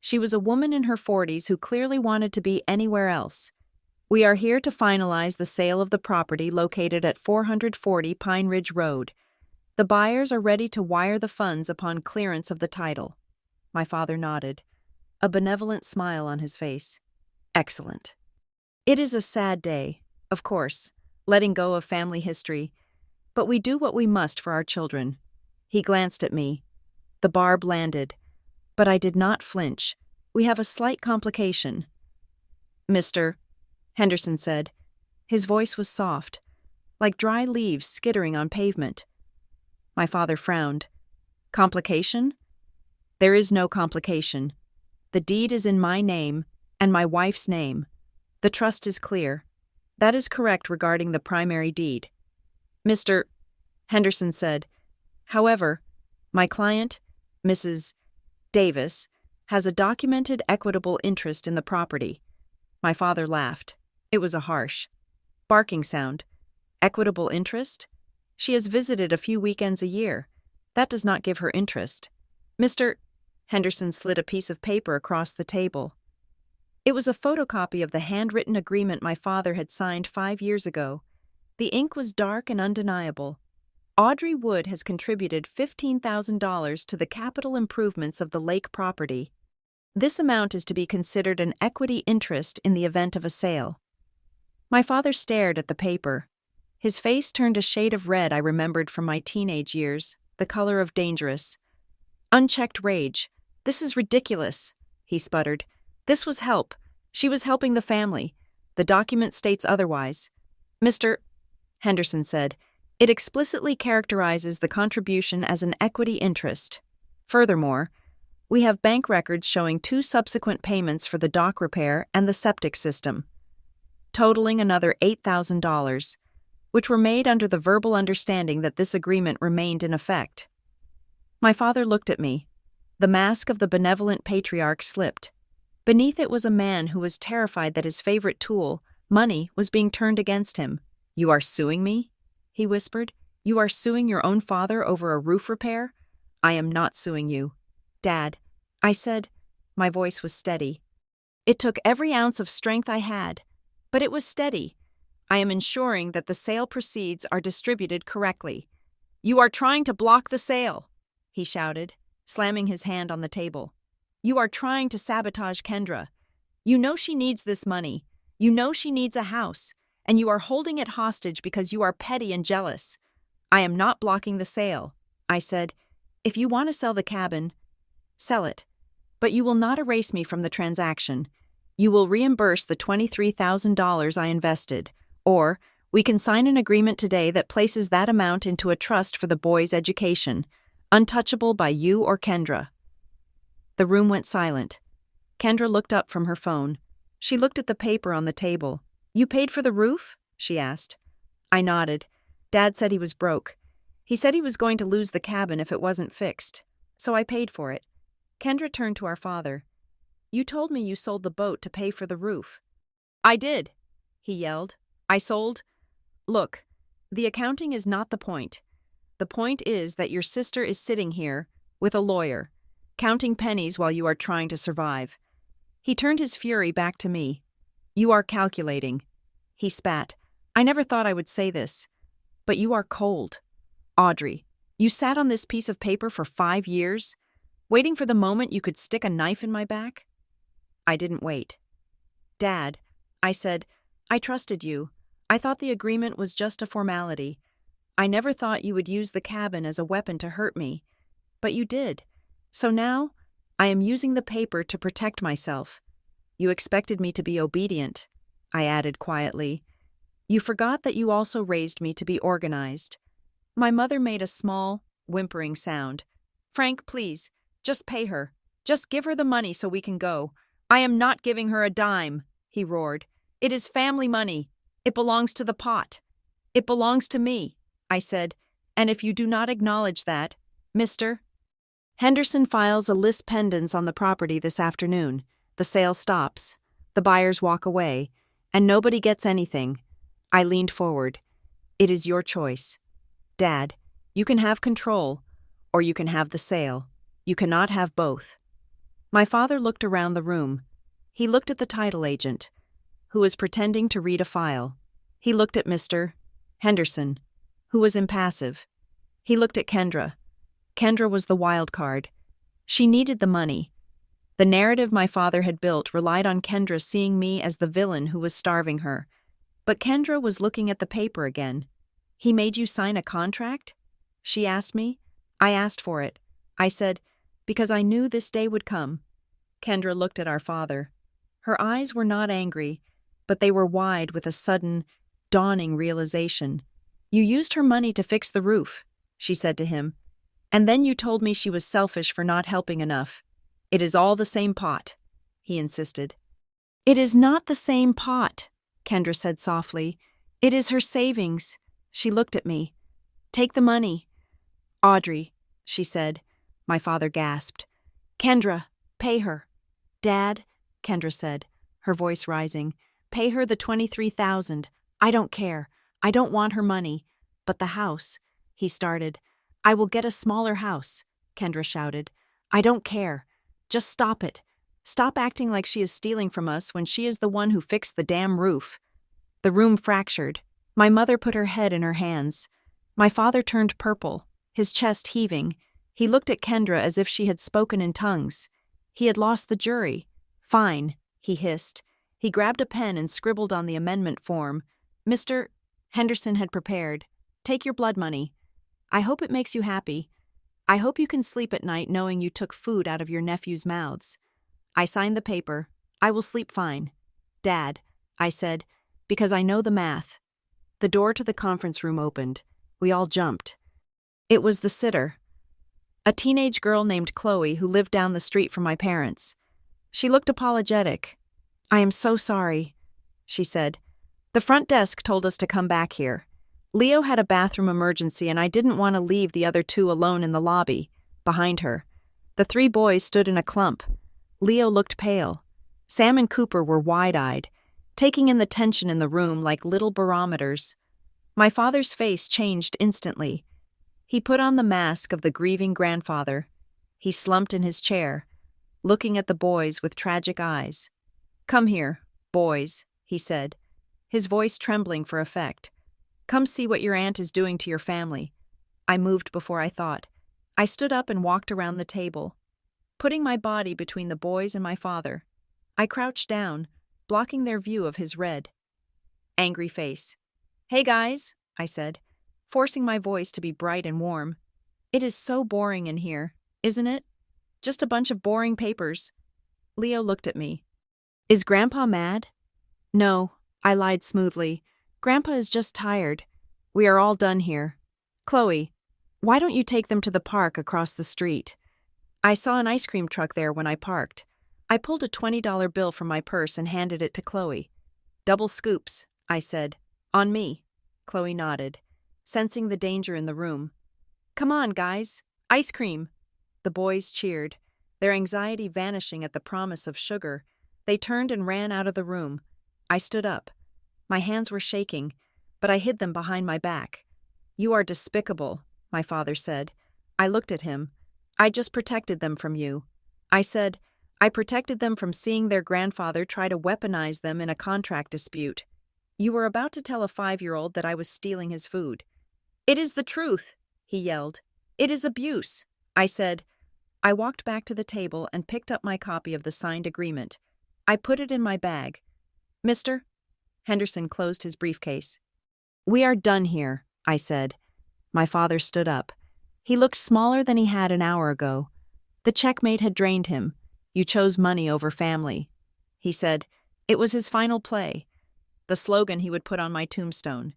She was a woman in her 40s who clearly wanted to be anywhere else. We are here to finalize the sale of the property located at 440 Pine Ridge Road. The buyers are ready to wire the funds upon clearance of the title. My father nodded, a benevolent smile on his face. Excellent. It is a sad day, of course, letting go of family history, but we do what we must for our children. He glanced at me. The barb landed, but I did not flinch. We have a slight complication. Mr. Henderson said. His voice was soft, like dry leaves skittering on pavement. My father frowned. Complication? There is no complication. The deed is in my name and my wife's name. The trust is clear. That is correct regarding the primary deed. Mr. Henderson said. However, my client, Mrs. Davis, has a documented equitable interest in the property. My father laughed. It was a harsh, barking sound. Equitable interest? She has visited a few weekends a year. That does not give her interest. Mr. Henderson slid a piece of paper across the table. It was a photocopy of the handwritten agreement my father had signed 5 years ago. The ink was dark and undeniable. Audrey Wood has contributed $15,000 to the capital improvements of the lake property. This amount is to be considered an equity interest in the event of a sale. My father stared at the paper. His face turned a shade of red I remembered from my teenage years, the color of dangerous. Unchecked rage. This is ridiculous, he sputtered. This was help. She was helping the family. The document states otherwise. Mr. Henderson said, it explicitly characterizes the contribution as an equity interest. Furthermore, we have bank records showing 2 subsequent payments for the dock repair and the septic system, totaling another $8,000, which were made under the verbal understanding that this agreement remained in effect. My father looked at me. The mask of the benevolent patriarch slipped. Beneath it was a man who was terrified that his favorite tool, money, was being turned against him. You are suing me? He whispered. You are suing your own father over a roof repair? I am not suing you. Dad, I said. My voice was steady. It took every ounce of strength I had, but it was steady. I am ensuring that the sale proceeds are distributed correctly. You are trying to block the sale, he shouted, slamming his hand on the table. You are trying to sabotage Kendra. You know she needs this money. You know she needs a house, and you are holding it hostage because you are petty and jealous. I am not blocking the sale. I said. If you want to sell the cabin, sell it. But you will not erase me from the transaction. You will reimburse the $23,000 I invested, or we can sign an agreement today that places that amount into a trust for the boys' education, untouchable by you or Kendra. The room went silent. Kendra looked up from her phone. She looked at the paper on the table. You paid for the roof? She asked. I nodded. Dad said he was broke. He said he was going to lose the cabin if it wasn't fixed. So I paid for it. Kendra turned to our father. You told me you sold the boat to pay for the roof. I did, he yelled. I sold. Look, the accounting is not the point. The point is that your sister is sitting here, with a lawyer, counting pennies while you are trying to survive. He turned his fury back to me. You are calculating. He spat. I never thought I would say this. But you are cold. Audrey, you sat on this piece of paper for 5 years, waiting for the moment you could stick a knife in my back? I didn't wait. Dad, I said, I trusted you. I thought the agreement was just a formality. I never thought you would use the cabin as a weapon to hurt me. But you did. So now, I am using the paper to protect myself. You expected me to be obedient, I added quietly. You forgot that you also raised me to be organized. My mother made a small, whimpering sound. Frank, please, just pay her. Just give her the money so we can go. I am not giving her a dime, he roared. It is family money. It belongs to the pot. It belongs to me, I said, and if you do not acknowledge that, Mr. Henderson files a lis pendens on the property this afternoon. The sale stops. The buyers walk away, and nobody gets anything. I leaned forward. It is your choice. Dad, you can have control, or you can have the sale. You cannot have both. My father looked around the room. He looked at the title agent, who was pretending to read a file. He looked at Mr. Henderson, who was impassive. He looked at Kendra. Kendra was the wild card. She needed the money. The narrative my father had built relied on Kendra seeing me as the villain who was starving her. But Kendra was looking at the paper again. He made you sign a contract? She asked me. I asked for it. I said, because I knew this day would come. Kendra looked at our father. Her eyes were not angry, but they were wide with a sudden, dawning realization. You used her money to fix the roof, she said to him. And then you told me she was selfish for not helping enough. It is all the same pot, he insisted. It is not the same pot, Kendra said softly. It is her savings. She looked at me. Take the money. Audrey, she said. My father gasped. Kendra, pay her. Dad, Kendra said, her voice rising. Pay her the $23,000. I don't care. I don't want her money. But the house, he started. I will get a smaller house, Kendra shouted. I don't care. Just stop it. Stop acting like she is stealing from us when she is the one who fixed the damn roof. The room fractured. My mother put her head in her hands. My father turned purple, his chest heaving. He looked at Kendra as if she had spoken in tongues. He had lost the jury. Fine, he hissed. He grabbed a pen and scribbled on the amendment form. Mr. Henderson had prepared. Take your blood money. I hope it makes you happy. I hope you can sleep at night knowing you took food out of your nephews' mouths. I signed the paper. I will sleep fine. Dad, I said, because I know the math. The door to the conference room opened. We all jumped. It was the sitter, a teenage girl named Chloe who lived down the street from my parents. She looked apologetic. I am so sorry, she said. The front desk told us to come back here. Leo had a bathroom emergency and I didn't want to leave the other two alone in the lobby, behind her. The 3 boys stood in a clump. Leo looked pale. Sam and Cooper were wide-eyed, taking in the tension in the room like little barometers. My father's face changed instantly. He put on the mask of the grieving grandfather. He slumped in his chair, looking at the boys with tragic eyes. Come here, boys, he said, his voice trembling for effect. Come see what your aunt is doing to your family. I moved before I thought. I stood up and walked around the table, putting my body between the boys and my father. I crouched down, blocking their view of his red, angry face. Hey guys, I said, forcing my voice to be bright and warm. It is so boring in here, isn't it? Just a bunch of boring papers. Leo looked at me. Is Grandpa mad? No, I lied smoothly. Grandpa is just tired. We are all done here. Chloe, why don't you take them to the park across the street? I saw an ice cream truck there when I parked. I pulled a $20 bill from my purse and handed it to Chloe. Double scoops, I said. On me. Chloe nodded, sensing the danger in the room. Come on, guys. Ice cream. The boys cheered, their anxiety vanishing at the promise of sugar. They turned and ran out of the room. I stood up. My hands were shaking, but I hid them behind my back. You are despicable, my father said. I looked at him. I just protected them from you. I said, I protected them from seeing their grandfather try to weaponize them in a contract dispute. You were about to tell a 5-year-old that I was stealing his food. It is the truth, he yelled. It is abuse. I said. I walked back to the table and picked up my copy of the signed agreement. I put it in my bag. Mister? Henderson closed his briefcase. We are done here, I said. My father stood up. He looked smaller than he had an hour ago. The checkmate had drained him. You chose money over family. He said. It was his final play. The slogan he would put on my tombstone.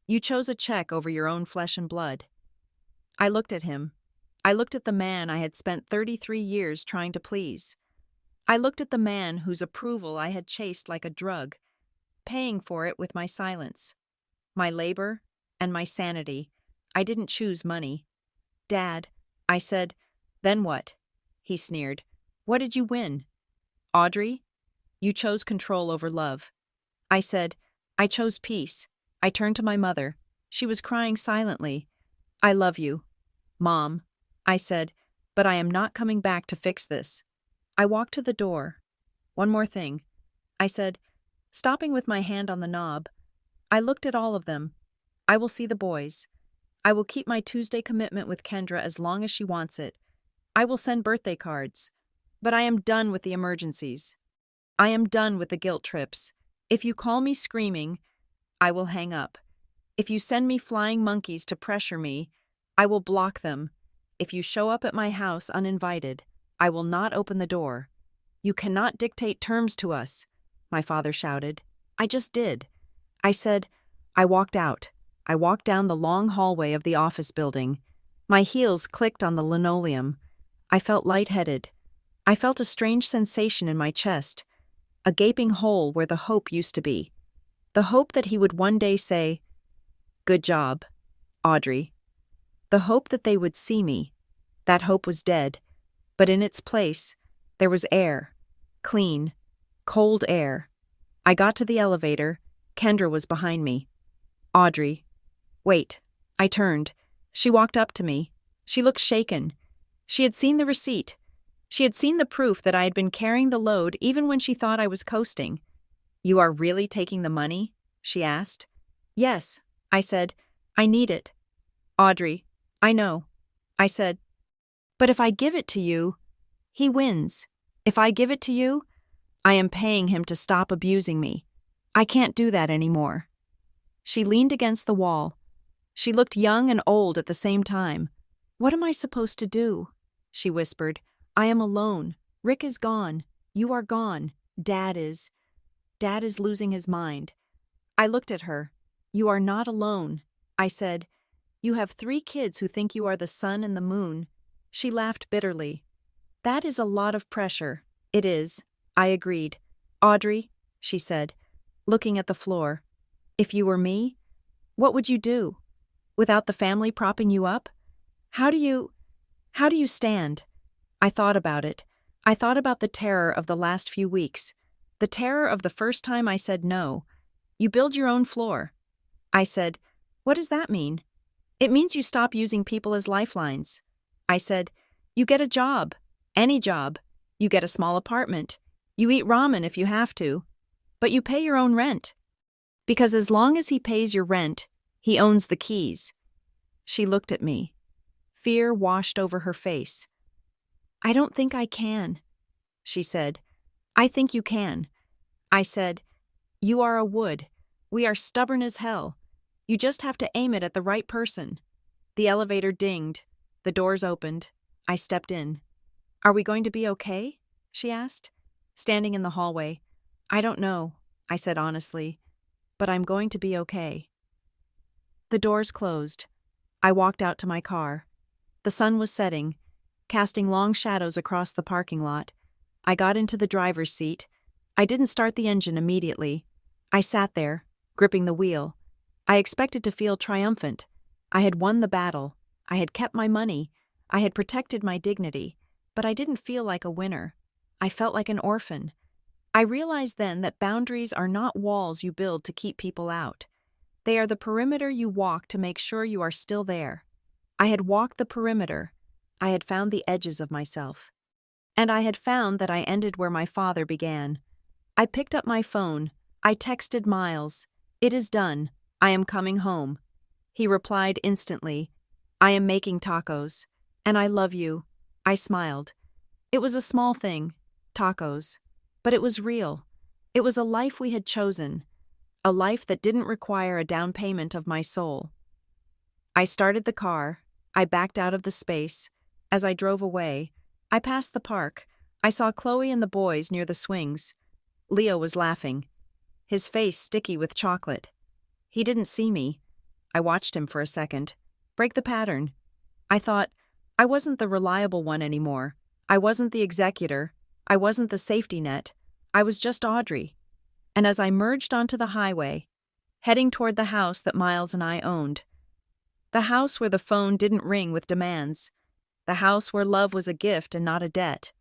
You chose a check over your own flesh and blood. I looked at him. I looked at the man I had spent 33 years trying to please. I looked at the man whose approval I had chased like a drug, paying for it with my silence, my labor, and my sanity. I didn't choose money. Dad, I said, then what? He sneered. What did you win? Audrey, you chose control over love. I said, I chose peace. I turned to my mother. She was crying silently. I love you, Mom, I said, but I am not coming back to fix this. I walked to the door. One more thing, I said, stopping with my hand on the knob. I looked at all of them. I will see the boys. I will keep my Tuesday commitment with Kendra as long as she wants it. I will send birthday cards. But I am done with the emergencies. I am done with the guilt trips. If you call me screaming, I will hang up. If you send me flying monkeys to pressure me, I will block them. If you show up at my house uninvited, I will not open the door. You cannot dictate terms to us, my father shouted. I just did. I said, I walked out. I walked down the long hallway of the office building. My heels clicked on the linoleum. I felt lightheaded. I felt a strange sensation in my chest, a gaping hole where the hope used to be. The hope that he would one day say, Good job, Audrey. The hope that they would see me. That hope was dead, but in its place, there was air. Clean, cold air. I got to the elevator. Kendra was behind me. Audrey. Wait. I turned. She walked up to me. She looked shaken. She had seen the receipt. She had seen the proof that I had been carrying the load even when she thought I was coasting. You are really taking the money? She asked. Yes, I said. I need it. Audrey, I know. I said. But if I give it to you, he wins. If I give it to you, I am paying him to stop abusing me. I can't do that anymore. She leaned against the wall. She looked young and old at the same time. What am I supposed to do? She whispered. I am alone. Rick is gone. You are gone. Dad is losing his mind. I looked at her. You are not alone. I said, You have 3 kids who think you are the sun and the moon. She laughed bitterly. That is a lot of pressure. It is. I agreed. Audrey, she said, looking at the floor. If you were me, what would you do? Without the family propping you up? How do you stand? I thought about it. I thought about the terror of the last few weeks. The terror of the first time I said no. You build your own floor. I said, What does that mean? It means you stop using people as lifelines. I said, You get a job. Any job. You get a small apartment. You eat ramen if you have to. But you pay your own rent. Because as long as he pays your rent, he owns the keys. She looked at me. Fear washed over her face. I don't think I can, she said. I think you can. I said, You are a wood. We are stubborn as hell. You just have to aim it at the right person. The elevator dinged. The doors opened. I stepped in. "Are we going to be okay?" she asked, standing in the hallway. "I don't know," I said honestly, "but I'm going to be okay." The doors closed. I walked out to my car. The sun was setting, casting long shadows across the parking lot. I got into the driver's seat. I didn't start the engine immediately. I sat there, gripping the wheel. I expected to feel triumphant. I had won the battle. I had kept my money. I had protected my dignity. But I didn't feel like a winner. I felt like an orphan. I realized then that boundaries are not walls you build to keep people out. They are the perimeter you walk to make sure you are still there. I had walked the perimeter. I had found the edges of myself. And I had found that I ended where my father began. I picked up my phone. I texted Miles. "It is done. I am coming home." He replied instantly, "I am making tacos. And I love you." I smiled. It was a small thing, tacos. But it was real. It was a life we had chosen. A life that didn't require a down payment of my soul. I started the car. I backed out of the space. As I drove away, I passed the park. I saw Chloe and the boys near the swings. Leo was laughing, his face sticky with chocolate. He didn't see me. I watched him for a second. Break the pattern. I thought, I wasn't the reliable one anymore. I wasn't the executor. I wasn't the safety net. I was just Audrey. And as I merged onto the highway, heading toward the house that Miles and I owned, the house where the phone didn't ring with demands, the house where love was a gift and not a debt,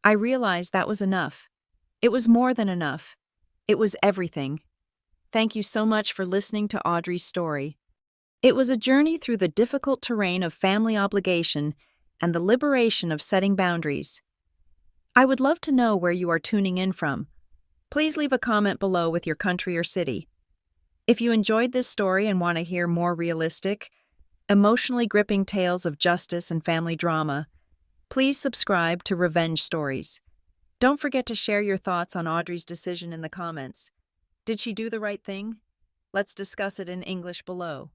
I realized that was enough. It was more than enough. It was everything. Thank you so much for listening to Audrey's story. It was a journey through the difficult terrain of family obligation and the liberation of setting boundaries. I would love to know where you are tuning in from. Please leave a comment below with your country or city. If you enjoyed this story and want to hear more realistic, emotionally gripping tales of justice and family drama, please subscribe to Revenge Stories. Don't forget to share your thoughts on Audrey's decision in the comments. Did she do the right thing? Let's discuss it in English below.